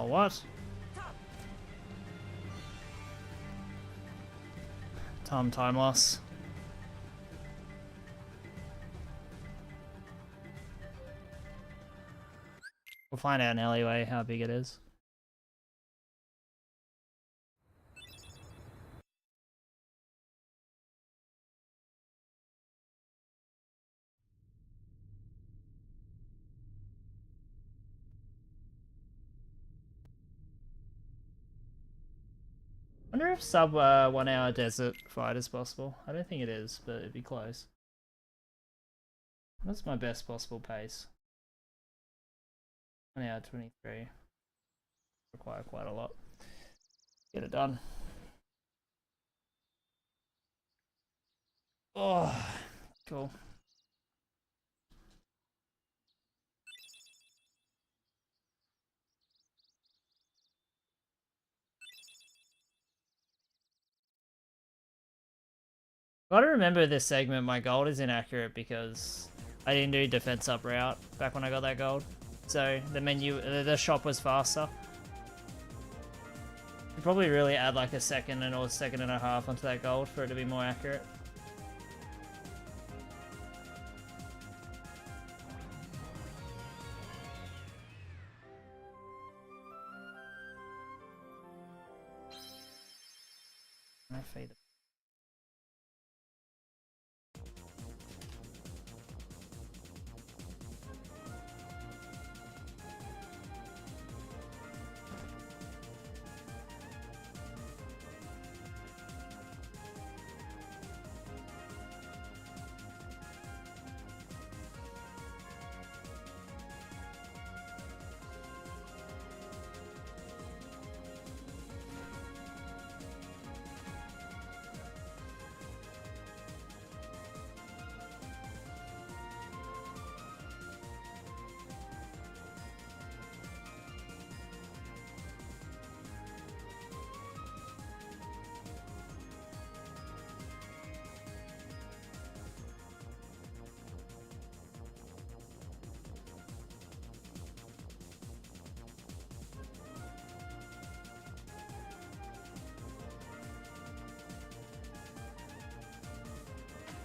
Speaker 1: what? Time loss. We'll find out in alleyway how big it is. I wonder if sub 1 hour desert fight is possible. I don't think it is, but it'd be close. What's my best possible pace? 1 hour 23. Require quite a lot. Get it done. Oh, cool. Gotta remember this segment, my gold is inaccurate because I didn't do defense up route back when I got that gold. So the menu, the shop was faster. You'd probably really add like a second or a second and a half onto that gold for it to be more accurate. I fade it.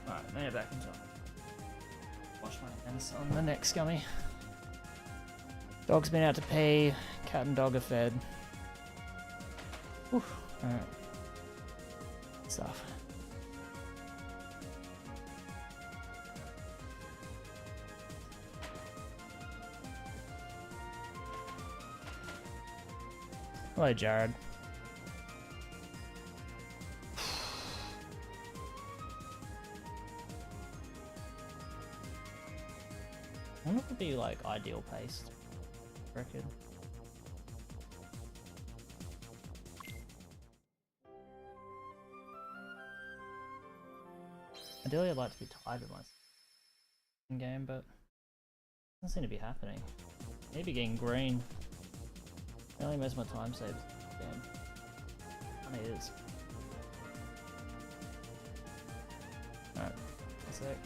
Speaker 1: Alright, made it back in time. Wash my hands on the next gummy. Dog's been out to pee, cat and dog are fed. Alright. Stuff. Hello, Jared. I wonder if it'd be like ideal paced. I reckon. Ideally, I'd like to be tied with my game, but it doesn't seem to be happening. I need to be getting green. Only most of my time saves. Damn. Funny it is. Alright, a sec.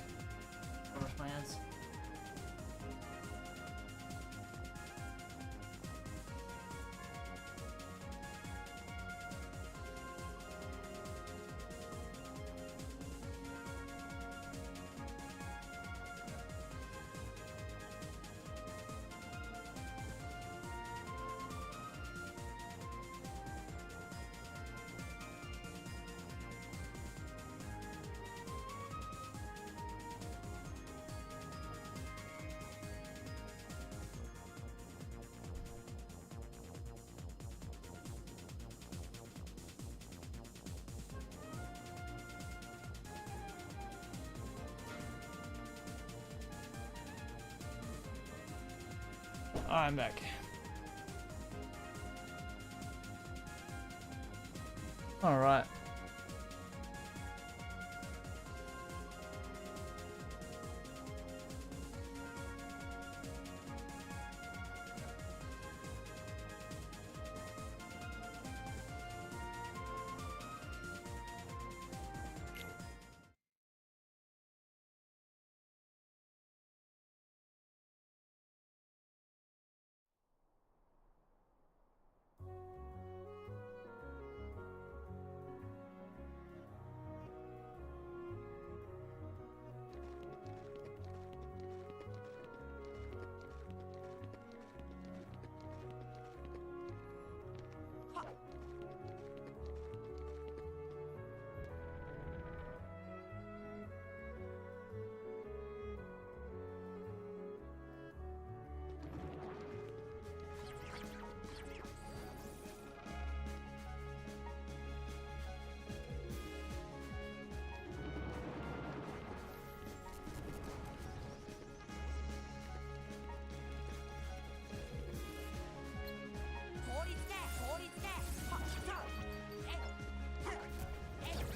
Speaker 1: Wash my hands. I'm back. Alright.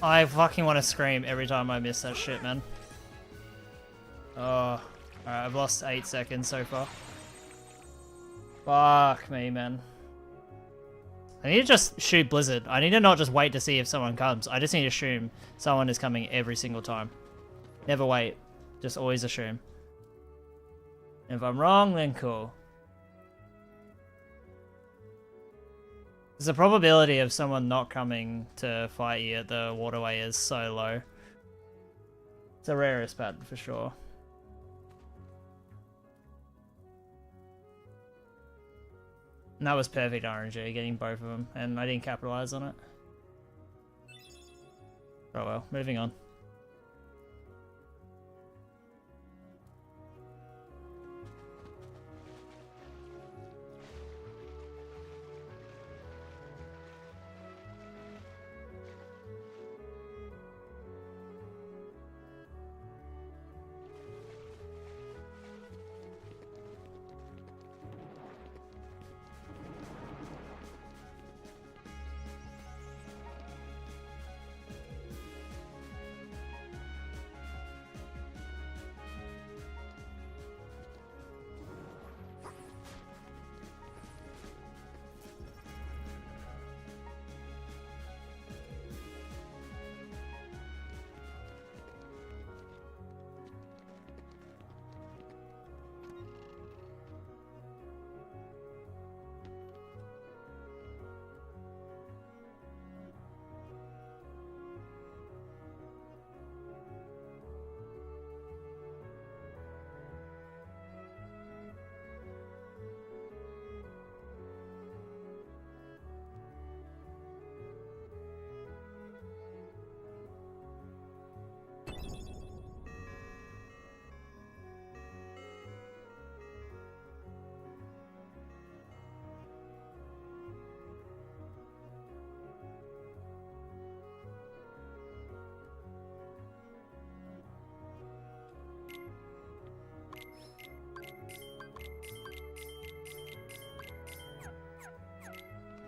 Speaker 1: I fucking want to scream every time I miss that shit, man. Oh. Alright, I've lost 8 seconds so far. Fuck me, man. I need to just shoot Blizzard. I need to not just wait to see if someone comes. I just need to assume someone is coming every single time. Never wait. Just always assume. If I'm wrong, then cool. The probability of someone not coming to fight you at the waterway is so low. It's a rarest bet for sure. And that was perfect RNG, getting both of them, and I didn't capitalize on it. Oh well, moving on.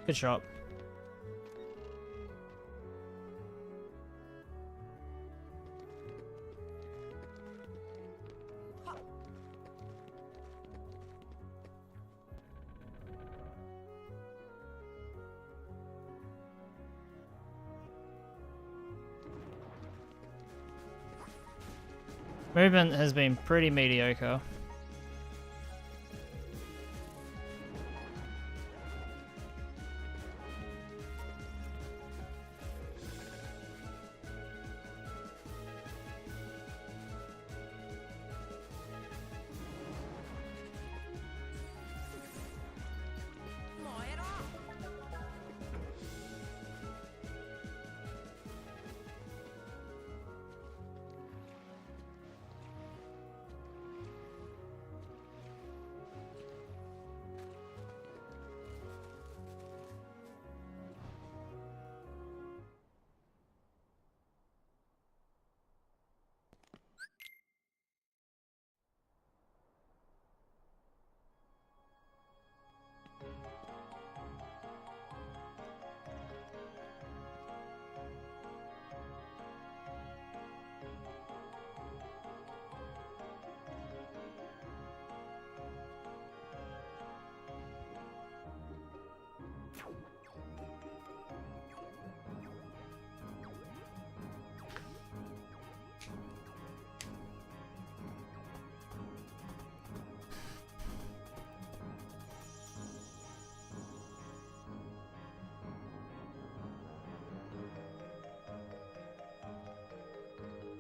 Speaker 1: Good shot. Movement has been pretty mediocre.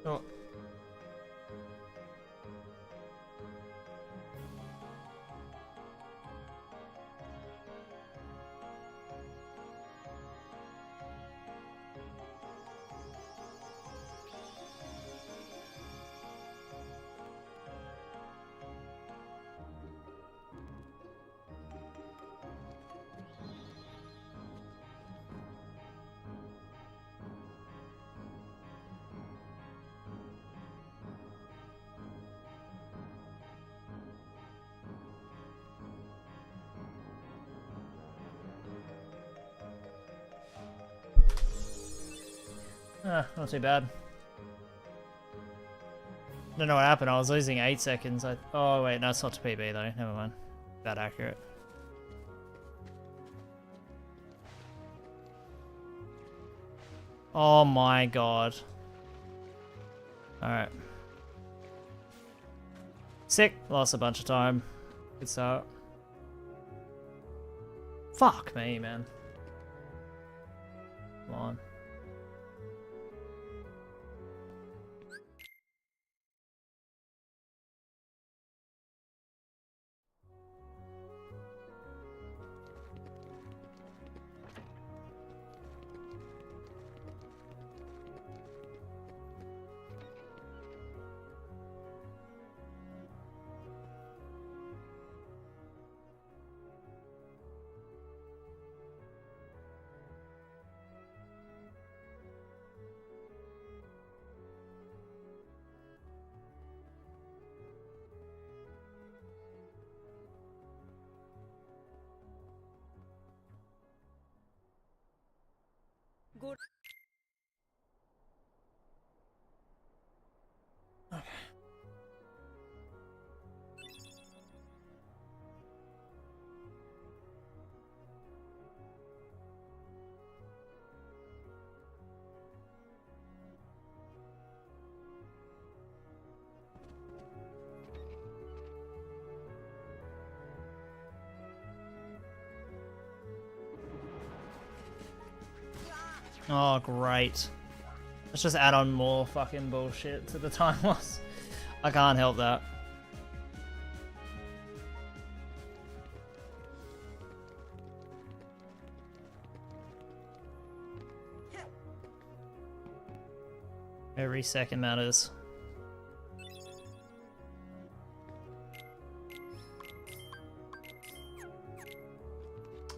Speaker 1: Oh. Not too bad. Don't know what happened. I was losing 8 seconds. Oh wait, no, it's not to PB though. Never mind. That accurate. Oh my god. Alright. Sick. Lost a bunch of time. Good start. Fuck me, man. Come on.
Speaker 3: Good.
Speaker 1: Oh, great. Let's just add on more fucking bullshit to the time loss. I can't help that. Every second matters.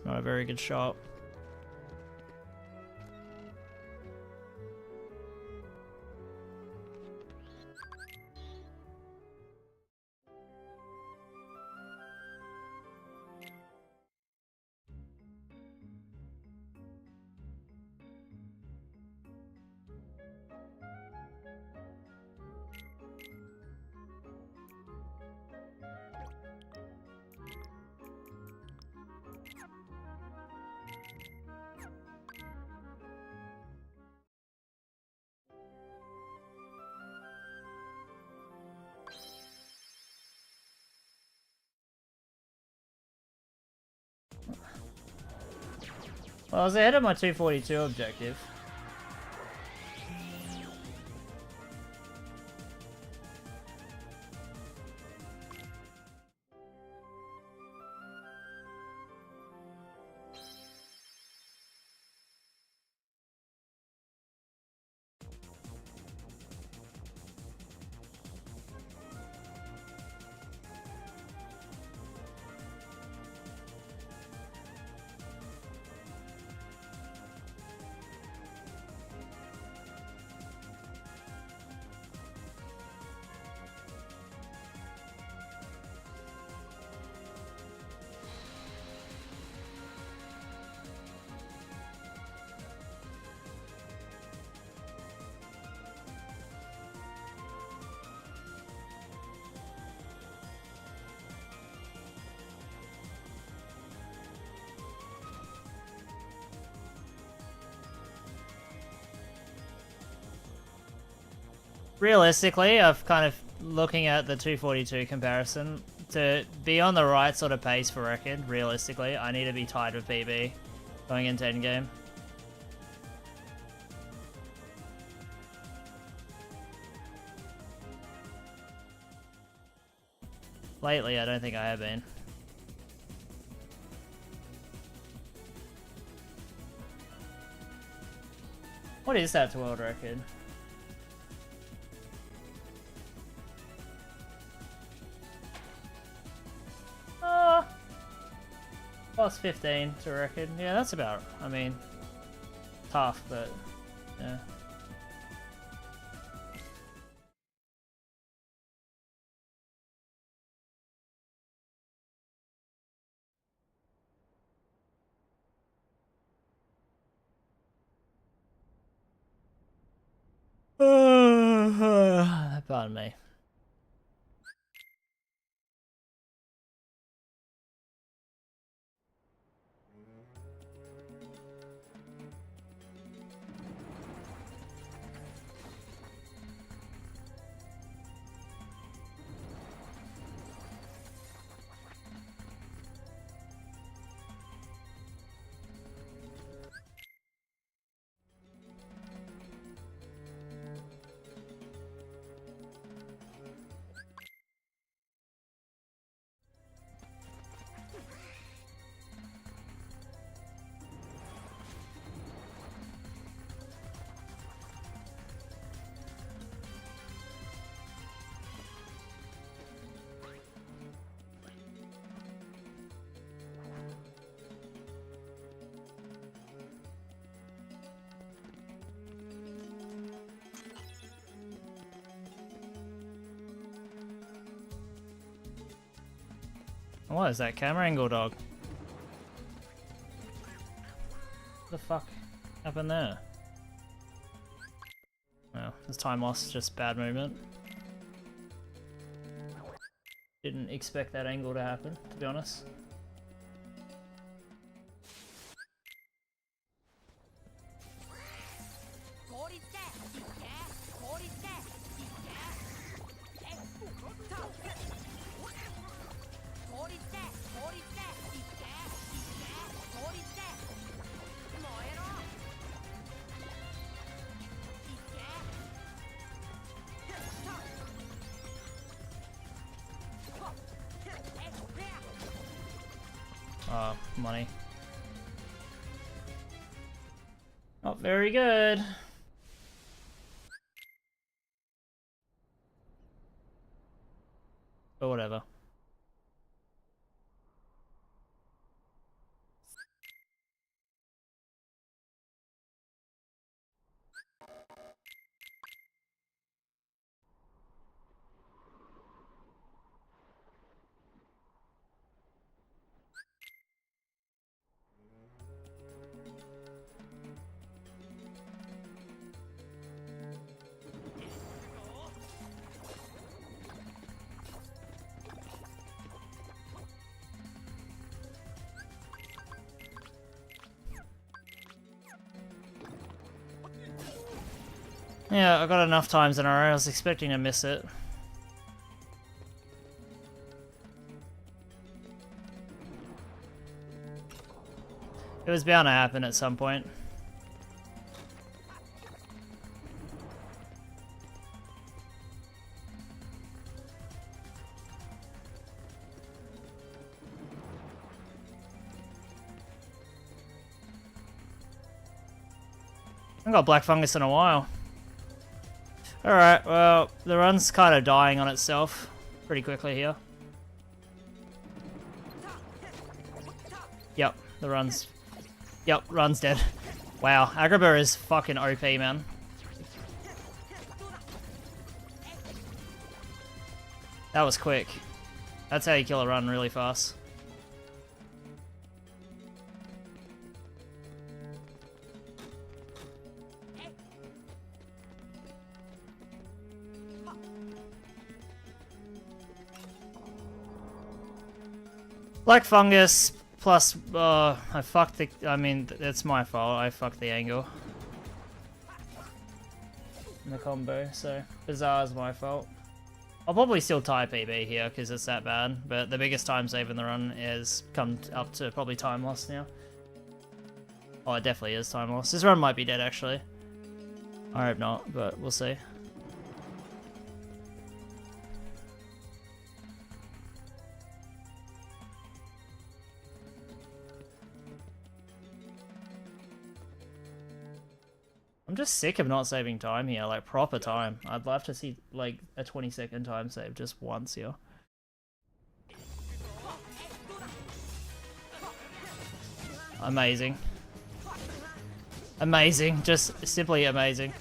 Speaker 1: Not a very good shot. Well, I was ahead of my 242 objective. Realistically, I've kind of looking at the 242 comparison to be on the right sort of pace for record. Realistically, I need to be tied with PB going into endgame. Lately, I don't think I have been. What is that to world record? Plus 15 to record. Yeah, that's about, I mean, tough, but yeah. Pardon me. What is that camera angle, dog? What the fuck happened there? Well, this time loss, just bad movement. Didn't expect that angle to happen, to be honest. Money. Not very good. But whatever. Yeah, I got enough times in a row. I was expecting to miss it. It was bound to happen at some point. I haven't got black fungus in a while. Alright, well, the run's kind of dying on itself pretty quickly here. Yep, the run's... Yep, run's dead. Wow, Agrabah is fucking OP, man. That was quick. That's how you kill a run really fast. Black fungus plus I fucked the. I mean, it's my fault. I fucked the angle in the combo, so Bizarre is my fault. I'll probably still tie PB here because it's that bad, but the biggest time save in the run is come up to probably time loss now. Oh, it definitely is time loss. This run might be dead actually. I hope not, but we'll see. I'm just sick of not saving time here, like proper time. I'd love to see like a 20-second time save just once here. Amazing. Amazing, just simply amazing.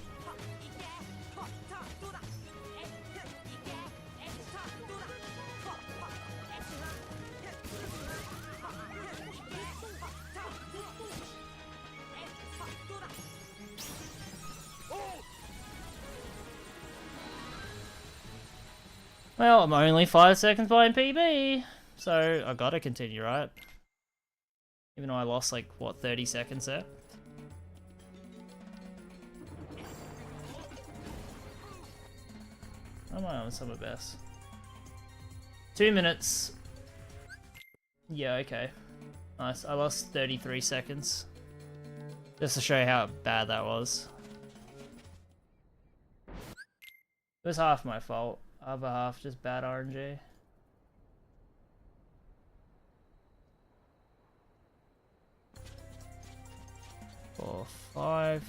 Speaker 1: Well, I'm only 5 seconds behind PB, so I gotta continue, right? Even though I lost like, what, 30 seconds there? How am I on summer best? 2 minutes. Yeah, okay. Nice, I lost 33 seconds. Just to show you how bad that was. It was half my fault. Other half just bad RNG. Four, five.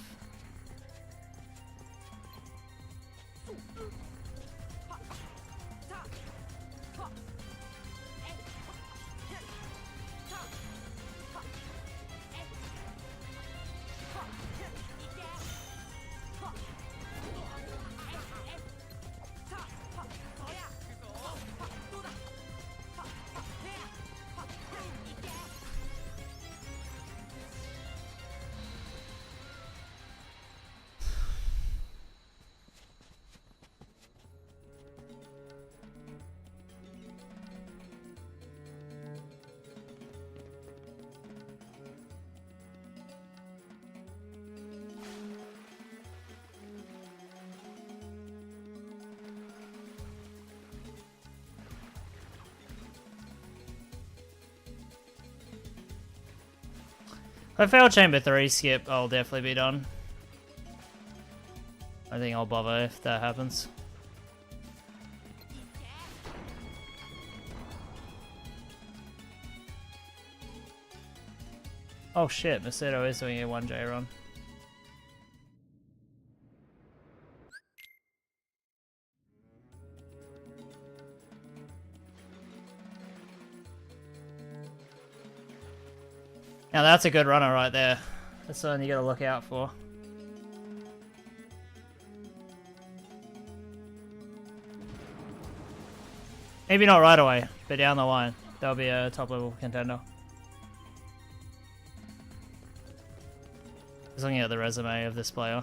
Speaker 1: If I fail chamber 3 skip, I'll definitely be done. I think I'll bother if that happens. Oh shit, Macedo is doing a 1J run. Now that's a good runner right there. That's something you gotta look out for. Maybe not right away, but down the line. That'll be a top level contender. Just looking at the resume of this player.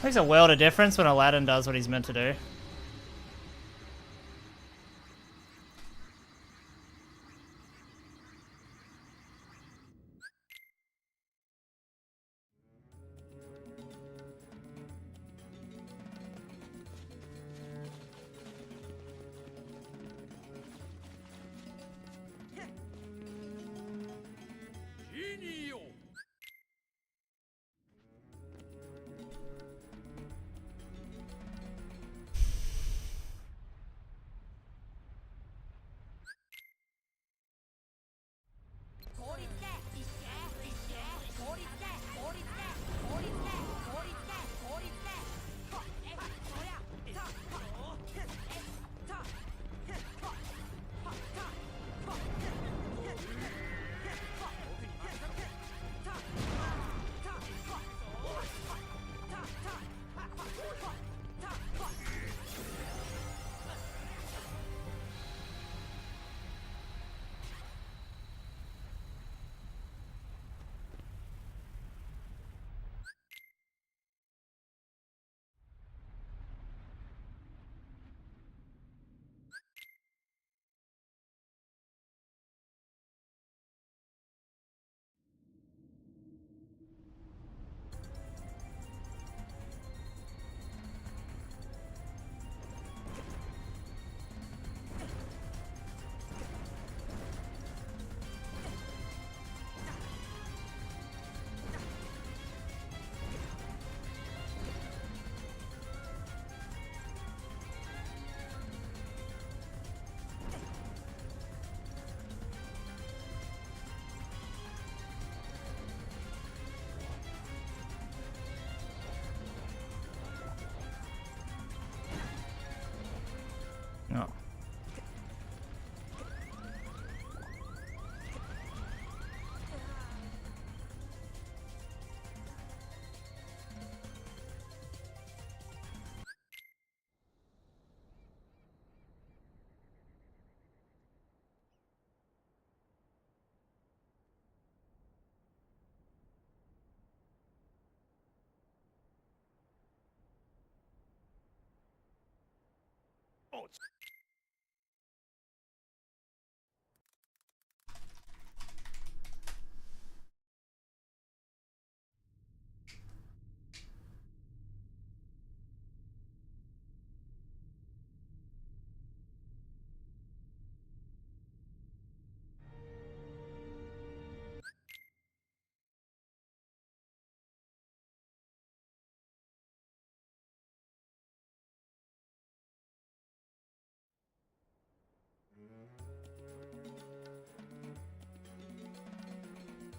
Speaker 1: Makes a world of difference when Aladdin does what he's meant to do.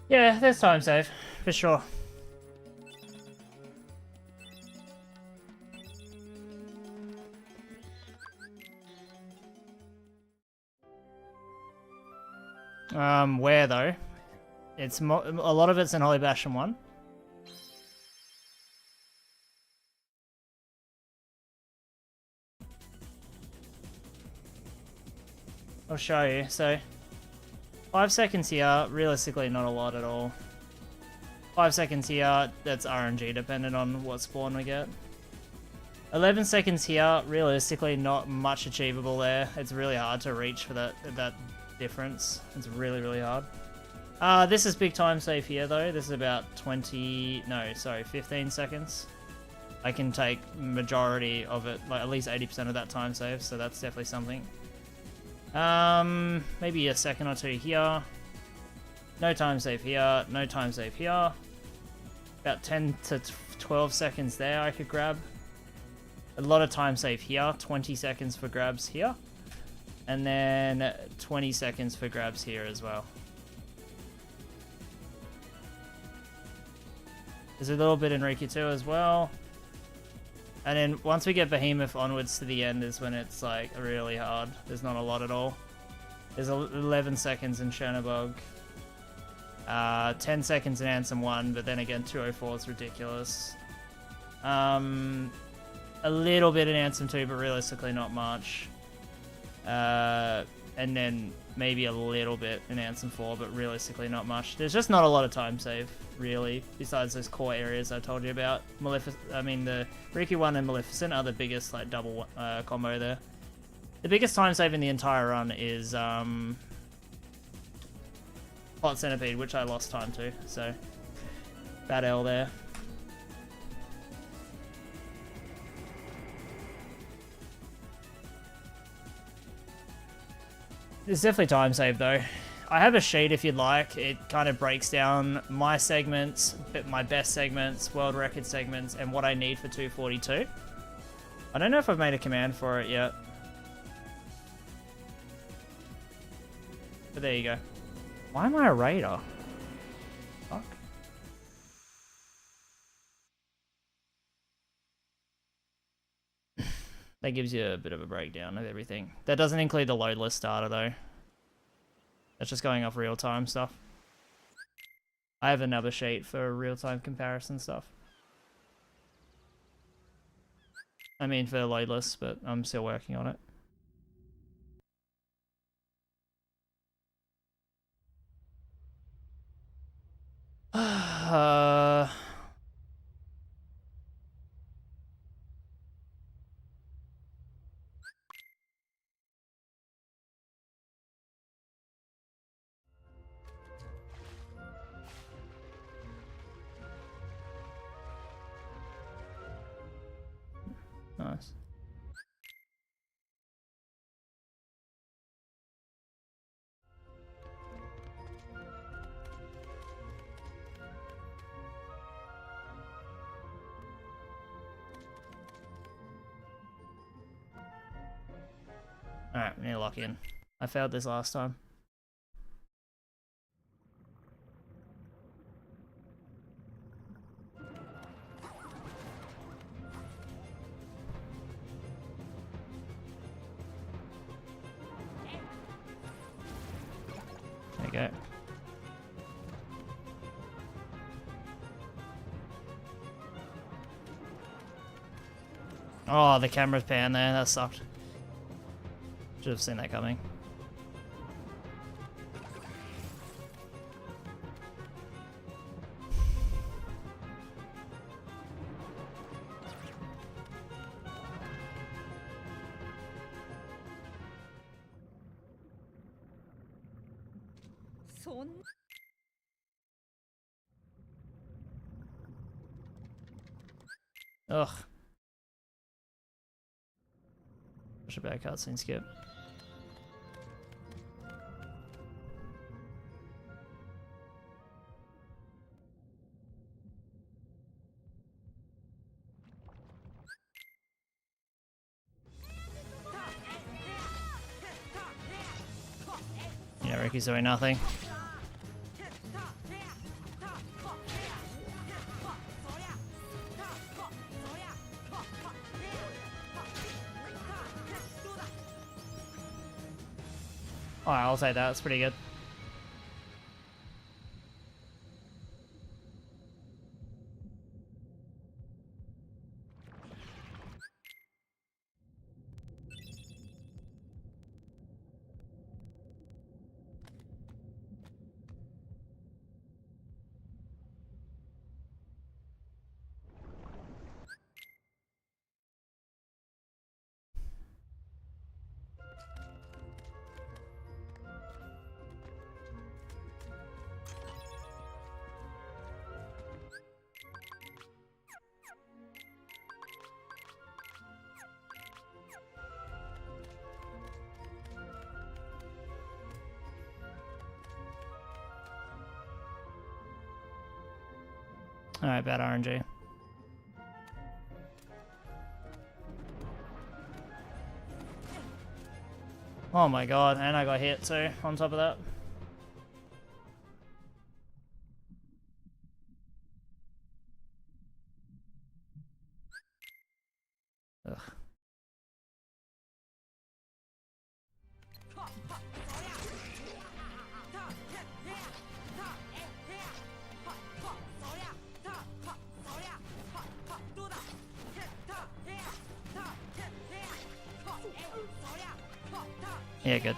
Speaker 1: Yeah, there's time save, for sure. Where though? It's a lot of it's in Holy Bastion 1. I'll show you. So, 5 seconds here, realistically not a lot at all. 5 seconds here, that's RNG dependent on what spawn we get. 11 seconds here, realistically not much achievable there. It's really hard to reach for that difference. It's really, really hard. This is big time save here though. This is about 15 seconds. I can take majority of it, like at least 80% of that time save, so that's definitely something. Maybe a second or two here. No time save here, no time save here. About 10 to 12 seconds there I could grab. A lot of time save here, 20 seconds for grabs here. And then 20 seconds for grabs here as well. There's a little bit in Riku 2 as well. And then once we get Behemoth onwards to the end is when it's like really hard. There's not a lot at all. There's 11 seconds in Chernobog. 10 seconds in Ansem 1, but then again 204 is ridiculous. A little bit in Ansem 2, but realistically not much. And then maybe a little bit in Ansem 4, but realistically not much. There's just not a lot of time save, really, besides those core areas I told you about. The Riku 1 and Maleficent are the biggest like double combo there. The biggest time save in the entire run is Hot Centipede, which I lost time to, so bad L there. There's definitely time save though. I have a sheet if you'd like. It kind of breaks down my segments, my best segments, world record segments, and what I need for 242. I don't know if I've made a command for it yet. But there you go. Why am I a raider? Fuck. That gives you a bit of a breakdown of everything. That doesn't include the load list data though. That's just going off real-time stuff. I have another sheet for real-time comparison stuff. I mean for the load list, but I'm still working on it. Nice. Alright, we need to lock in. I failed this last time. There you go. Oh, the camera's pan there. That sucked. Should have seen that coming.
Speaker 3: そん
Speaker 1: Ugh. Such a bad cutscene skip. Yeah, Ricky's doing nothing. Alright, I'll take that. That's pretty good. Alright, bad RNG. Oh my god, and I got hit too, on top of that. Ugh. Yeah, good.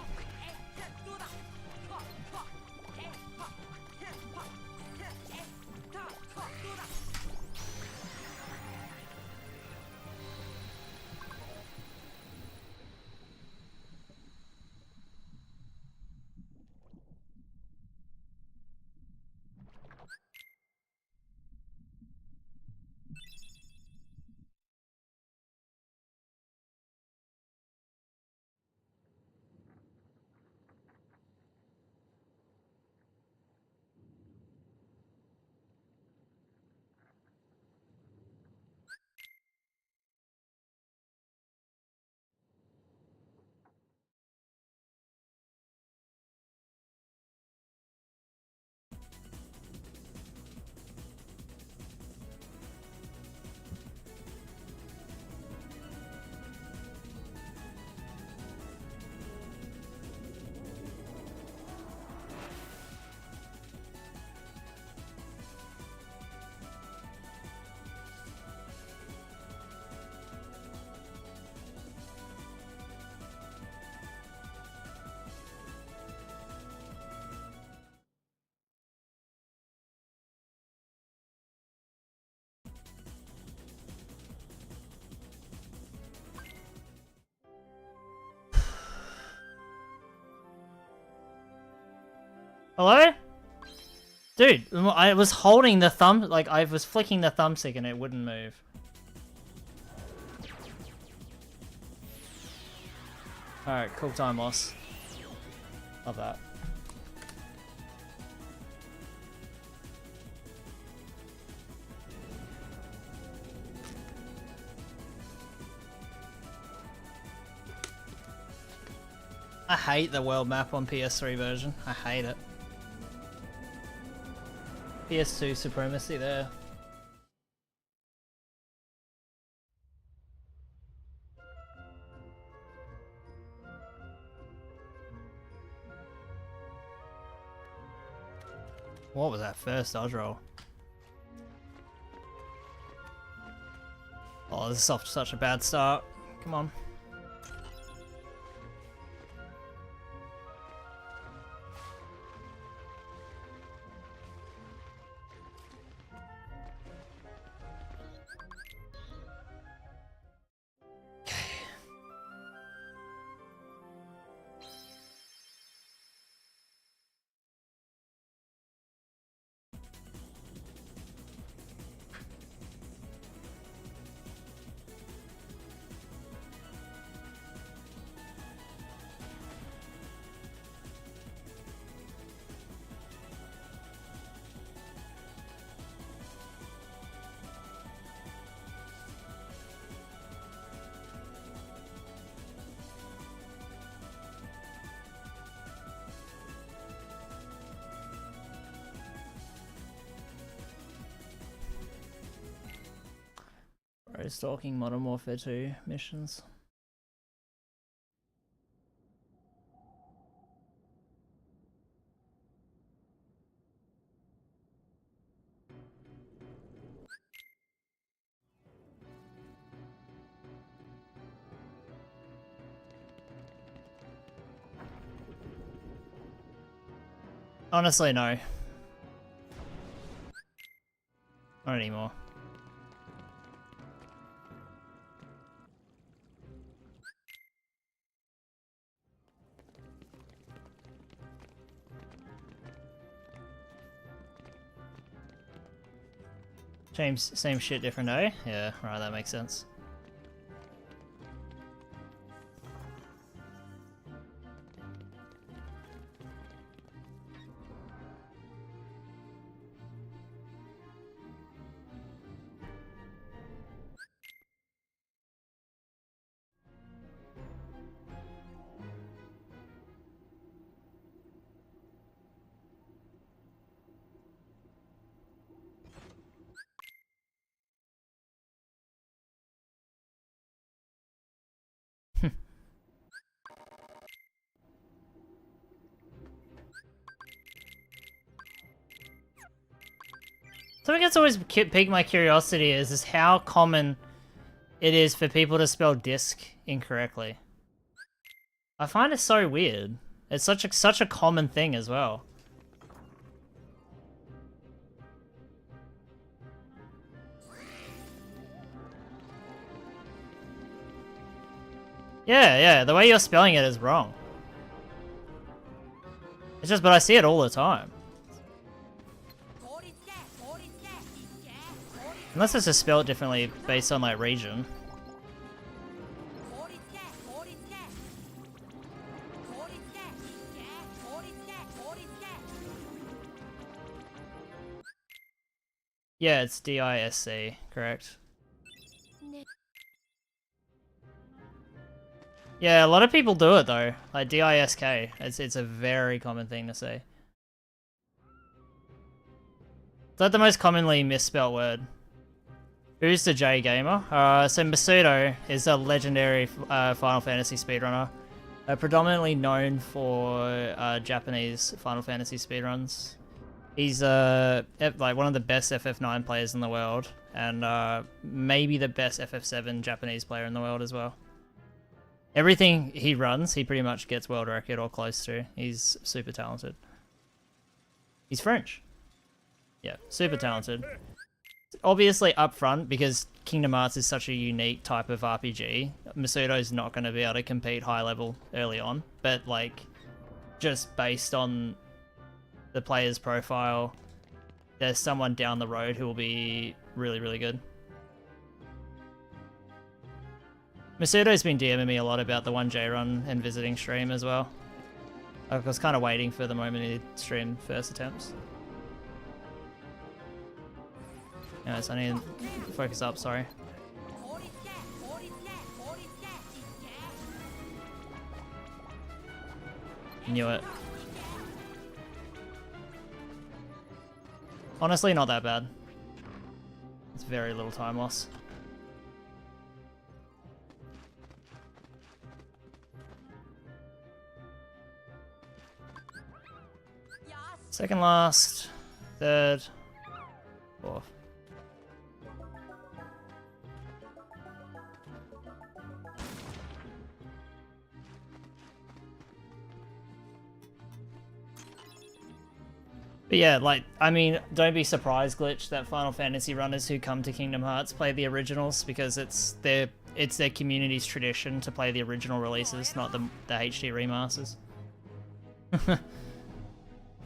Speaker 1: Hello? Dude, I was holding the thumb, like I was flicking the thumbstick and it wouldn't move. Alright, cool time loss. Love that. I hate the world map on PS3 version. I hate it. PS2 supremacy there. What was that first dodge roll? Oh, this is off to such a bad start. Come on. Stalking Modern Warfare 2 missions. Honestly, no. Not anymore. Same shit, different day? Yeah, right, that makes sense. Something that's always piqued my curiosity is how common it is for people to spell disc incorrectly. I find it so weird. It's such a common thing as well. Yeah, the way you're spelling it is wrong. It's just, but I see it all the time. Unless it's just spelled differently based on like region. Yeah, it's D-I-S-C, correct. Yeah, a lot of people do it though, like D-I-S-K. It's a very common thing to say. It's like the most commonly misspelled word. Who's the J gamer? So Masudo is a legendary Final Fantasy speedrunner, predominantly known for Japanese Final Fantasy speedruns. He's like one of the best FF9 players in the world, and maybe the best FF7 Japanese player in the world as well. Everything he runs, he pretty much gets world record or close to. He's super talented. He's French. Yeah, super talented. Obviously up front, because Kingdom Hearts is such a unique type of RPG, Masudo's not going to be able to compete high level early on, but like, just based on the player's profile, there's someone down the road who will be really, really good. Masudo's been DMing me a lot about the 1J run and visiting stream as well. I was kind of waiting for the moment he'd stream first attempts. Anyways, I need to focus up, sorry. Knew it. Honestly, not that bad. It's very little time loss. Second last, third, fourth. But yeah, like, I mean, don't be surprised, Glitch, that Final Fantasy runners who come to Kingdom Hearts play the originals, because it's their community's tradition to play the original releases, not the HD remasters.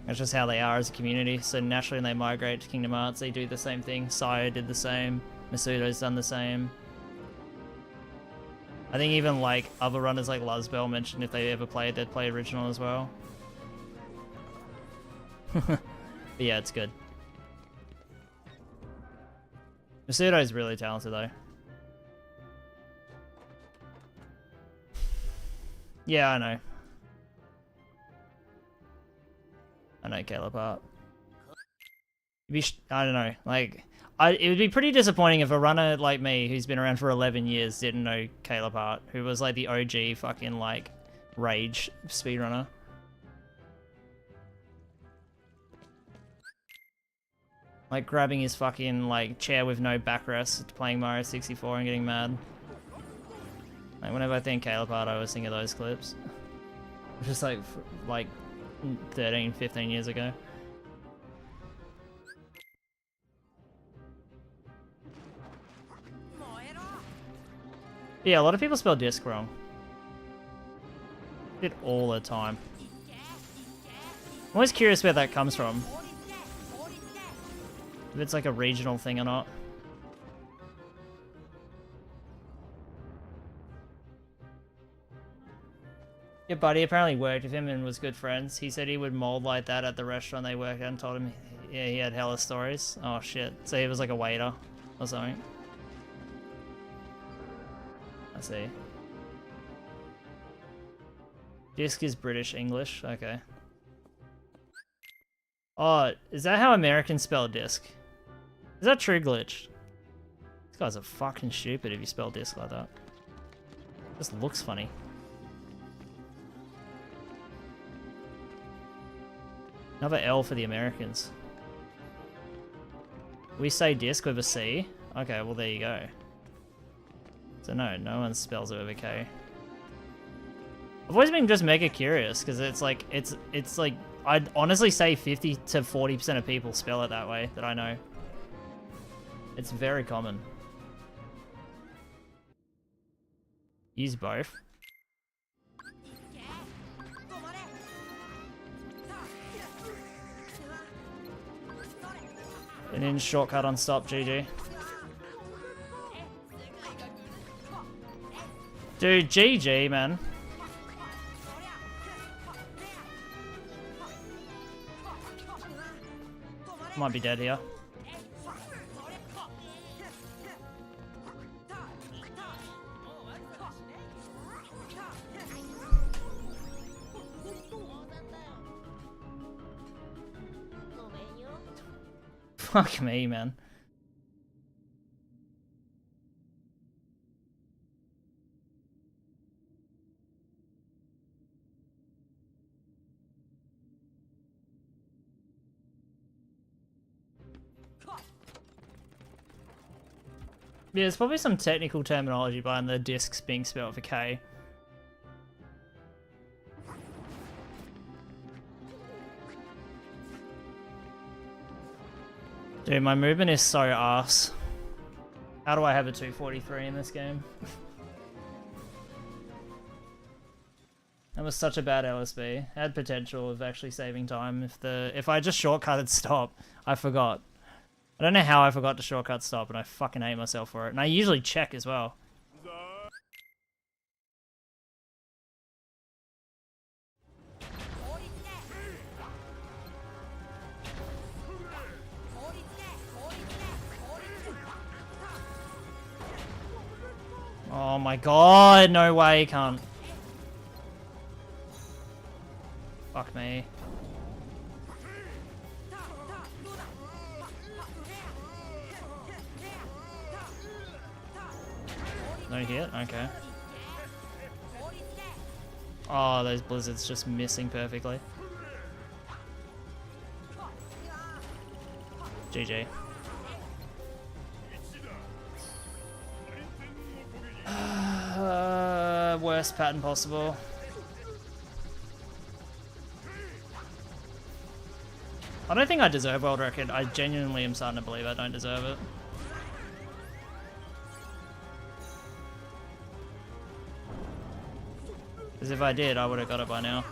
Speaker 1: That's just how they are as a community, so naturally when they migrate to Kingdom Hearts, they do the same thing. Sayo did the same, Masudo's done the same. I think even like other runners like Luzbel mentioned if they ever played, they'd play original as well. But yeah, it's good. Masudo's really talented though. Yeah, I know. I know Caleb Hart. I don't know, like, it would be pretty disappointing if a runner like me, who's been around for 11 years, didn't know Caleb Hart, who was like the OG fucking like rage speedrunner. Like grabbing his fucking like chair with no backrest, playing Mario 64 and getting mad. Like whenever I think Caleb Hart, I always think of those clips. Just like 13, 15 years ago. Yeah, a lot of people spell disc wrong. It all the time. I'm always curious where that comes from. If it's like a regional thing or not. Your buddy apparently worked with him and was good friends. He said he would mold like that at the restaurant they worked at and told him yeah, he had hella stories. Oh shit. So he was like a waiter or something. I see. Disc is British English. Okay. Oh, is that how Americans spell disc? Is that true glitch? These guys are fucking stupid if you spell disc like that. Just looks funny. Another L for the Americans. We say disc with a C? Okay, well there you go. So no one spells it with a K. I've always been just mega curious because it's like I'd honestly say 50 to 40% of people spell it that way that I know. It's very common. Use both. And then shortcut on stop, GG. Dude, GG, man. Might be dead here. Fuck me, man. Yeah, there's probably some technical terminology behind the discs being spelled with a K. Dude, my movement is so arse. How do I have a 243 in this game? That was such a bad LSB. Had potential of actually saving time if I just shortcutted stop. I forgot. I don't know how I forgot to shortcut stop, and I fucking hate myself for it. And I usually check as well. Oh my god, no way, cunt. Fuck me. No hit? Okay. Oh, those blizzards just missing perfectly. GG. Worst pattern possible. I don't think I deserve world record. I genuinely am starting to believe I don't deserve it. Because if I did, I would have got it by now.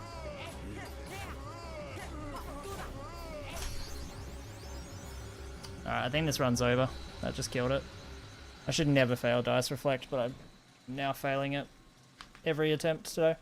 Speaker 1: Alright, I think this run's over. That just killed it. I should never fail Dice Reflect, but I'm now failing it every attempt today.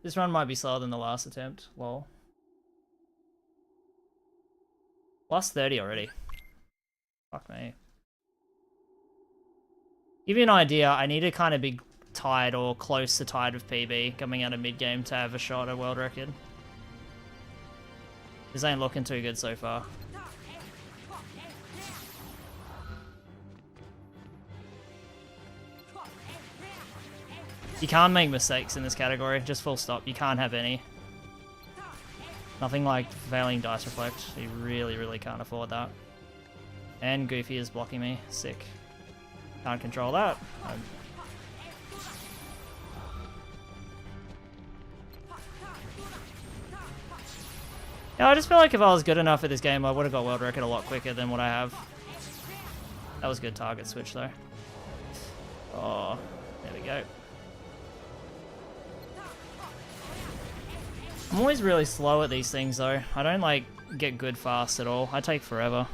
Speaker 1: This run might be slower than the last attempt. Lol. Plus 30 already. Fuck me. Give you an idea, I need to kind of be tied or close to tied with PB coming out of mid-game to have a shot at world record. This ain't looking too good so far. You can't make mistakes in this category, just full stop. You can't have any. Nothing like failing dice reflect. You really, really can't afford that. And Goofy is blocking me. Sick. Can't control that. Yeah, I just feel like if I was good enough at this game, I would have got world record a lot quicker than what I have. That was good target switch though. Oh, there we go. I'm always really slow at these things though. I don't like get good fast at all. I take forever.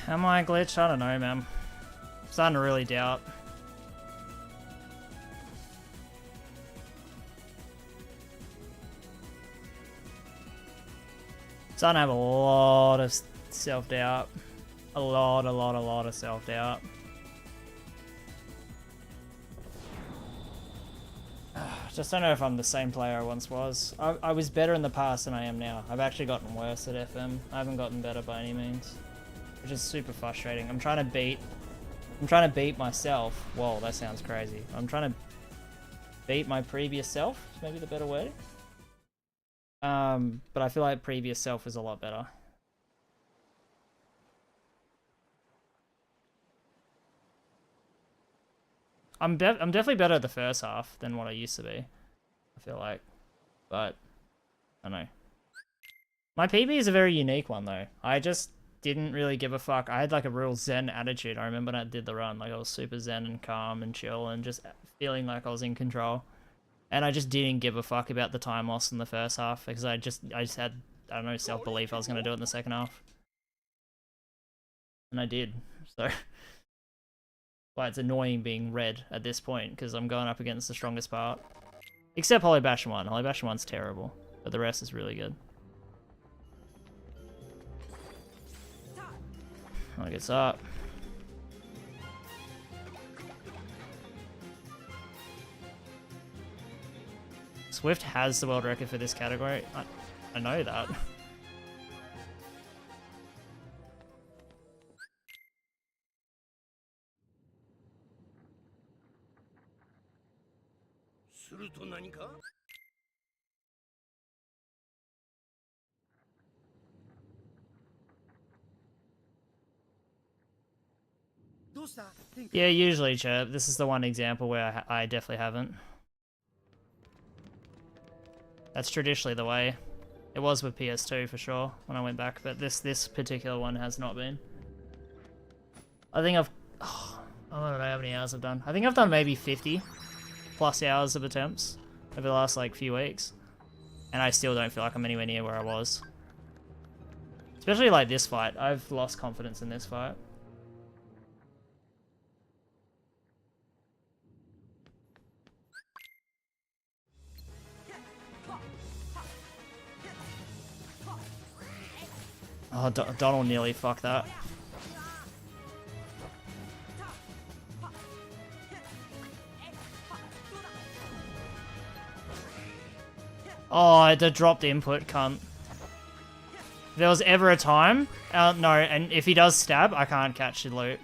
Speaker 1: Am I glitched? I don't know, man. I'm starting to really doubt. Starting to have a lot of self-doubt. A lot of self-doubt. Just don't know if I'm the same player I once was. I was better in the past than I am now. I've actually gotten worse at FM. I haven't gotten better by any means. Which is super frustrating. I'm trying to beat myself. Whoa, that sounds crazy. I'm trying to beat my previous self, is maybe the better word. But I feel like previous self is a lot better. I'm definitely better at the first half than what I used to be, I feel like. But, I don't know. My PB is a very unique one though. I just didn't really give a fuck. I had like a real zen attitude. I remember when I did the run, like I was super zen and calm and chill and just feeling like I was in control. And I just didn't give a fuck about the time loss in the first half because I just had, I don't know, self-belief I was going to do it in the second half. And I did. So, well, it's annoying being red at this point because I'm going up against the strongest part. Except Holy Bastion 1. Holy Bastion 1's terrible, but the rest is really good. I guess up. Swift has the world record for this category. I know that. Yeah, usually, Chirp. This is the one example where I definitely haven't. That's traditionally the way. It was with PS2 for sure when I went back, but this particular one has not been. I think I've... Oh, I don't know how many hours I've done. I think I've done maybe 50 plus hours of attempts over the last like few weeks. And I still don't feel like I'm anywhere near where I was. Especially like this fight. I've lost confidence in this fight. Oh, Donald nearly fucked that. Oh, the dropped input, cunt. If there was ever a time, no, and if he does stab, I can't catch the loot.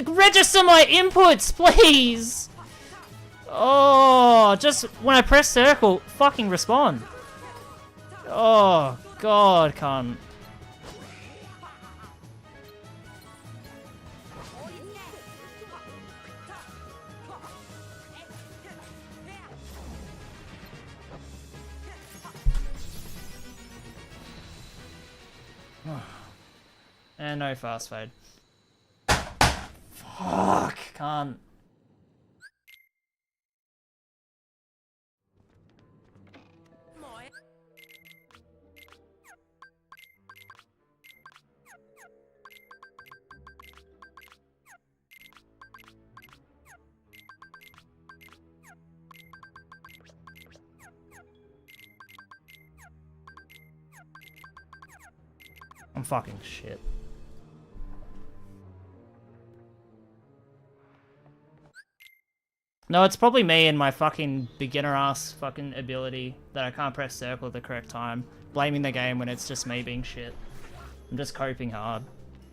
Speaker 1: Register my inputs, please! Oh, just when I press circle, fucking respond. Oh, God, cunt. And no fast fade. Fuck, can't. I'm fucking shit. No, it's probably me and my fucking beginner ass fucking ability that I can't press circle at the correct time. Blaming the game when it's just me being shit. I'm just coping hard.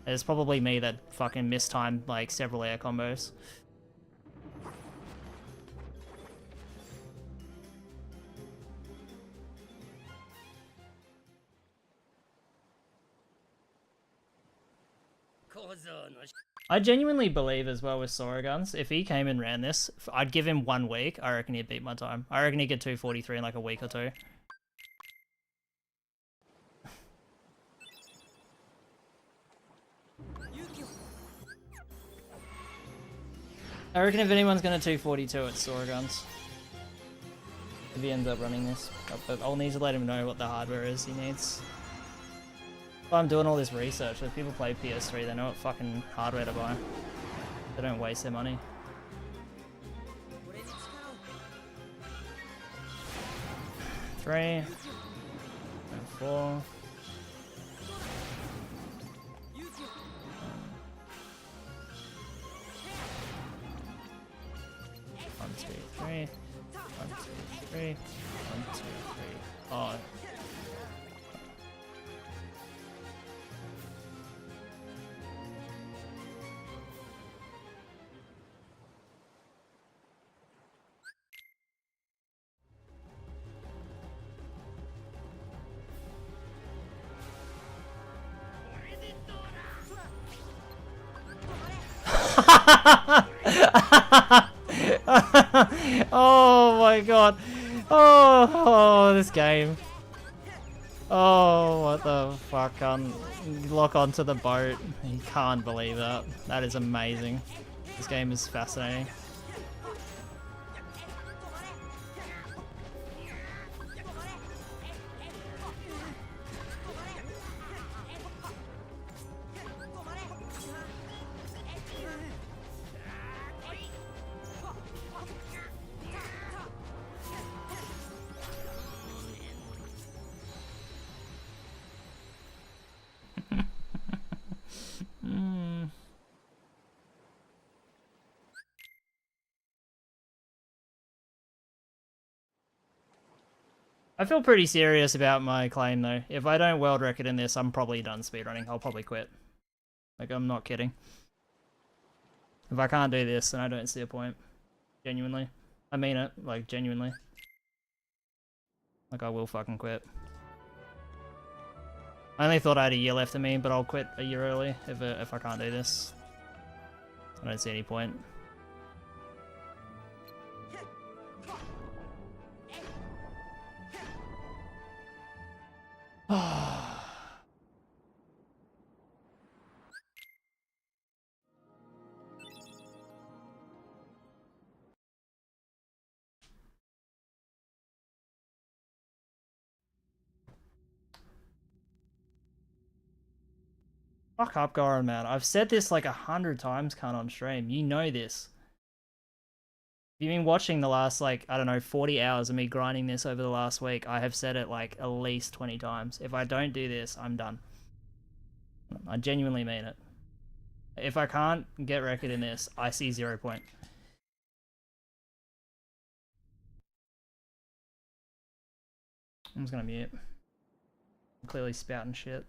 Speaker 1: It's probably me that fucking mistimed like several air combos. I genuinely believe as well with Sora Guns, if he came and ran this, I'd give him 1 week, I reckon he'd beat my time. I reckon he'd get 243 in like a week or two. I reckon if anyone's gonna 242, it's Sora Guns. If he ends up running this. But I'll need to let him know what the hardware is he needs. I'm doing all this research. If people play PS3, they know what fucking hardware to buy. They don't waste their money. Three. And 4. 1, 2, 3. 1, 2, 3. 1, 2, 3. Oh. Oh my god. Oh, this game. Oh, what the fuck. Lock onto the boat. You can't believe that. That is amazing. This game is fascinating. I feel pretty serious about my claim though. If I don't world record in this, I'm probably done speedrunning. I'll probably quit. Like, I'm not kidding. If I can't do this, then I don't see a point. Genuinely. I mean it, like, genuinely. Like, I will fucking quit. I only thought I had a year left in me, but I'll quit a year early if I can't do this. I don't see any point. Fuck up, Goran, man. I've said this like 100 times, cunt, on stream. You know this. You've been watching the last, like, I don't know, 40 hours of me grinding this over the last week. I have said it like at least 20 times. If I don't do this, I'm done. I genuinely mean it. If I can't get record in this, I see 0 point. I'm just gonna mute. I'm clearly spouting shit.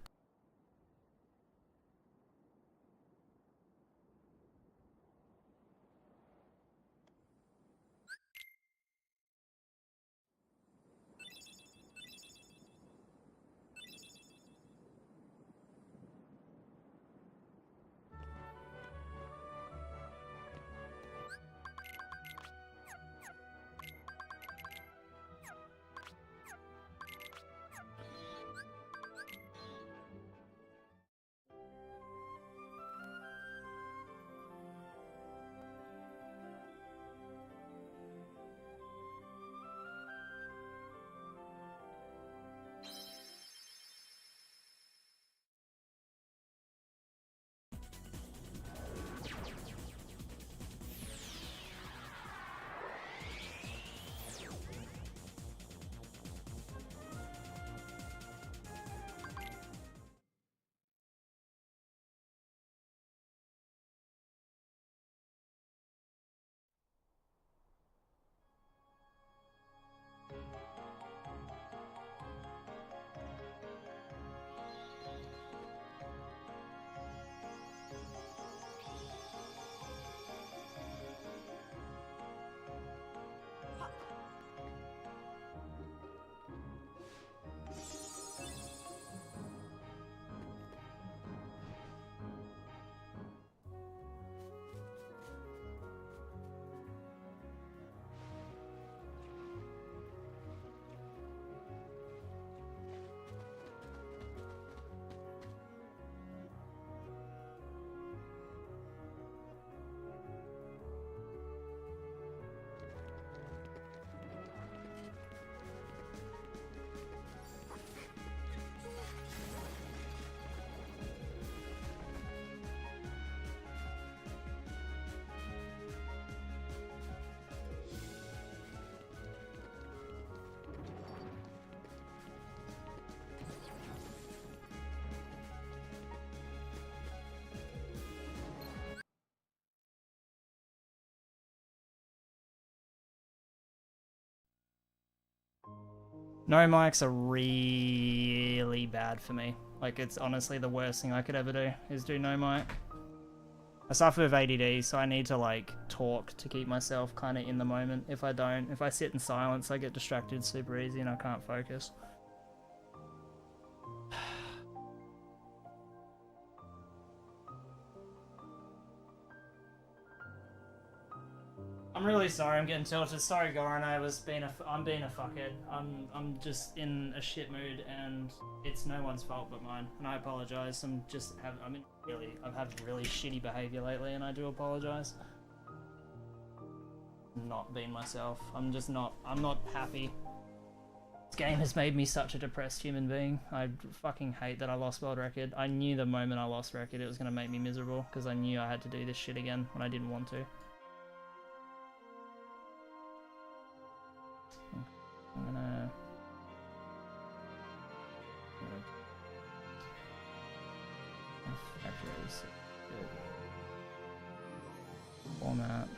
Speaker 1: No mics are really bad for me. Like, it's honestly the worst thing I could ever do, is do no mic. I suffer with ADD, so I need to, like, talk to keep myself kind of in the moment. If I don't, if I sit in silence, I get distracted super easy and I can't focus. I'm really sorry I'm getting tilted. Sorry, Goran, I'm being a fuckhead. I'm just in a shit mood and it's no one's fault but mine. And I apologize. I've had really shitty behavior lately and I do apologize. Not being myself. I'm not happy. This game has made me such a depressed human being. I fucking hate that I lost world record. I knew the moment I lost record it was gonna make me miserable because I knew I had to do this shit again when I didn't want to. I'm gonna factories format.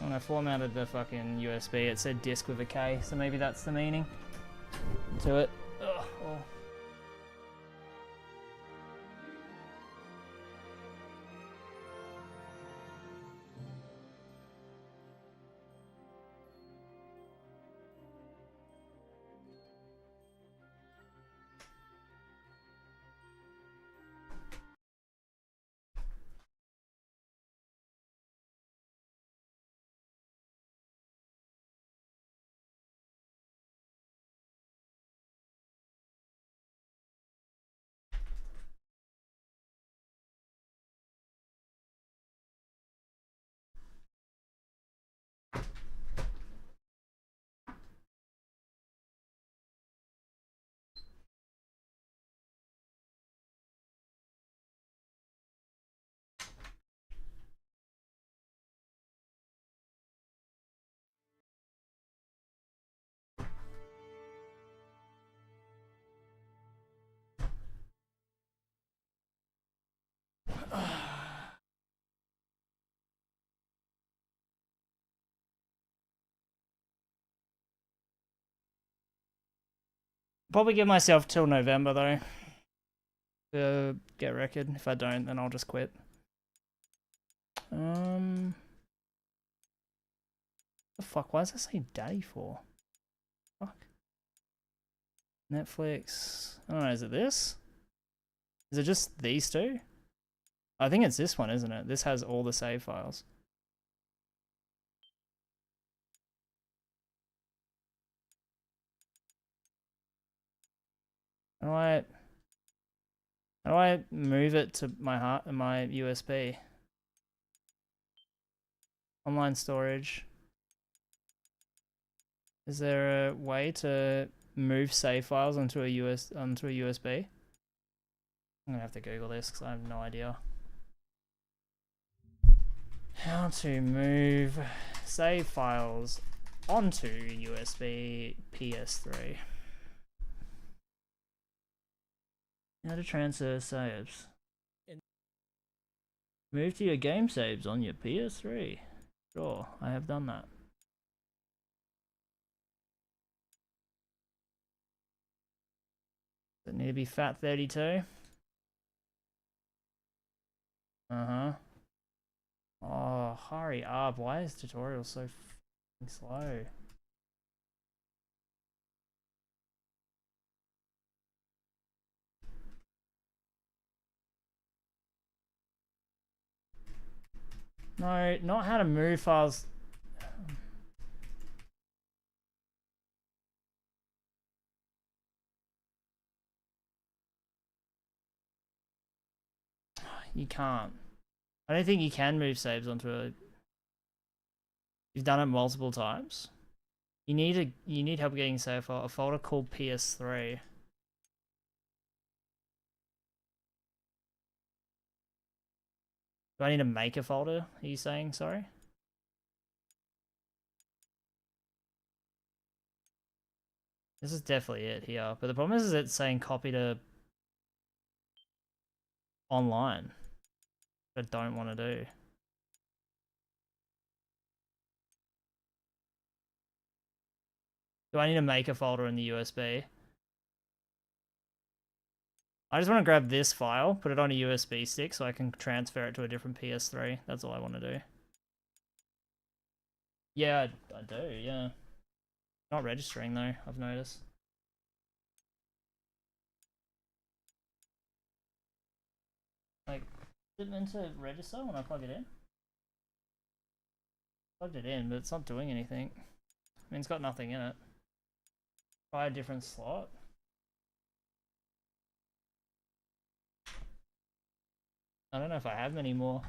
Speaker 1: When I formatted the fucking USB, it said disk with a K, so maybe that's the meaning to it. Ugh, oh. Probably give myself till November though to get record. If I don't, then I'll just quit. The fuck? Why does that say daddy for? Fuck. Netflix. I don't know. Is it this? Is it just these two? I think it's this one, isn't it? This has all the save files. How do I move it to my USB? Online storage. Is there a way to move save files onto a USB? I'm gonna have to Google this because I have no idea. How to move save files onto USB PS3. How to transfer saves. Move to your game saves on your PS3. Sure, I have done that. Does it need to be FAT32? Uh-huh. Oh, hurry up. Why is tutorial so f***ing slow? No, not how to move files. You can't. I don't think you can move saves onto a... You've done it multiple times. You need help getting save file. A folder called PS3. Do I need to make a folder? Are you saying? Sorry? This is definitely it here. But the problem is it's saying copy to online. Which I don't want to do. Do I need to make a folder in the USB? I just want to grab this file, put it on a USB stick so I can transfer it to a different PS3. That's all I want to do. Yeah, I do, yeah. Not registering though, I've noticed. Like, is it meant to register when I plug it in? Plugged it in, but it's not doing anything. I mean, it's got nothing in it. Try a different slot. I don't know if I have many more.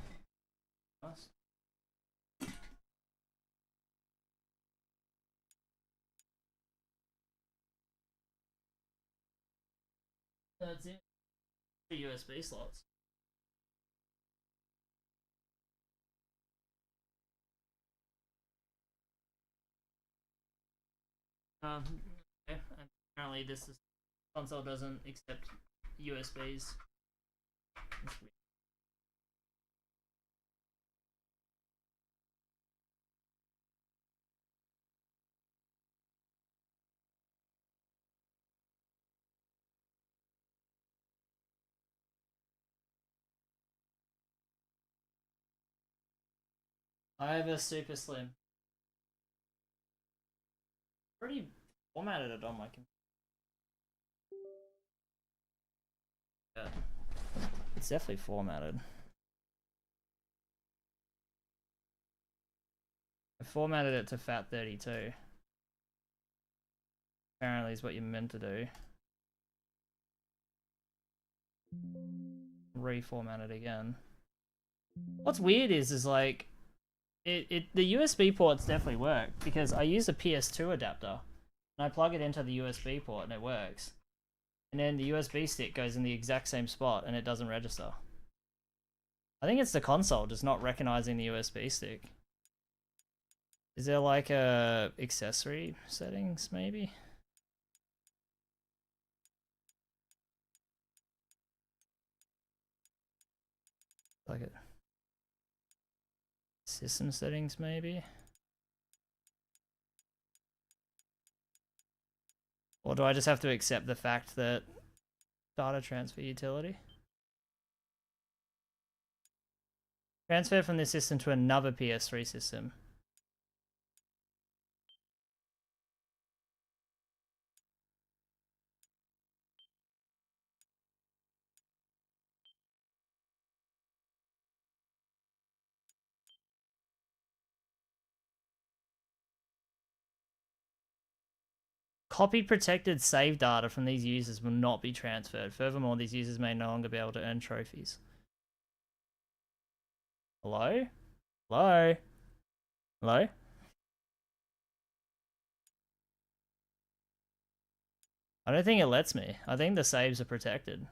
Speaker 1: Nice. That's it. The USB slots. Yeah, apparently this is Console doesn't accept USBs. That's weird. I have a super slim. Already formatted it on my computer. Yeah. It's definitely formatted. I formatted it to FAT32. Apparently is what you're meant to do. Reformat it again. What's weird is like the USB ports definitely work because I use a PS2 adapter and I plug it into the USB port and it works. And then the USB stick goes in the exact same spot and it doesn't register. I think it's the console just not recognizing the USB stick. Is there like a accessory settings maybe? Like a system settings maybe? Or do I just have to accept the fact that data transfer utility? Transfer from this system to another PS3 system. Copy protected save data from these users will not be transferred. Furthermore, these users may no longer be able to earn trophies. Hello? Hello? Hello? I don't think it lets me. I think the saves are protected.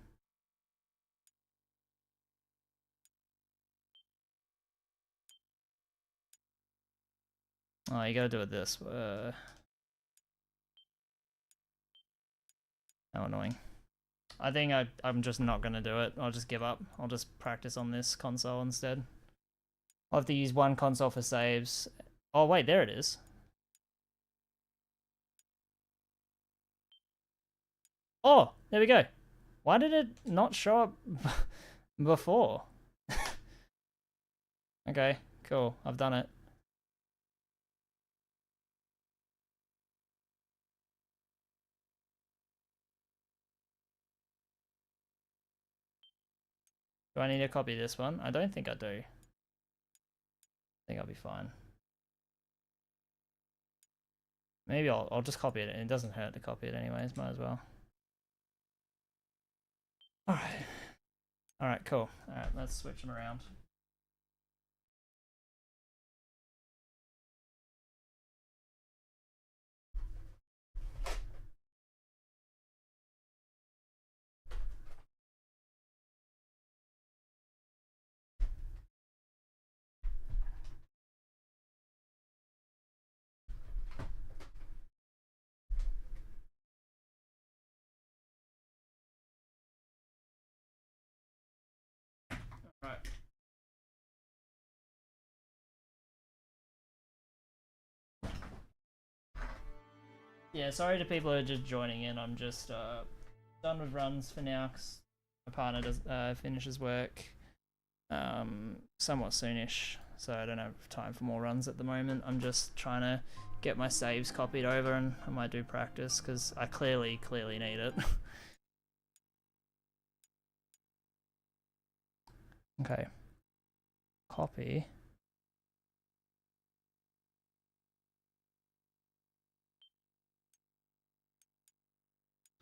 Speaker 1: Oh, you gotta do it this. How annoying. I think I'm just not gonna do it. I'll just give up. I'll just practice on this console instead. I'll have to use one console for saves. Oh wait, there it is. Oh, there we go. Why did it not show up before? Okay, cool. I've done it. Do I need to copy this one? I don't think I do. I think I'll be fine. Maybe I'll just copy it. It doesn't hurt to copy it anyways. Might as well. Alright. Alright, cool. Alright, let's switch them around. Right. Yeah, sorry to people who are just joining in. I'm just done with runs for now because my partner does finishes work somewhat soonish, so I don't have time for more runs at the moment. I'm just trying to get my saves copied over, and I might do practice because I clearly need it. Okay. Copy.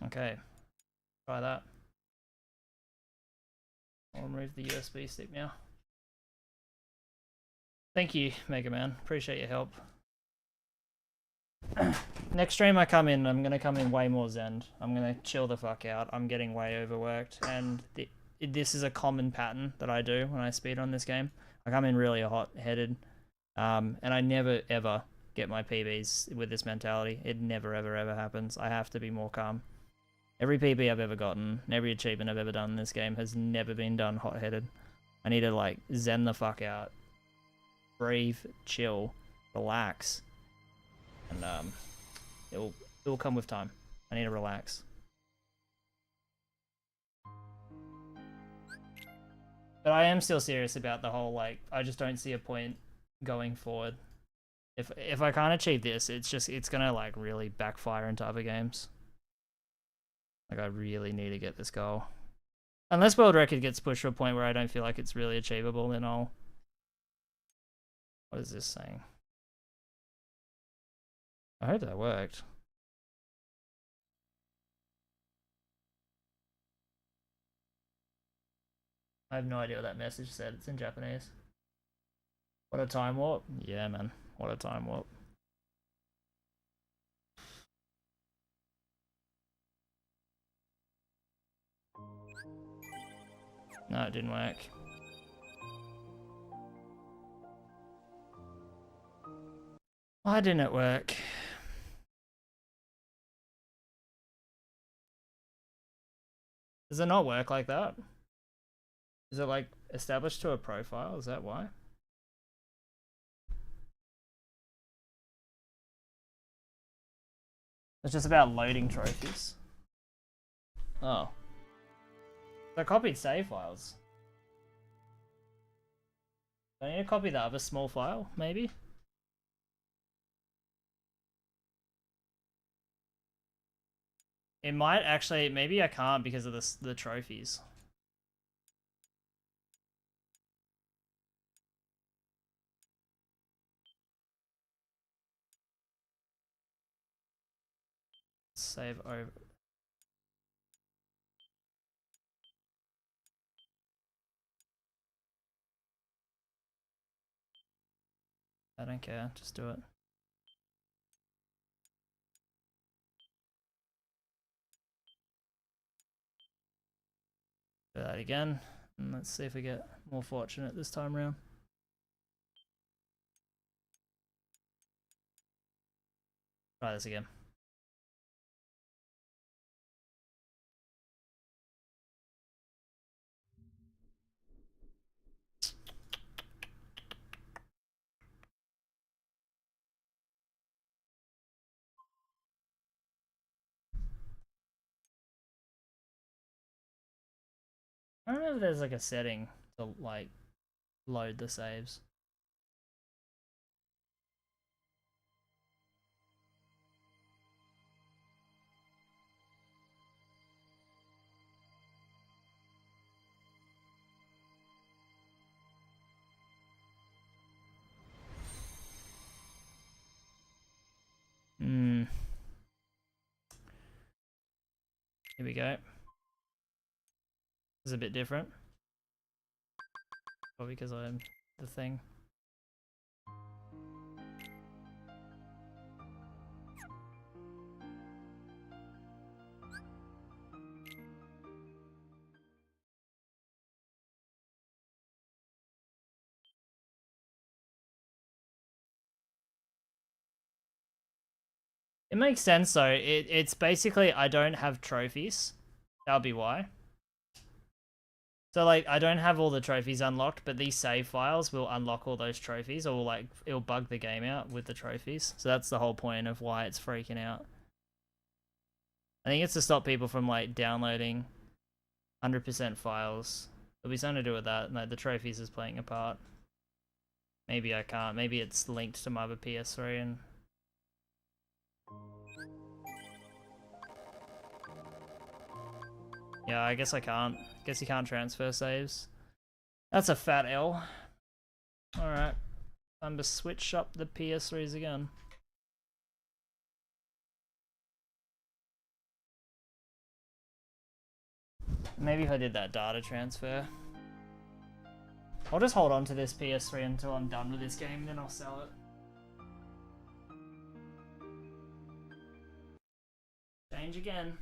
Speaker 1: Okay. Try that. I'll remove the USB stick now. Thank you, Mega Man. Appreciate your help. Next stream I come in, I'm gonna come in way more zen. I'm gonna chill the fuck out. I'm getting way overworked, and this is a common pattern that I do when I speedrun this game. I come in really hot-headed, and I never ever get my PBs with this mentality. It never ever happens. I have to be more calm. Every PB I've ever gotten, and every achievement I've ever done in this game has never been done hot-headed. I need to like zen the fuck out, breathe, chill, relax, and it'll come with time. I need to relax. But I am still serious about the whole, like, I just don't see a point going forward. If I can't achieve this, it's gonna like really backfire into other games. Like, I really need to get this goal. Unless world record gets pushed to a point where I don't feel like it's really achievable, then I'll... What is this saying? I hope that worked. I have no idea what that message said. It's in Japanese. What a time warp. Yeah, man. What a time warp. No, it didn't work. Why didn't it work? Does it not work like that? Is it like established to a profile? Is that why? It's just about loading trophies. Oh. So I copied save files. Do I need to copy the other small file, maybe? It might actually, maybe I can't because of the trophies. Save over. I don't care, just do it. Do that again, and let's see if we get more fortunate this time around. Try this again. I don't know if there's like a setting to like load the saves. Here we go. It's a bit different. Probably because I'm the thing. It makes sense though. It's basically I don't have trophies. That'll be why. So like I don't have all the trophies unlocked, but these save files will unlock all those trophies, or like it'll bug the game out with the trophies. So that's the whole point of why it's freaking out. I think it's to stop people from like downloading 100% files. There'll be something to do with that. No, the trophies is playing a part. Maybe I can't. Maybe it's linked to my other PS3 and... Yeah, I guess I can't. Guess you can't transfer saves. That's a fat L. Alright. Time to switch up the PS3s again. Maybe if I did that data transfer. I'll just hold on to this PS3 until I'm done with this game, then I'll sell it. Change again.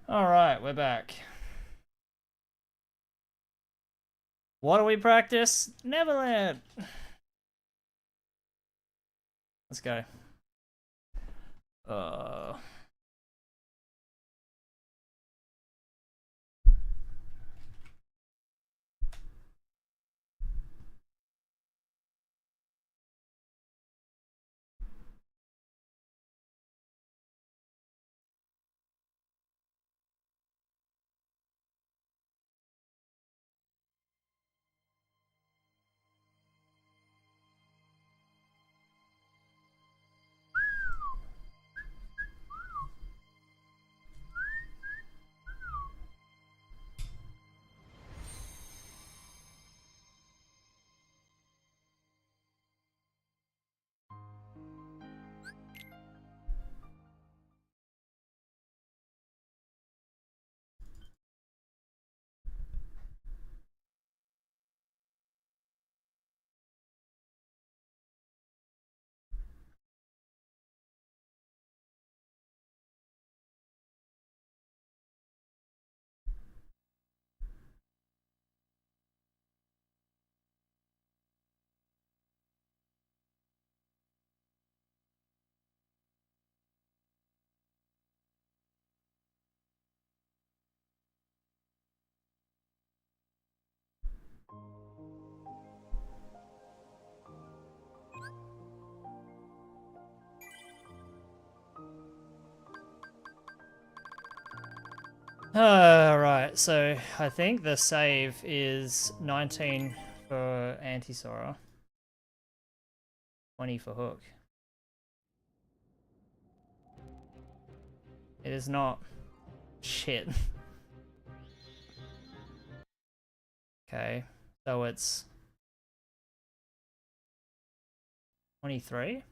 Speaker 1: Alright, we're back. What do we practice? Neverland! Let's go. Alright, so I think the save is 19 for Anti-Sora, 20 for Hook. It is not. Shit. Okay, so it's 23?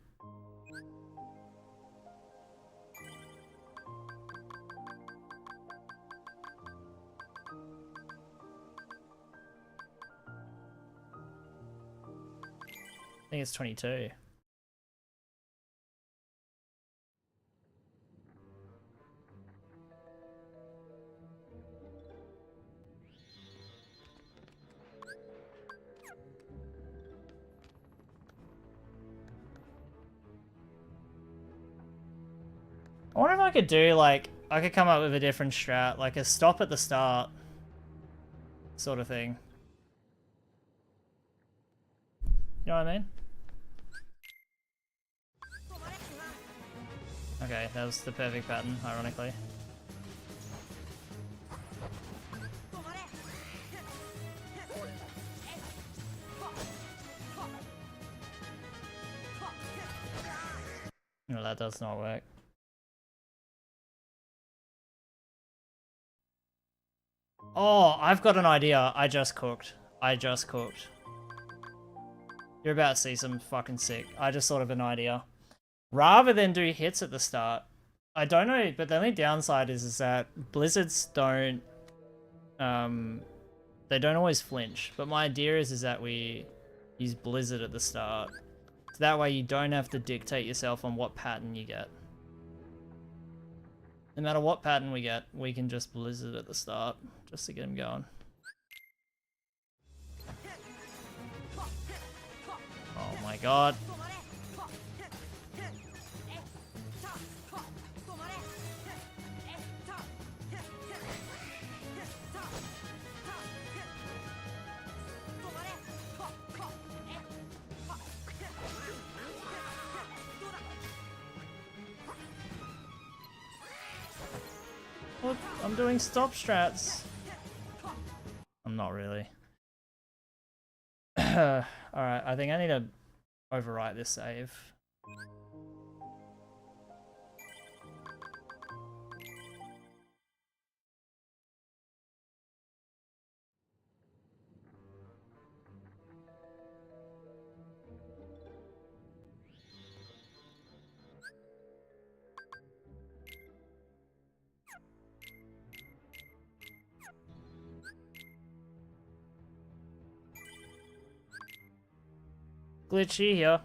Speaker 1: I think it's 22. I wonder if I could do, like, I could come up with a different strat, like a stop at the start sort of thing. You know what I mean? Okay, that was the perfect pattern, ironically. No, that does not work. Oh, I've got an idea. I just cooked. I just cooked. You're about to see some fucking sick. I just thought of an idea. Rather than do hits at the start, I don't know, but the only downside is that blizzards don't, they don't always flinch. But my idea is that we use blizzard at the start. So that way you don't have to dictate yourself on what pattern you get. No matter what pattern we get, we can just blizzard at the start, just to get him going. Oh my god. Look, I'm doing stop strats. I'm not really. Alright, I think I need to overwrite this save. Glitchy here.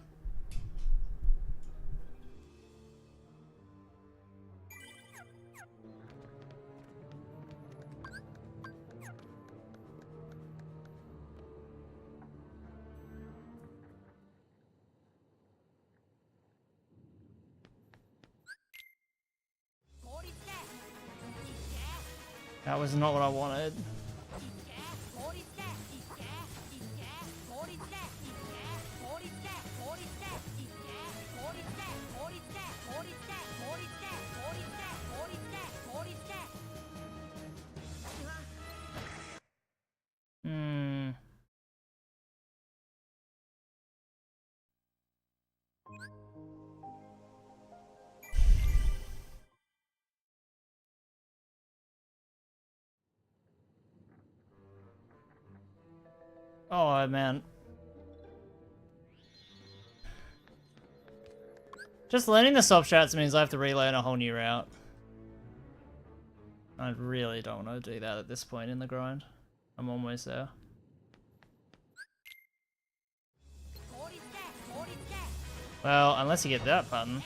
Speaker 1: That was not what I wanted. Hmm. Oh man. Just learning the soft strats means I have to relearn a whole new route. I really don't want to do that at this point in the grind. I'm almost there. Well, unless you get that button.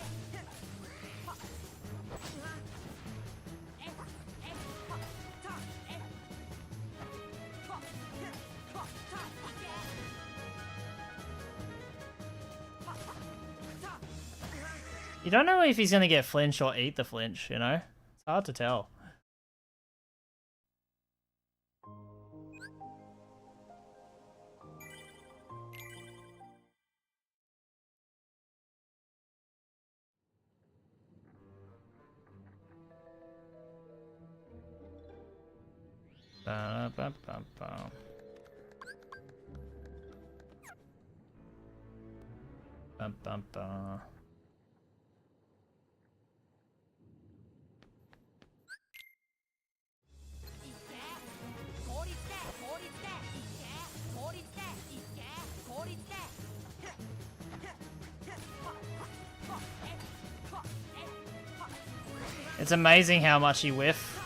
Speaker 1: You don't know if he's gonna get flinch or eat the flinch, you know? It's hard to tell. Ba-ba-ba-ba. Ba-ba-ba. It's amazing how much you whiff.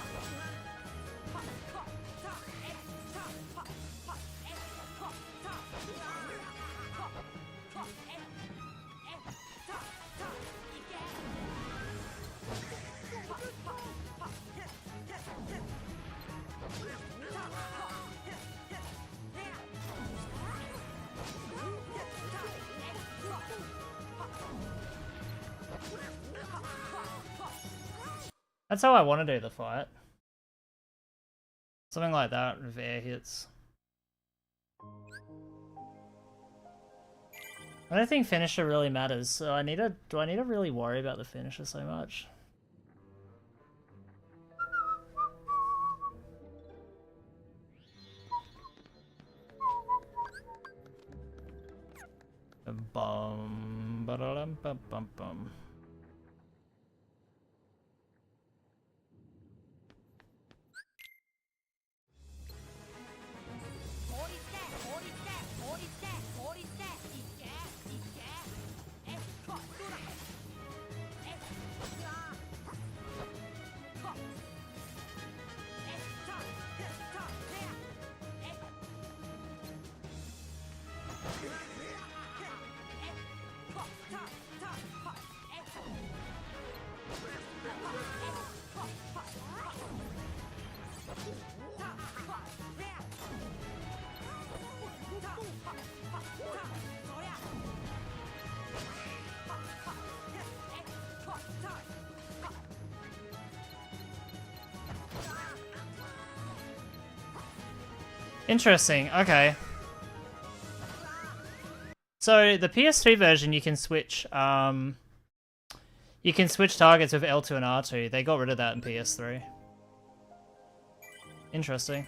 Speaker 1: That's how I want to do the fight. Something like that with air hits. I don't think finisher really matters, so do I need to really worry about the finisher so much? Bum ba-da-dum bum bum bum. Interesting, okay. So the PS3 version you can switch targets with L2 and R2. They got rid of that in PS3. Interesting.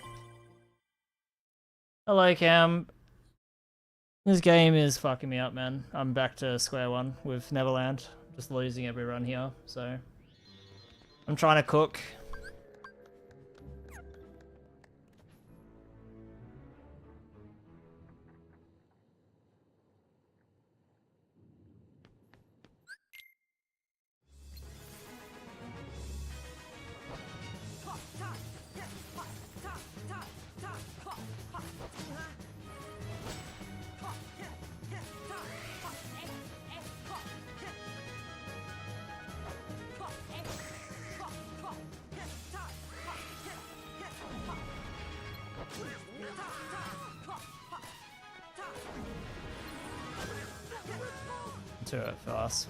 Speaker 1: Hello Cam. This game is fucking me up, man. I'm back to square one with Neverland. Just losing every run here, so I'm trying to cook. To it fast.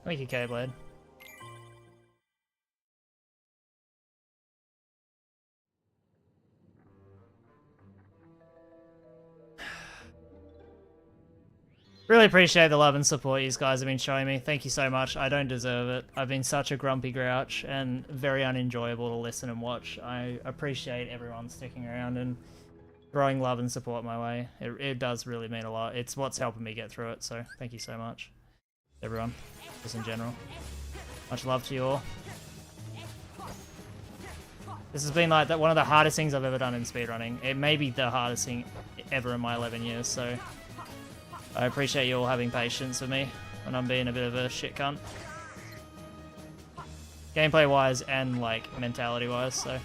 Speaker 1: Thank you, K-Blade. Really appreciate the love and support you guys have been showing me. Thank you so much. I don't deserve it. I've been such a grumpy grouch and very unenjoyable to listen and watch. I appreciate everyone sticking around and throwing love and support my way. It does really mean a lot. It's what's helping me get through it, so thank you so much, everyone, just in general. Much love to you all. This has been like one of the hardest things I've ever done in speedrunning. It may be the hardest thing ever in my 11 years, so I appreciate you all having patience with me when I'm being a bit of a shit cunt. Gameplay wise and like mentality wise, so.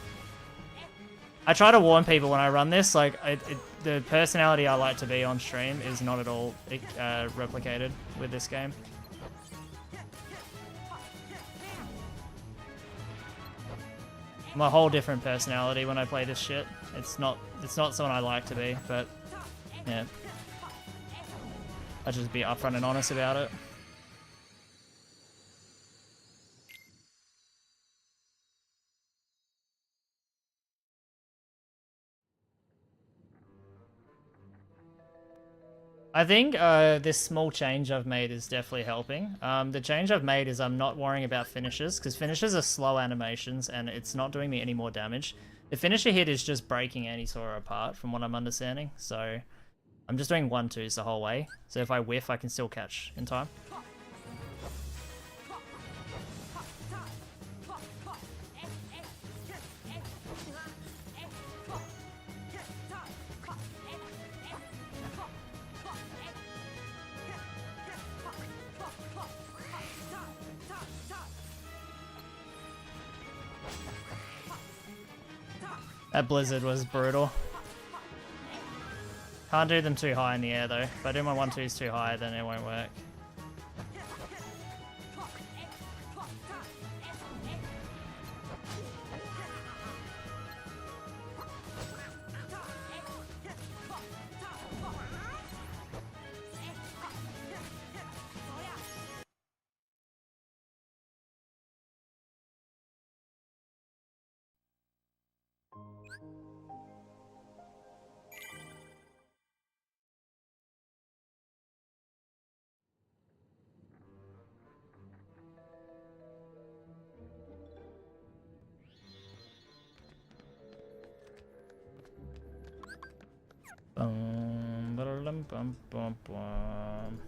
Speaker 1: I try to warn people when I run this, like the personality I like to be on stream is not at all replicated with this game. I'm a whole different personality when I play this shit. It's not someone I like to be, but yeah. I'll just be upfront and honest about it. I think this small change I've made is definitely helping. The change I've made is I'm not worrying about finishes, because finishes are slow animations and it's not doing me any more damage. The finisher hit is just breaking Anti-Sora apart from what I'm understanding, so I'm just doing 1-2s the whole way. So if I whiff, I can still catch in time. That blizzard was brutal. Can't do them too high in the air though. If I do my 1-2s too high, then it won't work. Bum, bum, bum.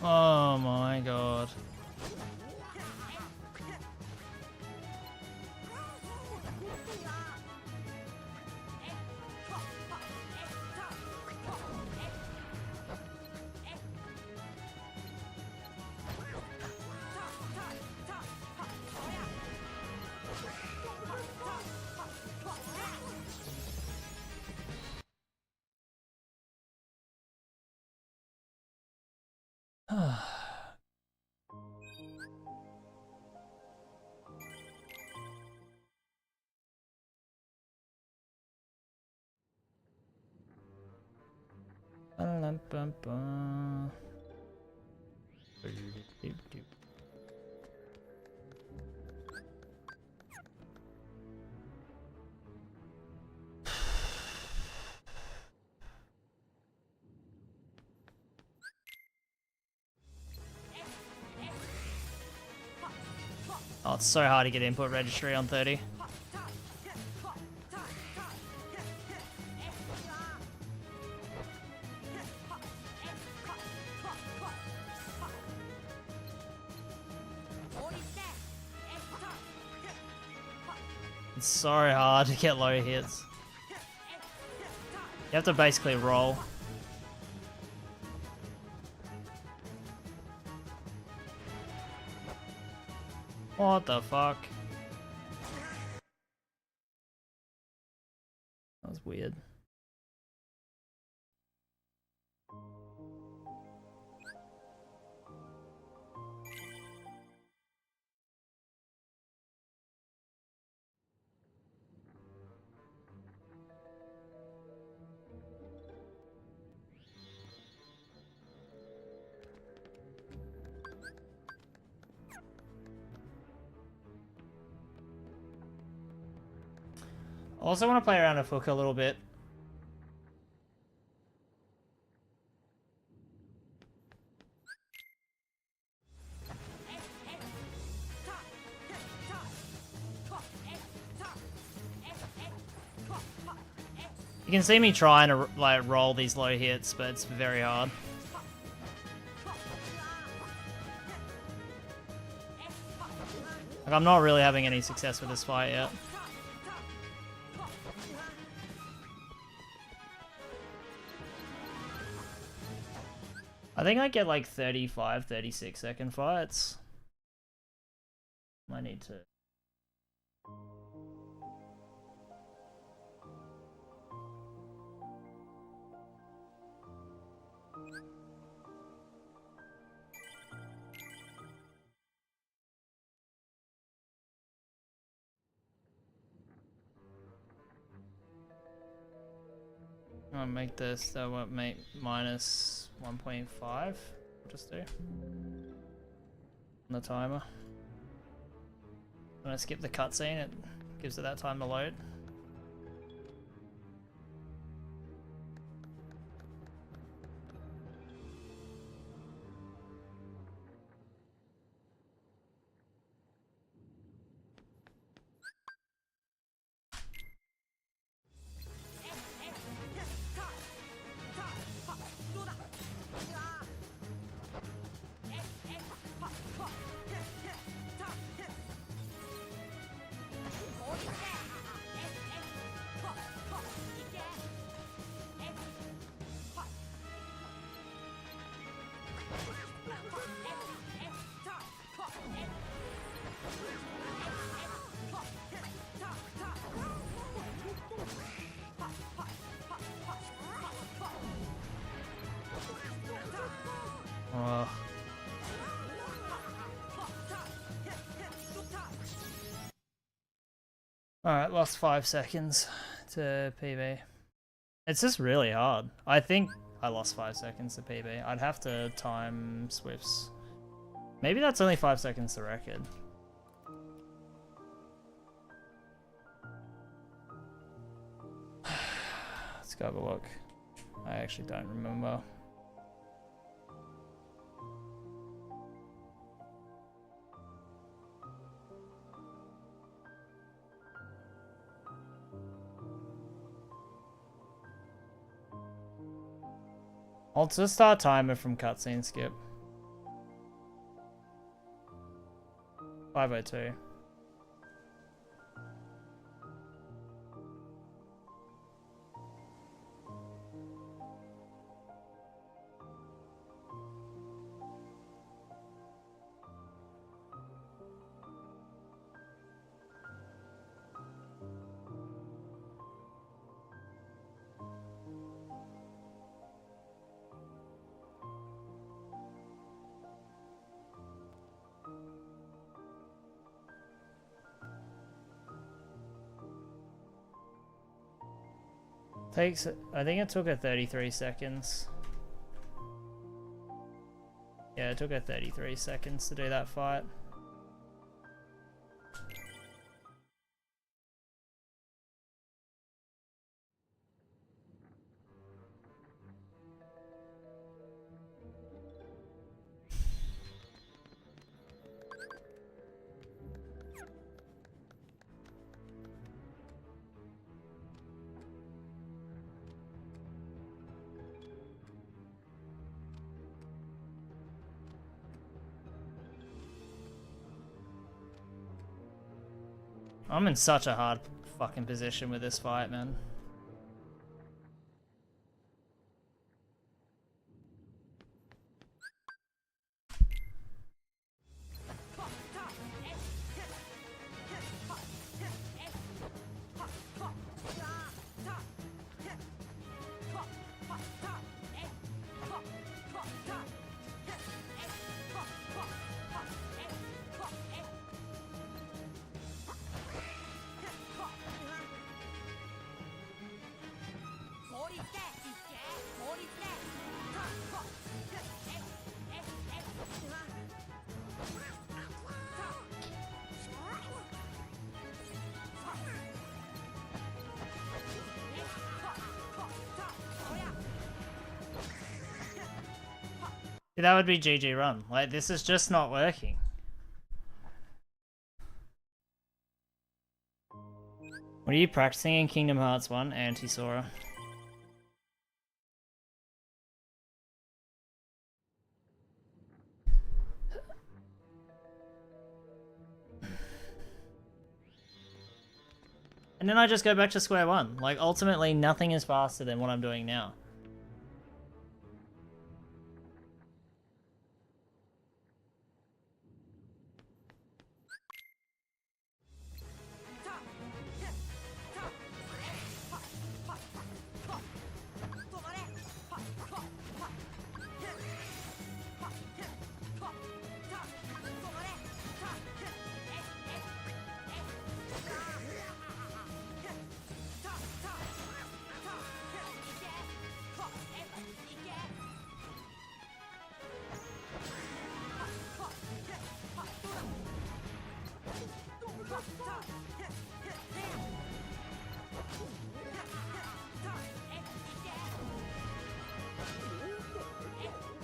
Speaker 1: Oh my god. Bum, bum, bum. Oh, it's so hard to get input registry on 30. It's so hard to get low hits. You have to basically roll. What the fuck? That was weird. I also want to play around with Hook a little bit. You can see me trying to like roll these low hits, but it's very hard. Like, I'm not really having any success with this fight yet. I think I get like 35, 36 second fights. I need to. I'll make this, that won't make minus 1.5. Just do. On the timer. When I skip the cutscene, it gives it that time to load. Alright, lost 5 seconds to PB. It's just really hard. I think I lost 5 seconds to PB. I'd have to time Swift's. Maybe that's only 5 seconds to record. Let's go have a look. I actually don't remember. I'll just start timer from cutscene skip. 5:02. Takes, I think it took her 33 seconds. Yeah, it took her 33 seconds to do that fight. I'm in such a hard fucking position with this fight, man. That would be GG run. Like, this is just not working. What are you practicing in Kingdom Hearts 1? Anti-Sora. And then I just go back to square one. Like, ultimately, nothing is faster than what I'm doing now.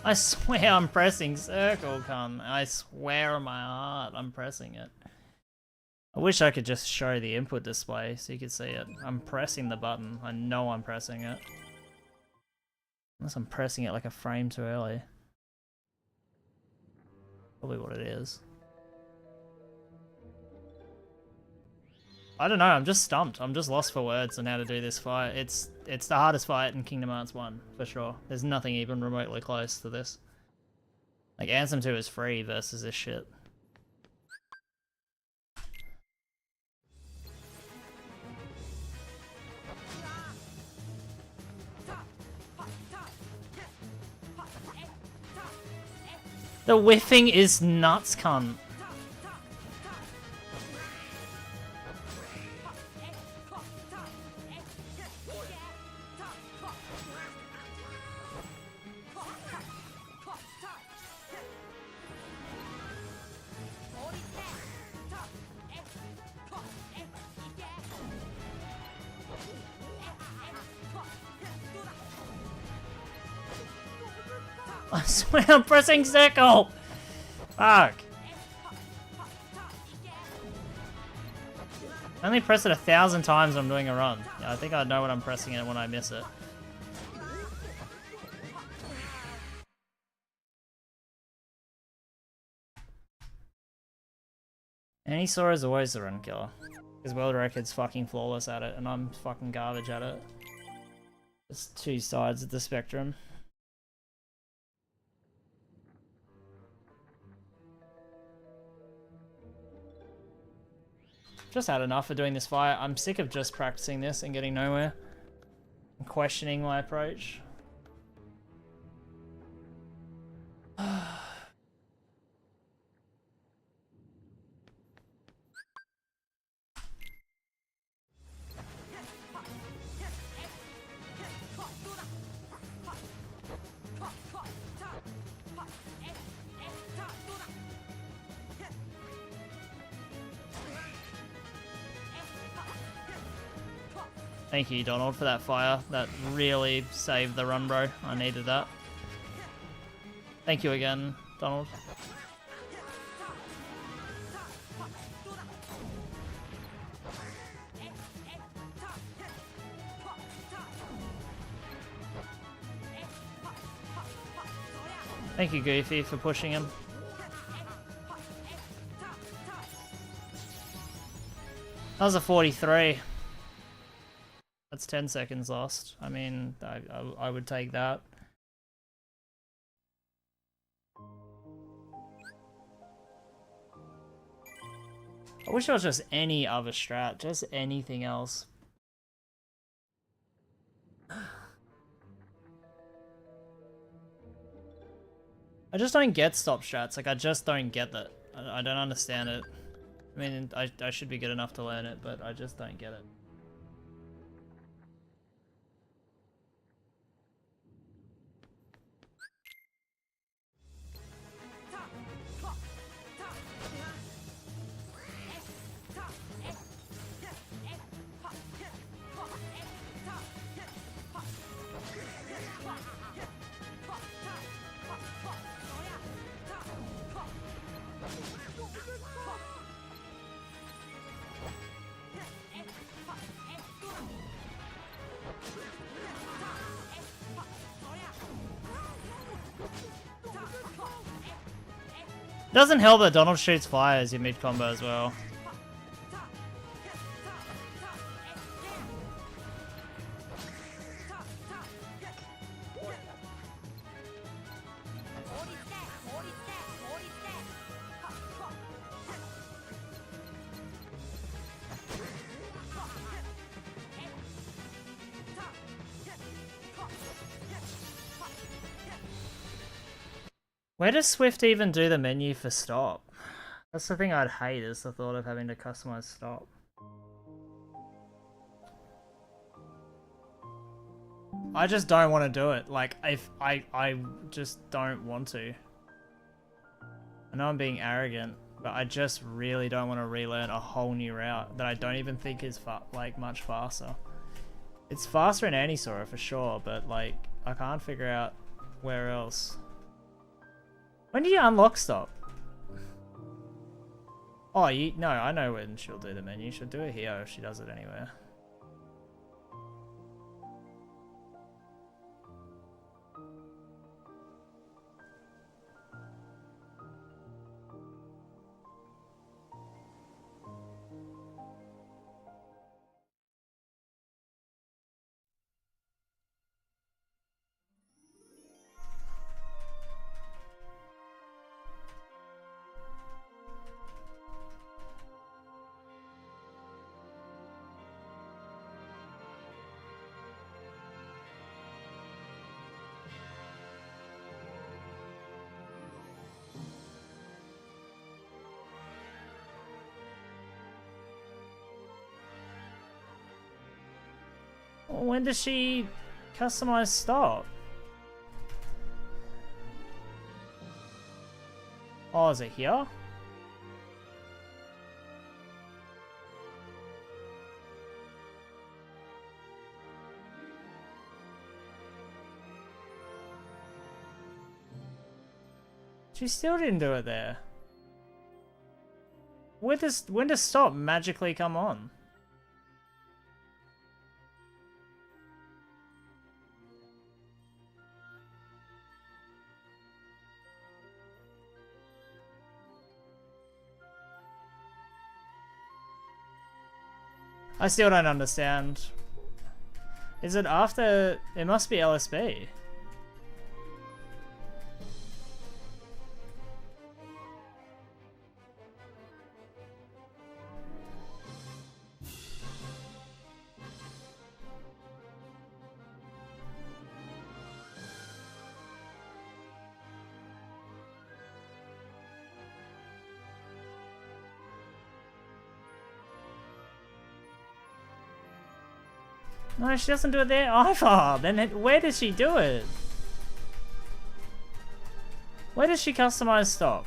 Speaker 1: I swear I'm pressing circle, cunt. I swear on my heart I'm pressing it. I wish I could just show the input display so you could see it. I'm pressing the button. I know I'm pressing it. Unless I'm pressing it like a frame too early. Probably what it is. I don't know, I'm just stumped. I'm just lost for words on how to do this fight. It's the hardest fight in Kingdom Hearts 1, for sure. There's nothing even remotely close to this. Like, Anthem 2 is free versus this shit. The whiffing is nuts, cunt. I swear I'm pressing circle! Fuck. I only press it 1,000 times when I'm doing a run. Yeah, I think I know when I'm pressing it when I miss it. Anti-Sora is always the run killer. Because World Record's fucking flawless at it, and I'm fucking garbage at it. There's two sides of the spectrum. Just had enough of doing this fight. I'm sick of just practicing this and getting nowhere. I'm questioning my approach. Thank you, Donald, for that fire. That really saved the run, bro. I needed that. Thank you again, Donald. Thank you, Goofy, for pushing him. That was a 43. That's 10 seconds lost. I mean, I would take that. I wish it was just any other strat, just anything else. I just don't get stop strats, like I just don't get that. I don't understand it. I mean, I should be good enough to learn it, but I just don't get it. Doesn't help that Donald shoots fire as your mid combo as well. Where does Swift even do the menu for stop? That's the thing I'd hate, is the thought of having to customize stop. I just don't want to do it. Like, if I just don't want to. I know I'm being arrogant, but I just really don't want to relearn a whole new route that I don't even think is like much faster. It's faster in Anisora for sure, but like I can't figure out where else. When do you unlock stop? Oh, no, I know when she'll do the menu. She'll do it here if she does it anywhere. When does she customize stop? Oh, is it here? She still didn't do it there. When does stop magically come on? I still don't understand. Is it after? It must be LSB. No, she doesn't do it there either. Then where does she do it? Where does she customize stop?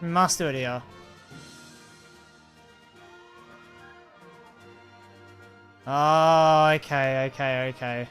Speaker 1: We must do it here. Oh, okay, okay, okay.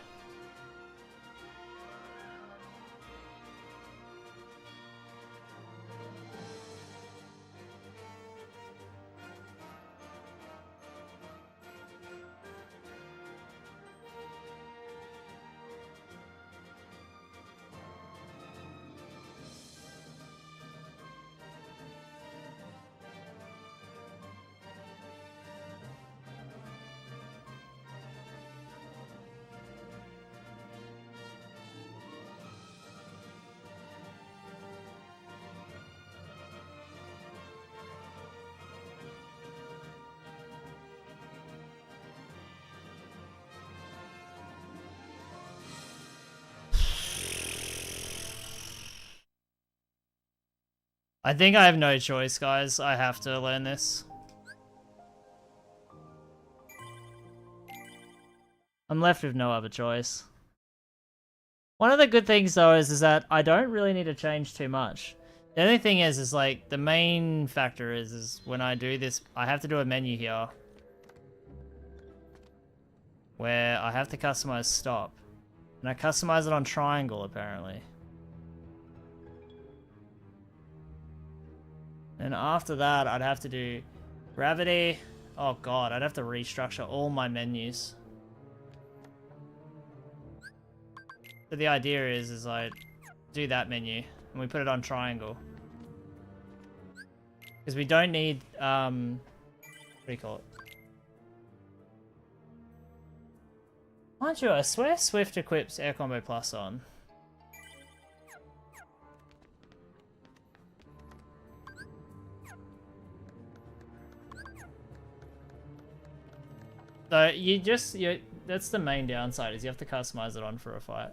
Speaker 1: I think I have no choice, guys. I have to learn this. I'm left with no other choice. One of the good things, though, is that I don't really need to change too much. The only thing is like, the main factor is when I do this, I have to do a menu here. Where I have to customize stop. And I customize it on triangle, apparently. And after that, I'd have to do gravity. Oh god, I'd have to restructure all my menus. So the idea is I do that menu and we put it on triangle. Because we don't need, what do you call it? Mind you, I swear Swift equips Air Combo Plus on. So that's the main downside, is you have to customize it on for a fight.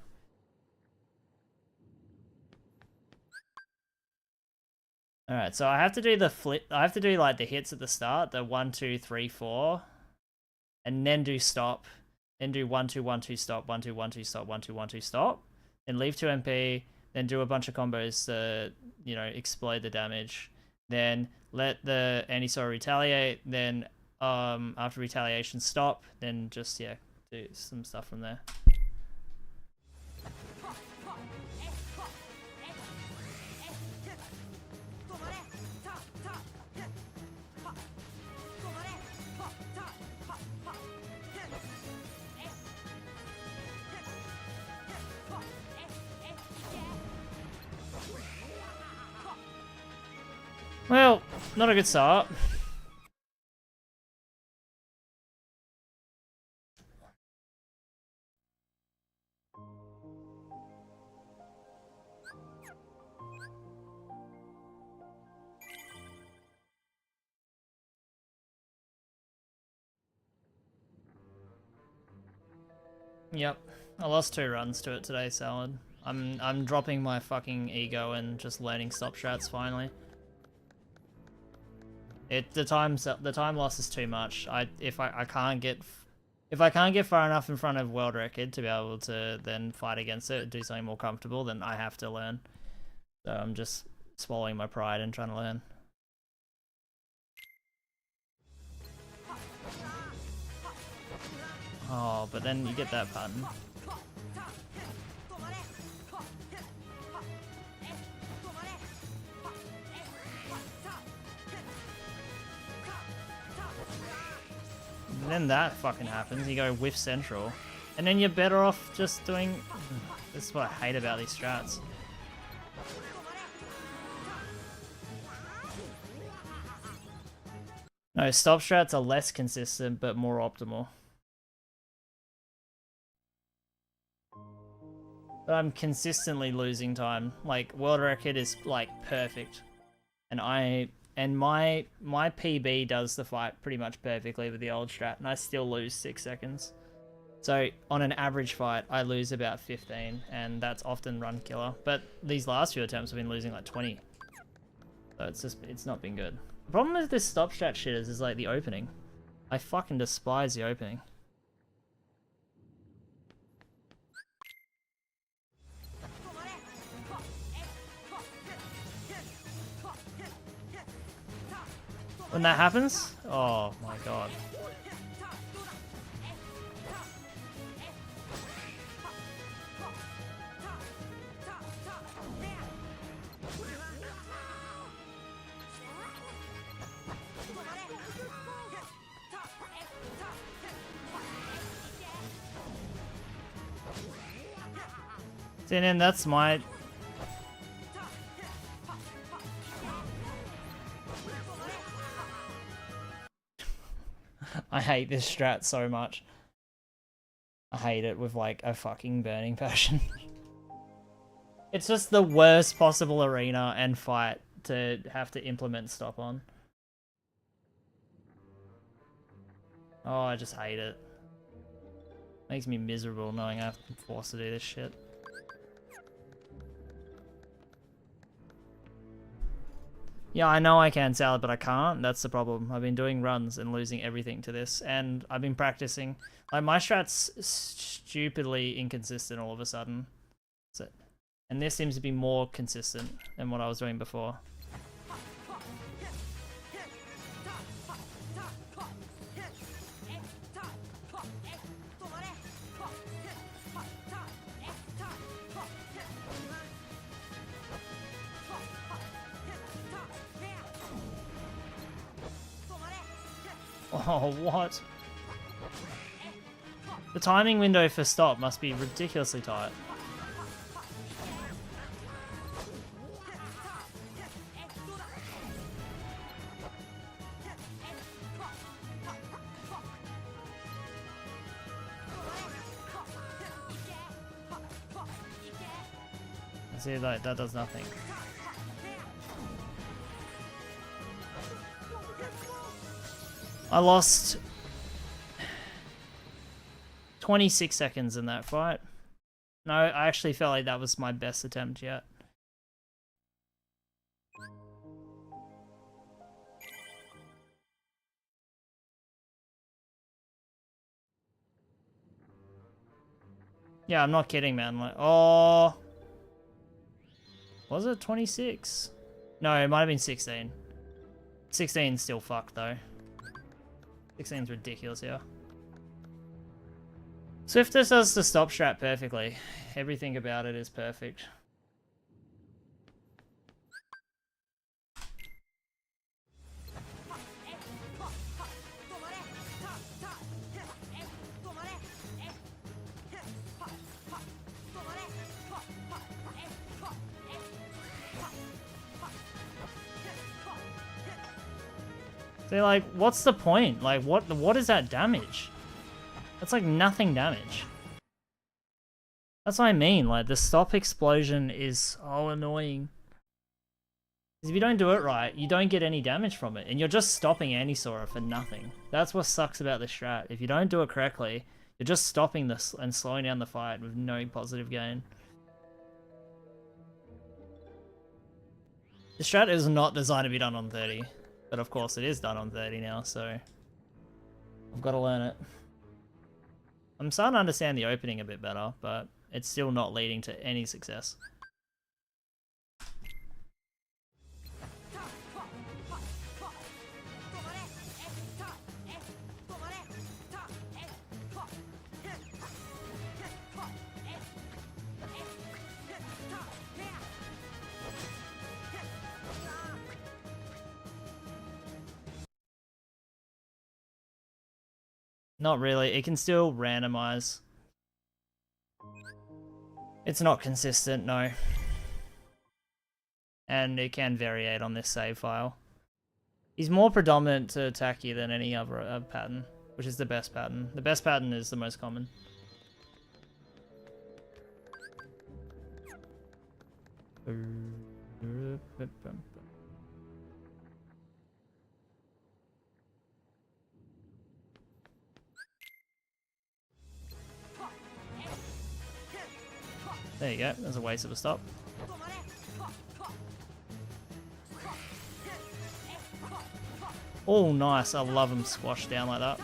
Speaker 1: Alright, so I have to do the flip, I have to do like the hits at the start, the 1, 2, 3, 4, and then do stop, then do 1, 2, 1, 2, stop, 1, 2, 1, 2, stop, 1, 2, 1, 2, stop, then leave 2 MP, then do a bunch of combos to, you know, explode the damage, then let the anti-soul retaliate, then after retaliation stop, then just, yeah, do some stuff from there. Well, not a good start. Yep, I lost 2 runs to it today, Salad. I'm dropping my fucking ego and just learning stop strats finally. The time loss is too much. If I can't get far enough in front of world record to be able to then fight against it and do something more comfortable, then I have to learn. So I'm just swallowing my pride and trying to learn. Oh, but then you get that button. And then that fucking happens, you go whiff central. And then you're better off just doing... This is what I hate about these strats. No, stop strats are less consistent, but more optimal. But I'm consistently losing time. Like, world record is, like, perfect. And my PB does the fight pretty much perfectly with the old strat, and I still lose 6 seconds. So, on an average fight, I lose about 15, and that's often run killer. But these last few attempts have been losing like 20. So it's not been good. The problem with this stop strat shit is like the opening. I fucking despise the opening. When that happens? Oh my god. See, and then that's my... I hate this strat so much. I hate it with like a fucking burning passion. It's just the worst possible arena and fight to have to implement stop on. Oh, I just hate it. Makes me miserable knowing I have to be forced to do this shit. Yeah, I know I can salad, but I can't. That's the problem. I've been doing runs and losing everything to this, and I've been practicing. Like, my strat's stupidly inconsistent all of a sudden. So, and this seems to be more consistent than what I was doing before. Oh, what? The timing window for stop must be ridiculously tight. See, that does nothing. I lost 26 seconds in that fight. No, I actually felt like that was my best attempt yet. Yeah, I'm not kidding, man. Like, oh, was it 26? No, it might have been 16. 16 still fucked though. 16's ridiculous here. Swiftus does the stop strat perfectly. Everything about it is perfect. They're like, what's the point? Like, what is that damage? That's like nothing damage. That's what I mean, like, the stop explosion is so annoying. Because if you don't do it right, you don't get any damage from it, and you're just stopping Anisora for nothing. That's what sucks about this strat. If you don't do it correctly, you're just stopping this and slowing down the fight with no positive gain. The strat is not designed to be done on 30. But of course it is done on 30 now, so I've got to learn it. I'm starting to understand the opening a bit better, but it's still not leading to any success. Not really. It can still randomize. It's not consistent, no. And it can variate on this save file. He's more predominant to attack you than any other pattern, which is the best pattern. The best pattern is the most common. There you go, there's a waste of a stop. Oh, nice, I love him squashed down like that.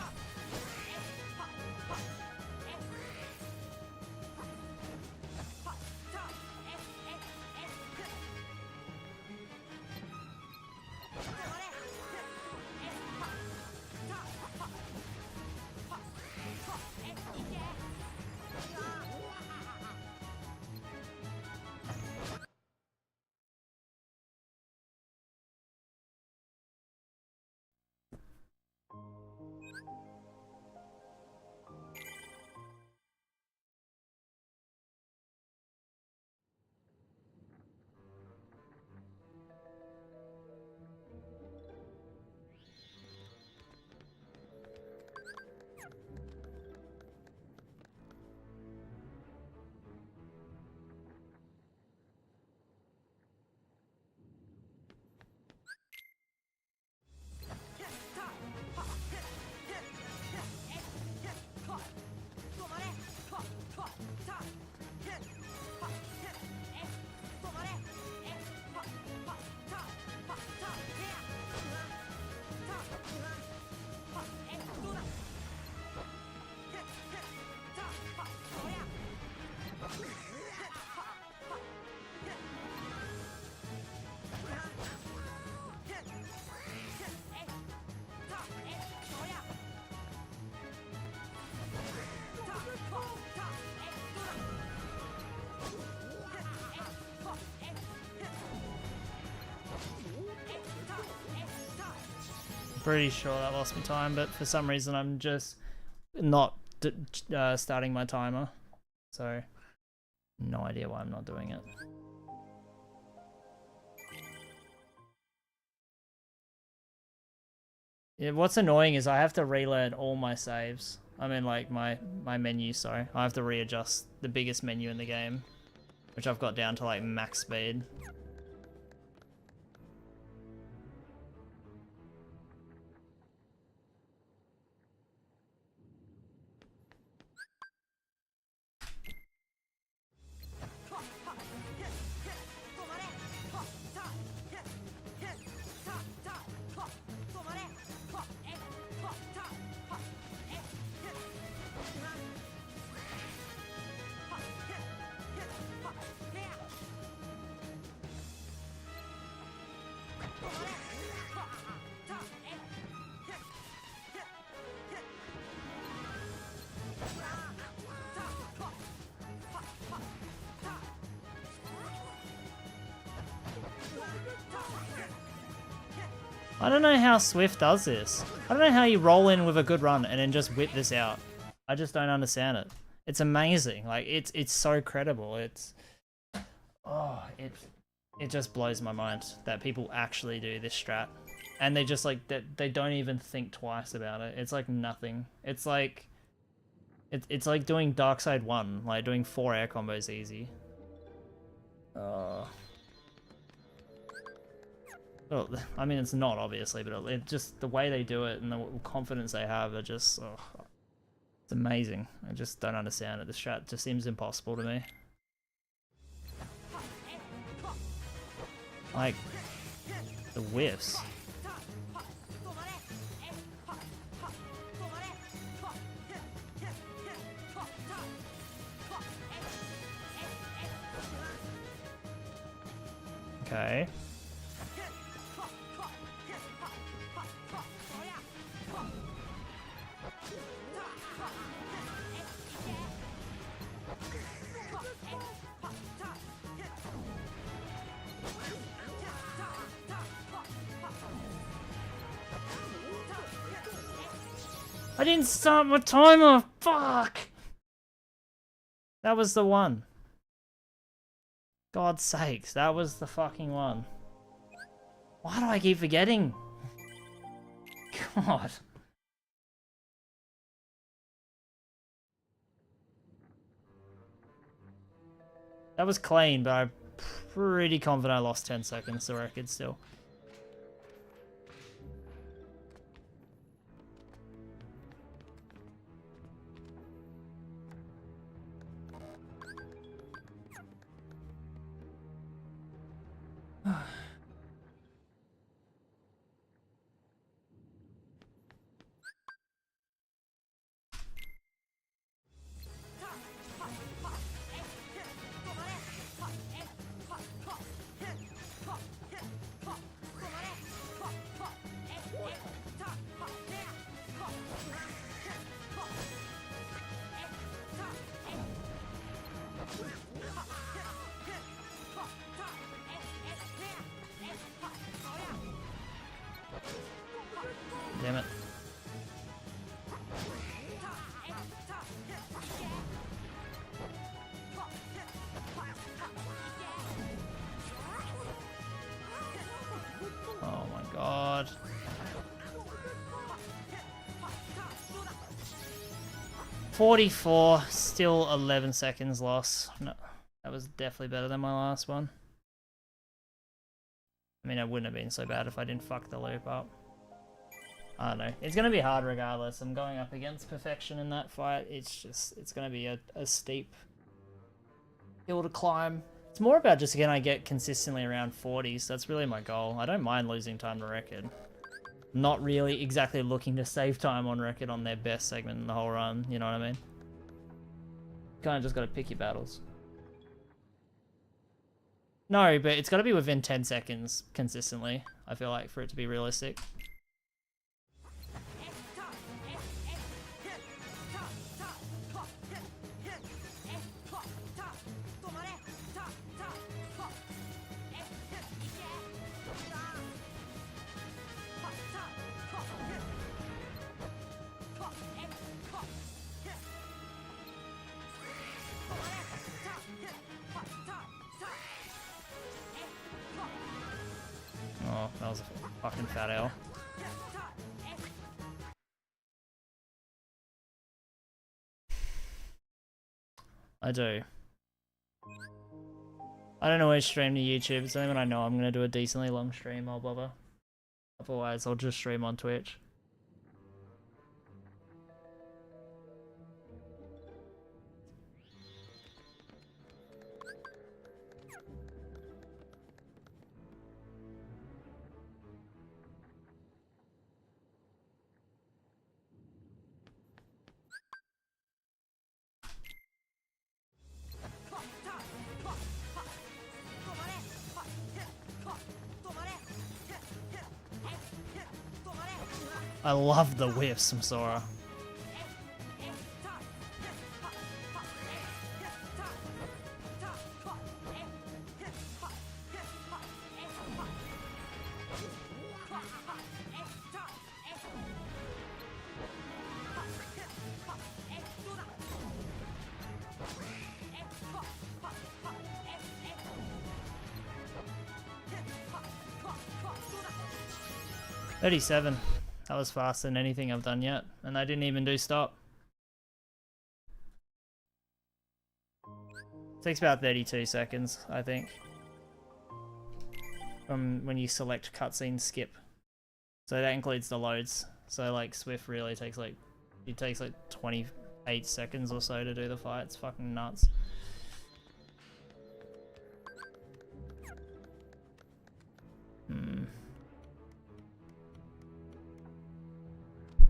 Speaker 1: Pretty sure that lost me time, but for some reason I'm just not starting my timer. So, no idea why I'm not doing it. Yeah, what's annoying is I have to relearn all my saves. I mean, like, my menu, sorry. I have to readjust the biggest menu in the game, which I've got down to, like, max speed. I don't know how Swift does this. I don't know how you roll in with a good run and then just whip this out. I just don't understand it. It's amazing. Like, it's so credible. It just blows my mind that people actually do this strat. And they just, like, they don't even think twice about it. It's like nothing. It's like like doing Darkside 1, like doing 4 air combos easy. Well, I mean, it's not, obviously, but it just, the way they do it and the confidence they have are just, it's amazing. I just don't understand it. The strat just seems impossible to me. Like, the whiffs. Okay. I didn't start my timer! Fuck! That was the one. God's sakes, that was the fucking one. Why do I keep forgetting? God. That was clean, but I'm pretty confident I lost 10 seconds to record still. Damn it. Oh my god. $44, still 11 seconds loss. No, that was definitely better than my last one. I mean, it wouldn't have been so bad if I didn't fuck the loop up. I don't know. It's going to be hard regardless. I'm going up against perfection in that fight. It's going to be a steep hill to climb. It's more about just, again, I get consistently around 40s. That's really my goal. I don't mind losing time to record. Not really exactly looking to save time on record on their best segment in the whole run. You know what I mean? Kind of just got to pick your battles. No, but it's got to be within 10 seconds consistently, I feel like, for it to be realistic. Fucking fat L. I do. I don't always stream to YouTube. It's only when I know I'm gonna do a decently long stream I'll bother. Otherwise, I'll just stream on Twitch. I love the whiffs from Sora. $37. That was faster than anything I've done yet, and I didn't even do stop. Takes about 32 seconds, I think, from when you select cutscene skip. So that includes the loads. So like Swift really takes like, it takes like 28 seconds or so to do the fight. It's fucking nuts.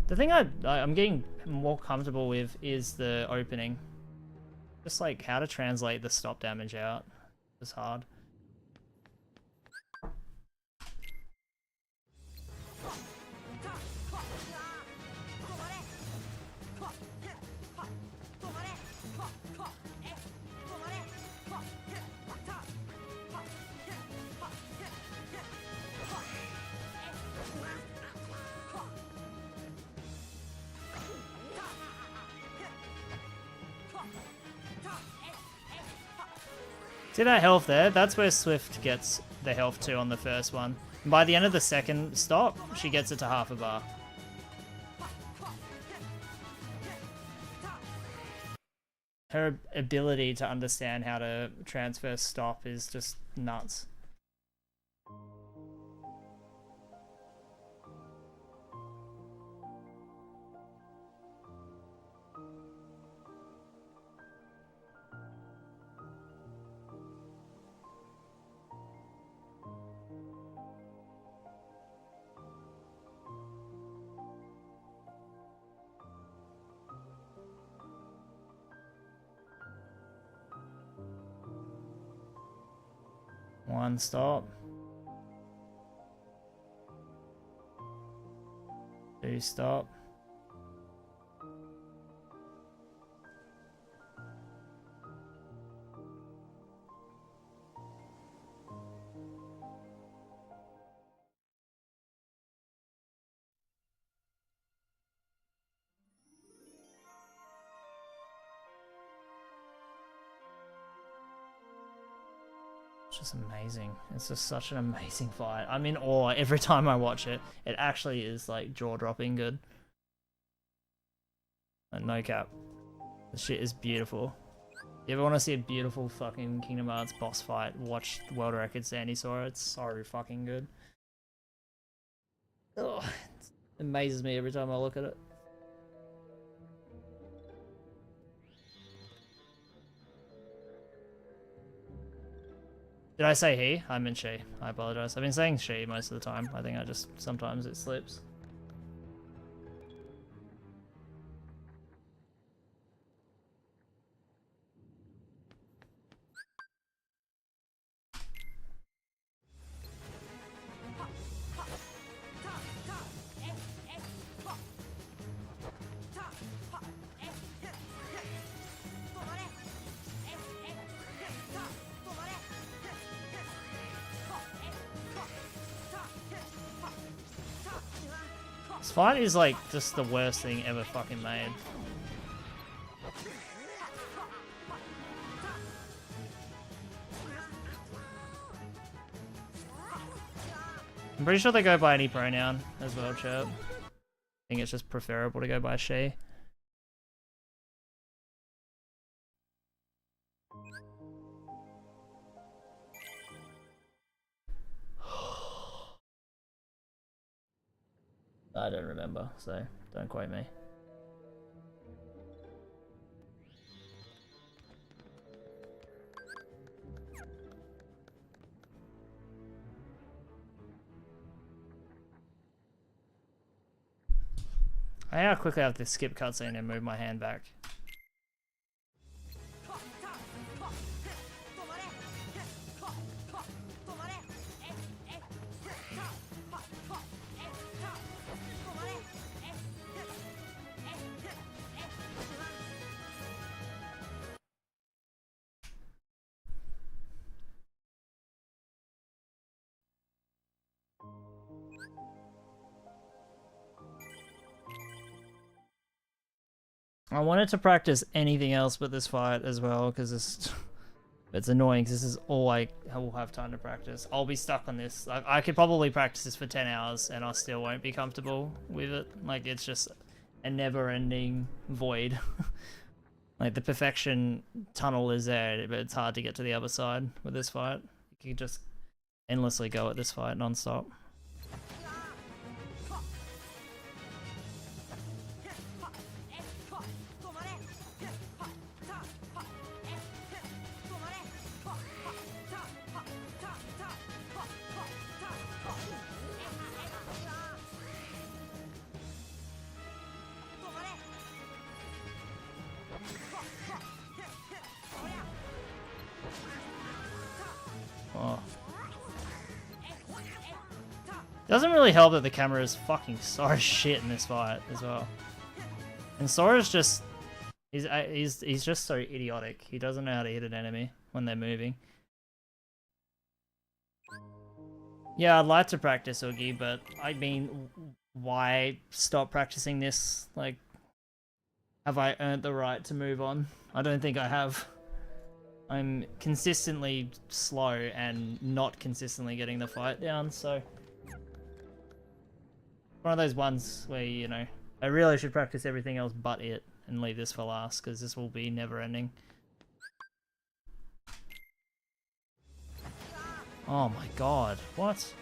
Speaker 1: The thing I'm getting more comfortable with is the opening. Just like how to translate the stop damage out is hard. See that health there? That's where Swift gets the health to on the first one. And by the end of the second stop, she gets it to half a bar. Her ability to understand how to transfer stop is just nuts. One stop. Two stop. Just amazing. It's just such an amazing fight. I'm in awe every time I watch it. It actually is like jaw-dropping good. And no cap. The shit is beautiful. If you ever want to see a beautiful fucking Kingdom Hearts boss fight, watch World Record Sandy Sora. It's so fucking good. Ugh, it amazes me every time I look at it. Did I say he? I meant she. I apologize. I've been saying she most of the time. I think I just, sometimes it slips. This fight is like just the worst thing ever fucking made. I'm pretty sure they go by any pronoun as well, chirp. I think it's just preferable to go by she. I don't remember, so don't quote me. I how quickly I have to skip cutscene and move my hand back. I wanted to practice anything else but this fight as well, because it's annoying, because this is all I will have time to practice. I'll be stuck on this. Like, I could probably practice this for 10 hours and I still won't be comfortable with it. Like, it's just a never-ending void. Like, the perfection tunnel is there, but it's hard to get to the other side with this fight. You can just endlessly go at this fight non-stop. Doesn't really help that the camera is fucking so shit in this fight as well. And Sora's just he's just so idiotic. He doesn't know how to hit an enemy when they're moving. Yeah, I'd like to practice Oogie, but I mean, why stop practicing this? Like, have I earned the right to move on? I don't think I have. I'm consistently slow and not consistently getting the fight down, so one of those ones where, you know, I really should practice everything else but it and leave this for last, because this will be never ending. Oh my god, what?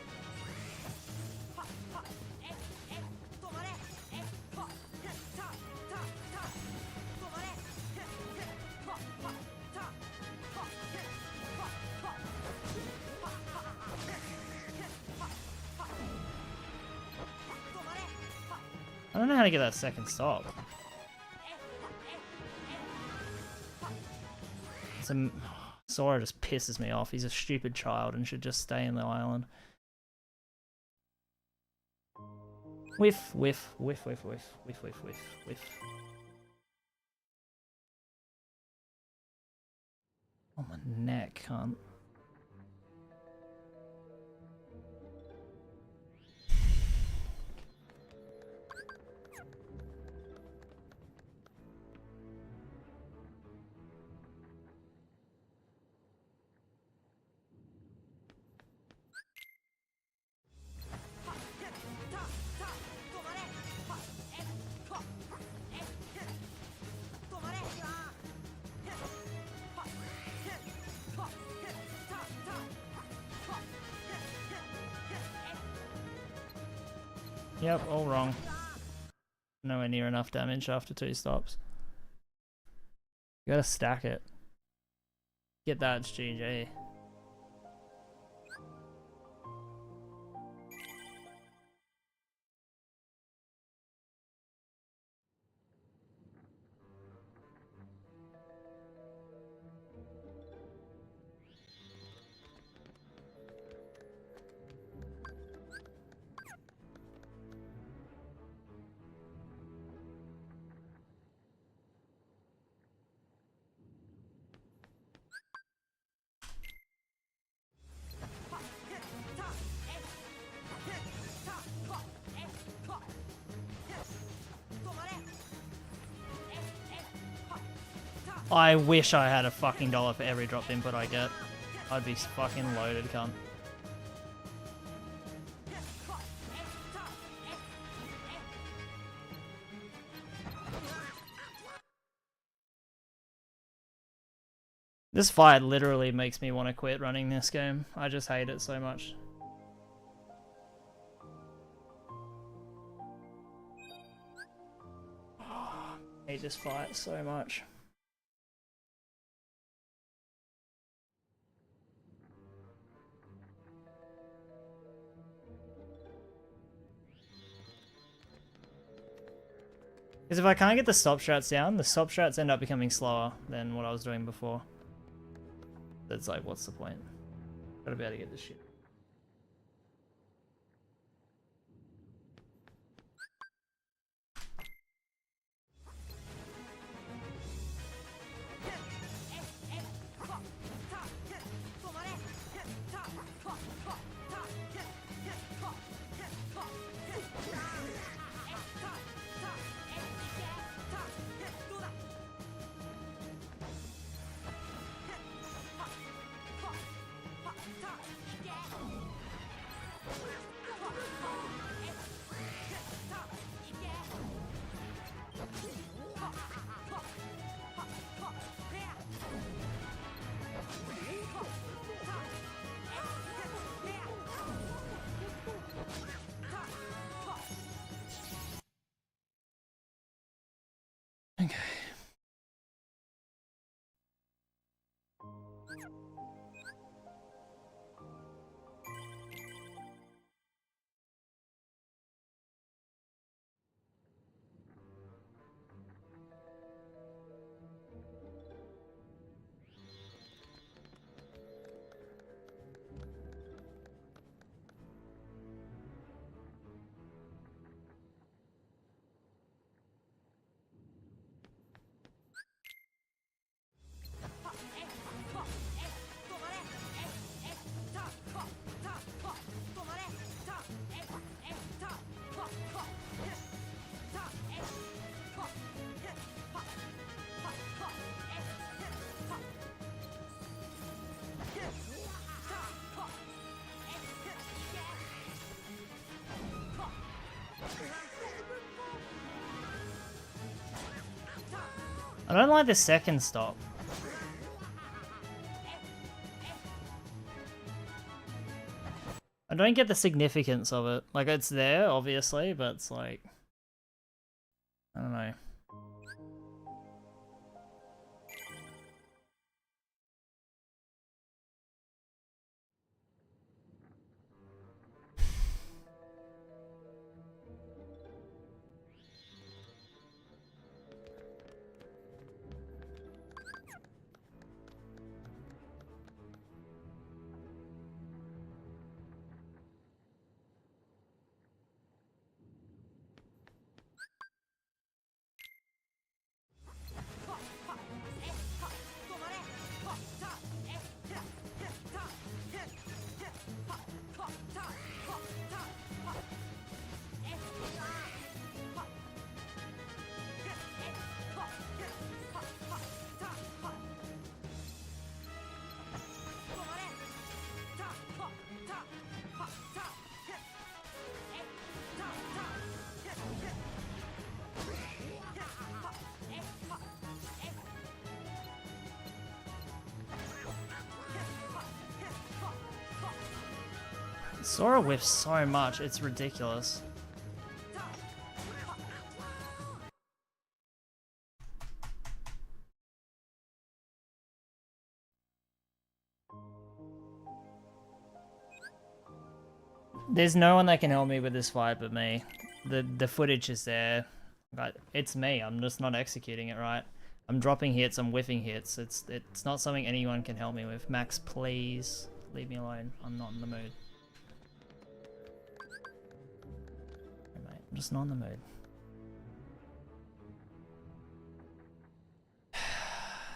Speaker 1: I don't know how to get that second stop. Sora just pisses me off. He's a stupid child and should just stay in the island. Whiff, whiff, whiff, whiff, whiff, whiff, whiff, whiff, whiff. Oh, my neck, cunt. Yep, all wrong. Nowhere near enough damage after 2 stops. You gotta stack it. Get that, it's GG. I wish I had a fucking dollar for every drop input I get. I'd be fucking loaded, cunt. This fight literally makes me want to quit running this game. I just hate it so much. I hate this fight so much. Because if I can't get the stop strats down, the stop strats end up becoming slower than what I was doing before. That's like, what's the point? Gotta be able to get this shit. Okay. I don't like the second stop. I don't get the significance of it. Like, it's there, obviously, but it's like... I don't know. Sora whiffs so much, it's ridiculous. There's no one that can help me with this fight but me. The footage is there, but it's me. I'm just not executing it right. I'm dropping hits, I'm whiffing hits. It's not something anyone can help me with. Max, please leave me alone. I'm not in the mood. Hey, mate, I'm just not in the mood.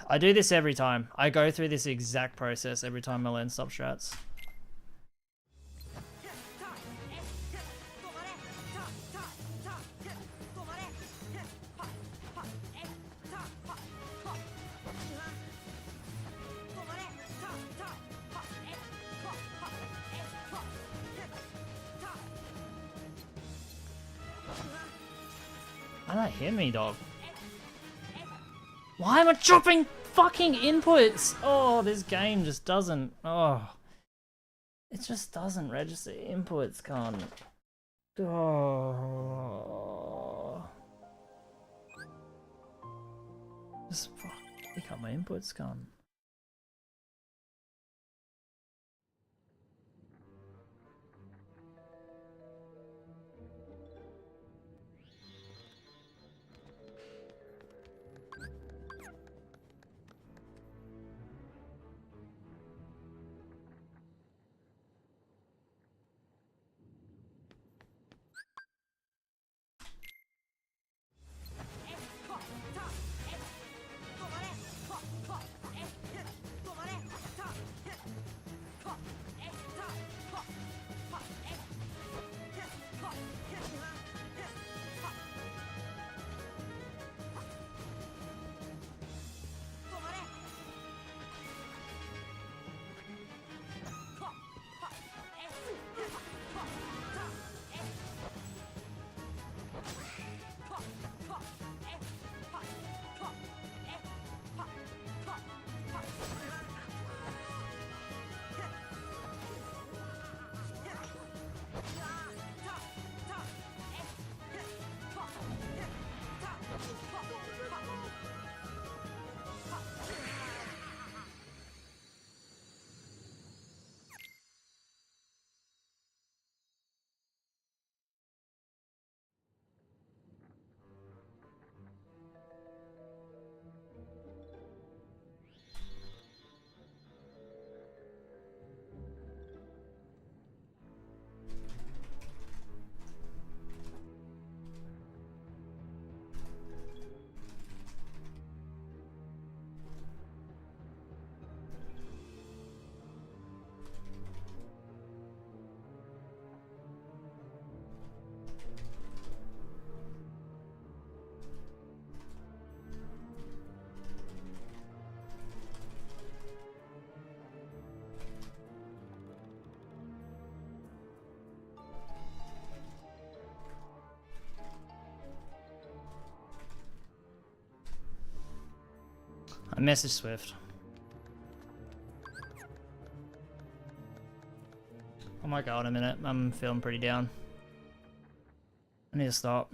Speaker 1: I do this every time. I go through this exact process every time I learn stop strats. Why not hit me, dog? Why am I dropping fucking inputs! Oh, this game just doesn't. Oh. It just doesn't register inputs, con. Oh. Just fuck. Pick up my inputs, con. I messaged Swift. Oh my god, a minute. I'm feeling pretty down. I need to stop.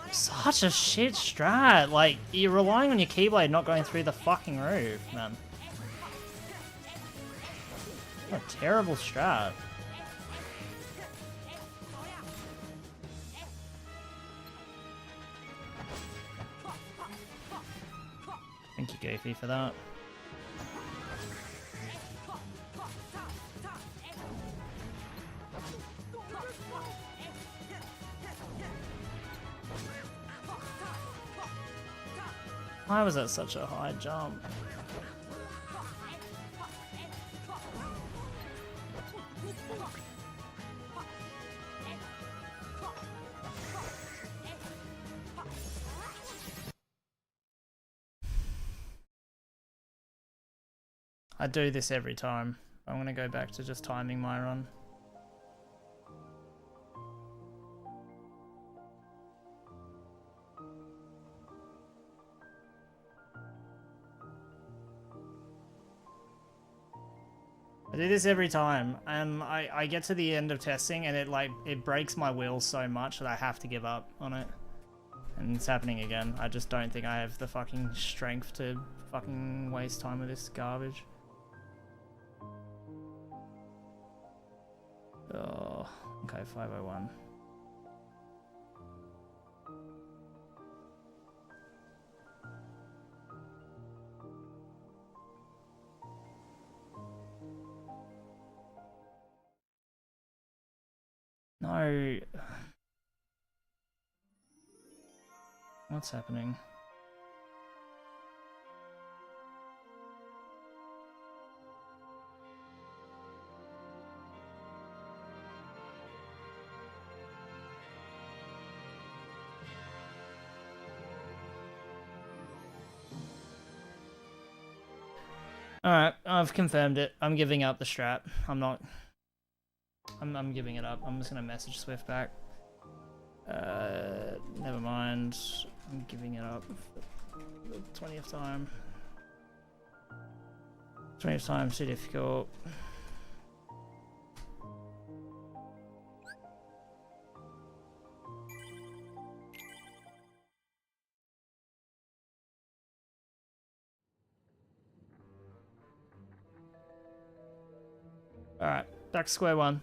Speaker 1: Such a shit strat. Like, you're relying on your keyblade not going through the fucking roof, man. What a terrible strat. Thank you, Goofy, for that. Why was that such a high jump? I do this every time. I'm gonna go back to just timing my run. I do this every time, and I get to the end of testing and it breaks my will so much that I have to give up on it. And it's happening again. I just don't think I have the fucking strength to fucking waste time with this garbage. Oh, okay, 501. No. What's happening? Alright, I've confirmed it. I'm giving up the strat. I'm not... I'm giving it up. I'm just gonna message Swift back. Never mind. I'm giving it up for the 20th time. 20th time, too difficult. Alright, back to square one.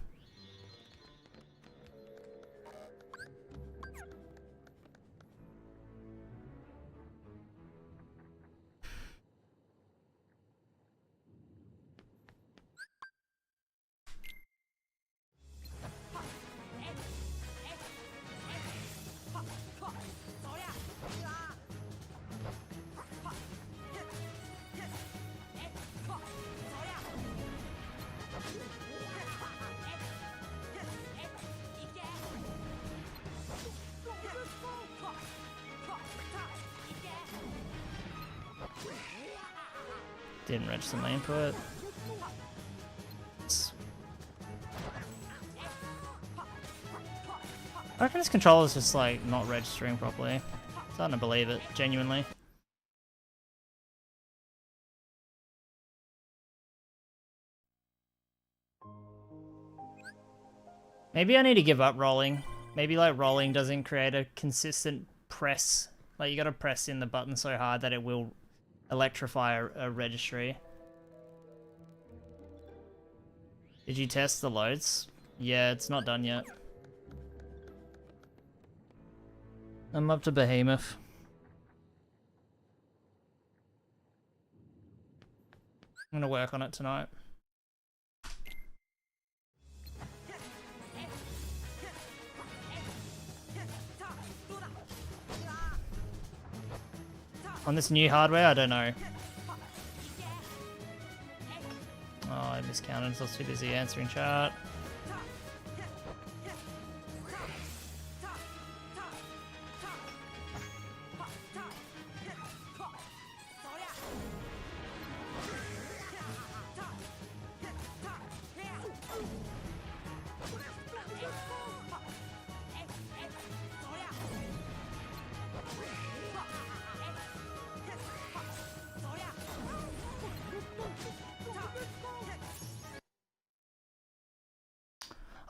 Speaker 1: Didn't register my input. I reckon this controller's just like not registering properly. I'm starting to believe it, genuinely. Maybe I need to give up rolling. Maybe like rolling doesn't create a consistent press. Like you gotta press in the button so hard that it will electrify a registry. Did you test the loads? Yeah, it's not done yet. I'm up to Behemoth. I'm gonna work on it tonight. On this new hardware, I don't know. Oh, I miscounted, so I was too busy answering chat.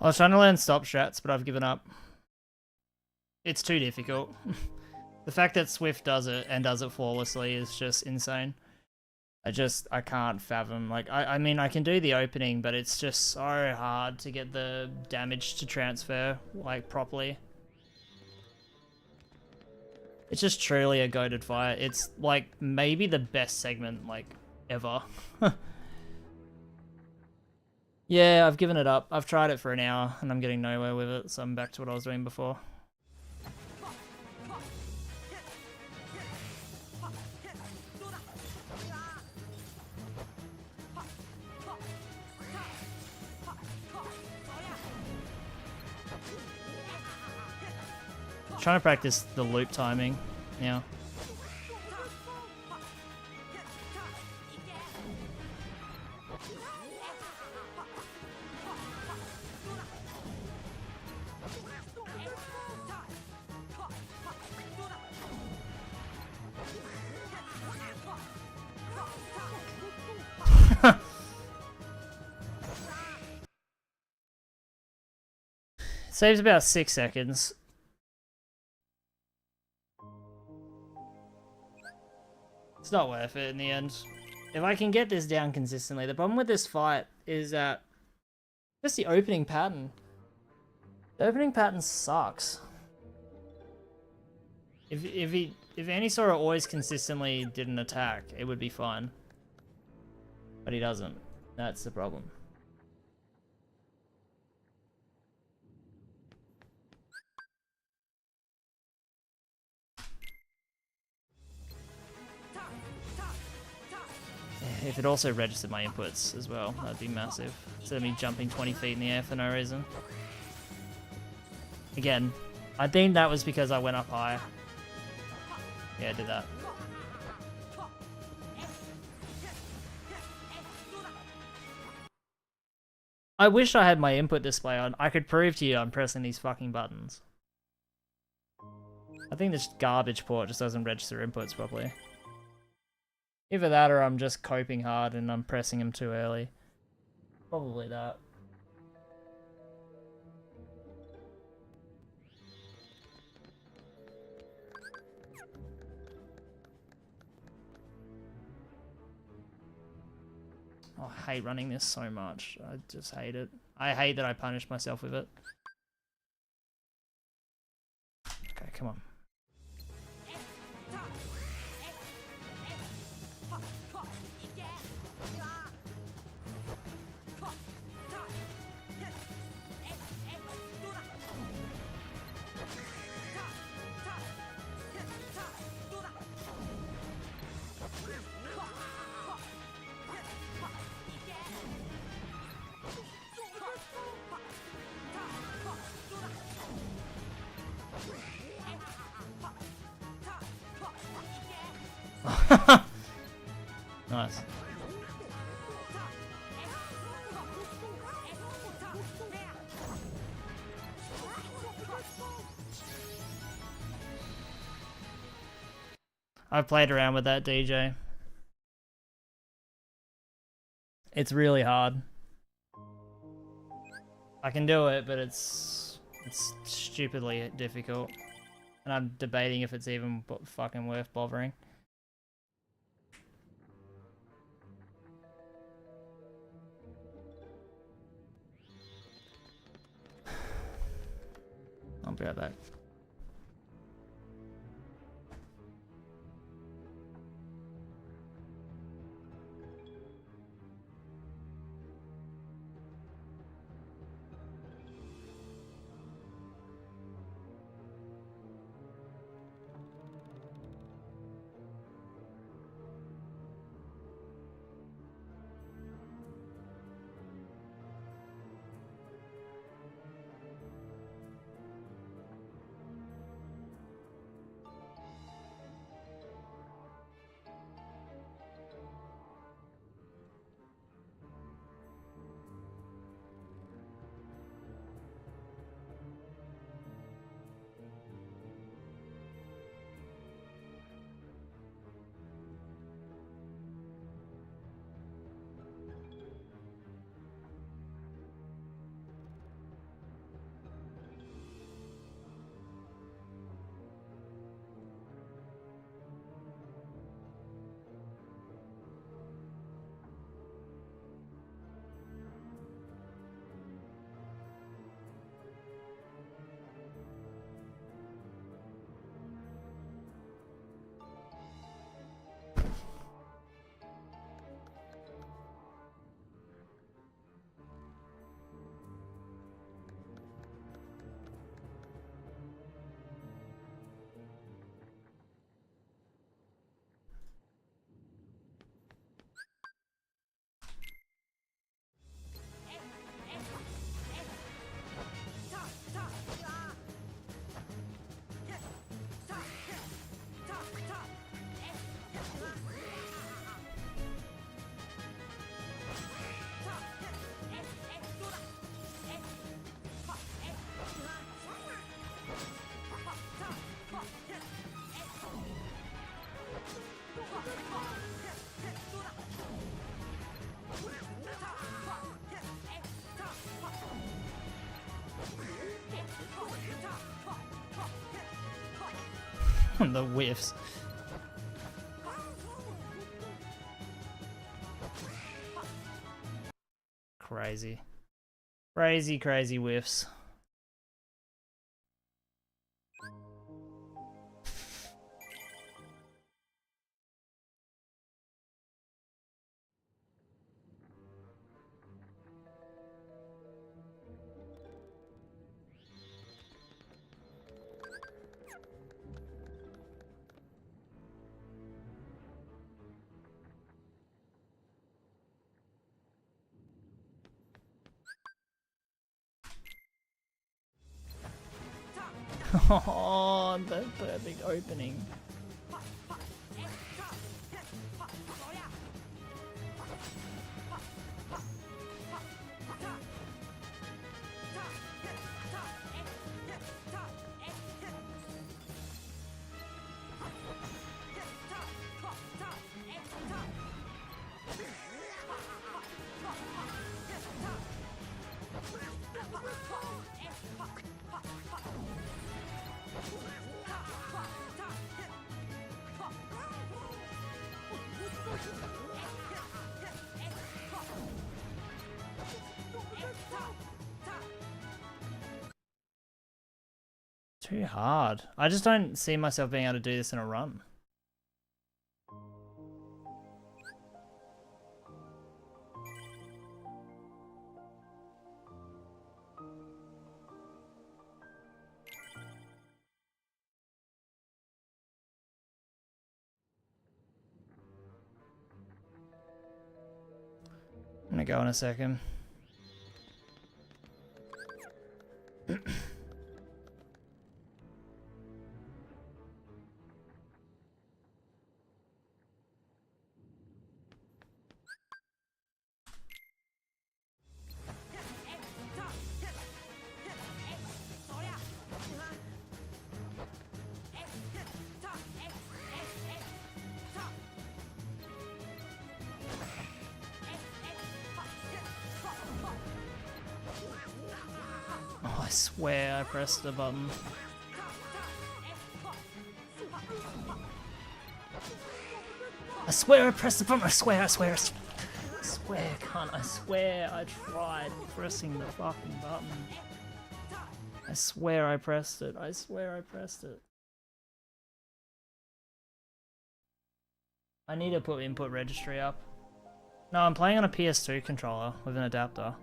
Speaker 1: I was trying to learn stop strats, but I've given up. It's too difficult. The fact that Swift does it and does it flawlessly is just insane. I can't fathom. Like, I mean, I can do the opening, but it's just so hard to get the damage to transfer, like, properly. It's just truly a goated fight. It's, like, maybe the best segment, like, ever. Yeah, I've given it up. I've tried it for an hour and I'm getting nowhere with it, so I'm back to what I was doing before. Trying to practice the loop timing now. Saves about 6 seconds. It's not worth it in the end. If I can get this down consistently, the problem with this fight is that just the opening pattern. The opening pattern sucks. If Venusaur always consistently did an attack, it would be fine. But he doesn't. That's the problem. If it also registered my inputs as well, that'd be massive. Instead of me jumping 20 feet in the air for no reason. Again, I think that was because I went up high. Yeah, I did that. I wish I had my input display on. I could prove to you I'm pressing these fucking buttons. I think this garbage port just doesn't register inputs properly. Either that or I'm just coping hard and I'm pressing them too early. Probably that. Oh, I hate running this so much. I just hate it. I hate that I punished myself with it. Okay, come on. Nice. I've played around with that, DJ. It's really hard. I can do it, but it's stupidly difficult. And I'm debating if it's even fucking worth bothering. I'll be right back. The whiffs. Crazy. Crazy, crazy whiffs. Oh, the perfect opening. Too hard. I just don't see myself being able to do this in a run. I'm gonna go in a second. Oh, I swear I pressed the button. I swear I pressed the button. I swear, I swear, I swear, cunt. I swear I tried pressing the fucking button. I swear I pressed it. I swear I pressed it. I need to put input registry up. No, I'm playing on a PS2 controller with an adapter.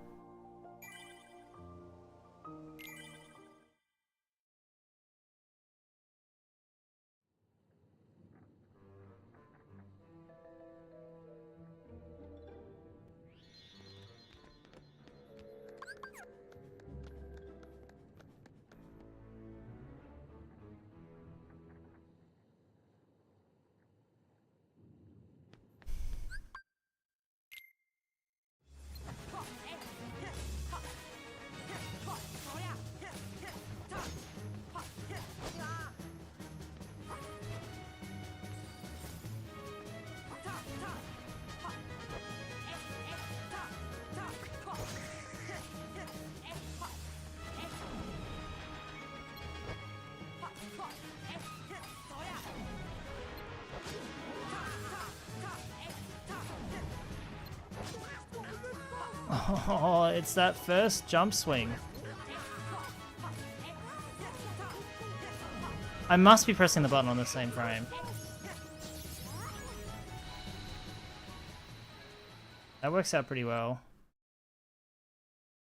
Speaker 1: Oh, it's that first jump swing. I must be pressing the button on the same frame. That works out pretty well.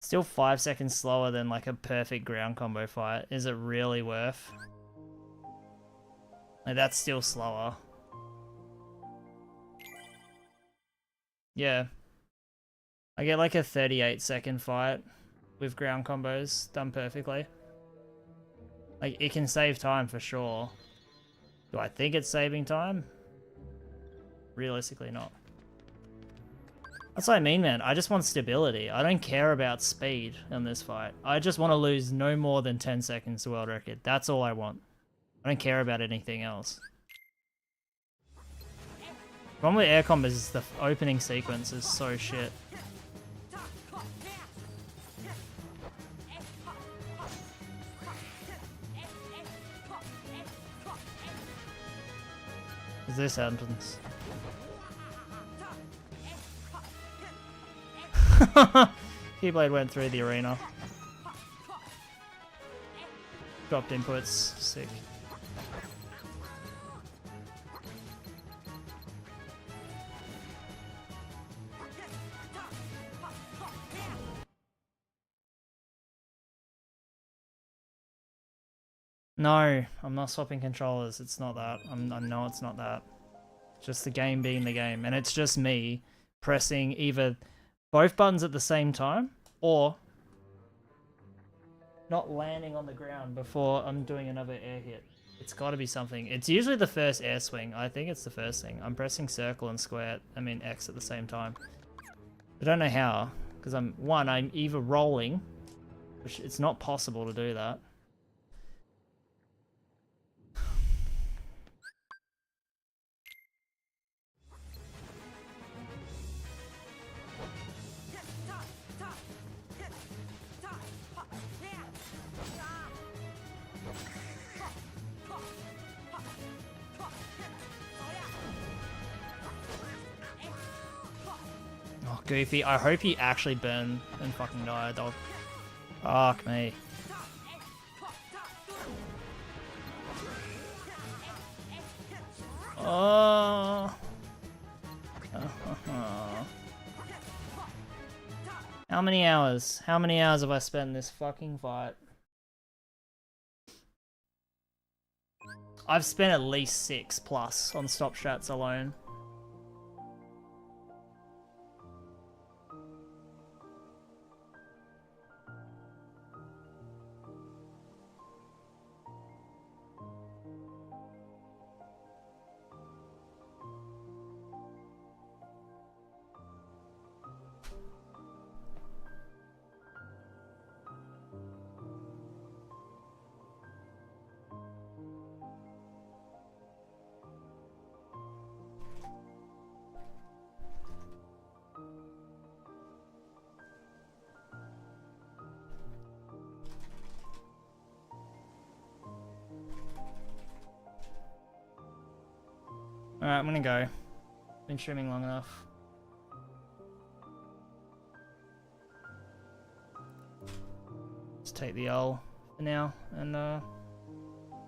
Speaker 1: Still 5 seconds slower than like a perfect ground combo fight. Is it really worth? Like, that's still slower. Yeah. I get like a 38-second fight with ground combos done perfectly. Like, it can save time for sure. Do I think it's saving time? Realistically not. That's what I mean, man. I just want stability. I don't care about speed in this fight. I just want to lose no more than 10 seconds to world record. That's all I want. I don't care about anything else. The problem with air combos is the opening sequence is so shit. Is this entrance? Keyblade went through the arena. Dropped inputs. Sick. No, I'm not swapping controllers. It's not that. I know it's not that. Just the game being the game. And it's just me pressing either both buttons at the same time or not landing on the ground before I'm doing another air hit. It's got to be something. It's usually the first air swing. I think it's the first thing. I'm pressing circle and square, X at the same time. I don't know how, because I'm either rolling, which it's not possible to do that. Oh, Goofy, I hope you actually burn and fucking die, dog. Fuck me. Oh. How many hours? How many hours have I spent in this fucking fight? I've spent at least 6+ on stop strats alone. Alright, I'm gonna go. Been streaming long enough. Let's take the L for now and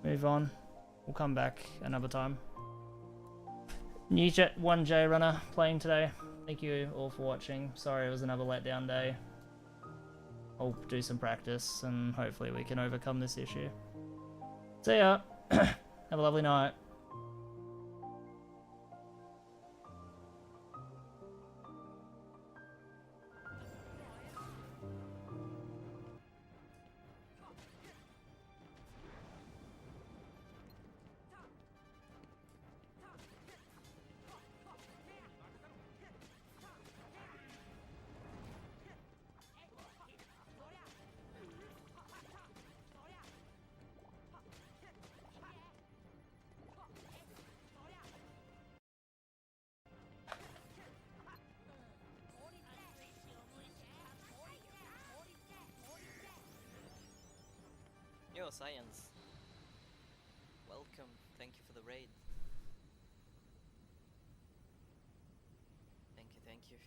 Speaker 1: move on. We'll come back another time. New 1J runner playing today. Thank you all for watching. Sorry it was another letdown day. I'll do some practice and hopefully we can overcome this issue. See ya! Have a lovely night.
Speaker 4: Yo, Saiyanz. Welcome. Thank you for the raid. Thank you, thank you.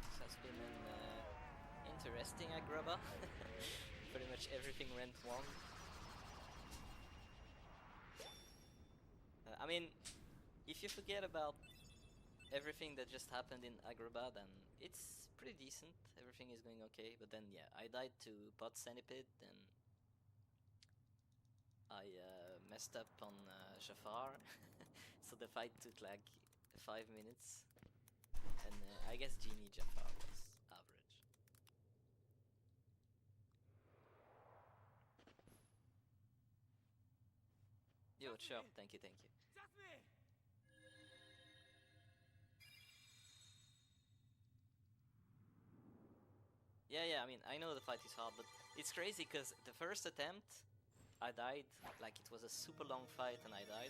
Speaker 4: This has been an interesting agrabah. Pretty much everything went wrong. I mean, if you forget about everything that just happened in Agrabah, then it's pretty decent. Everything is going okay. But then, yeah, I died to Pot Centipede, and I messed up on Jafar. So the fight took like 5 minutes. And I guess Genie Jafar was average. Yo, sure. Thank you, thank you. Yeah, I mean, I know the fight is hard, but it's crazy because the first attempt, I died, like it was a super long fight and I died.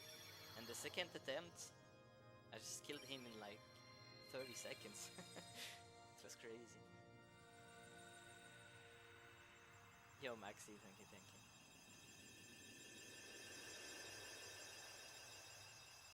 Speaker 4: And the second attempt, I just killed him in like 30 seconds. It was crazy. Yo, Maxi, thank you, thank you.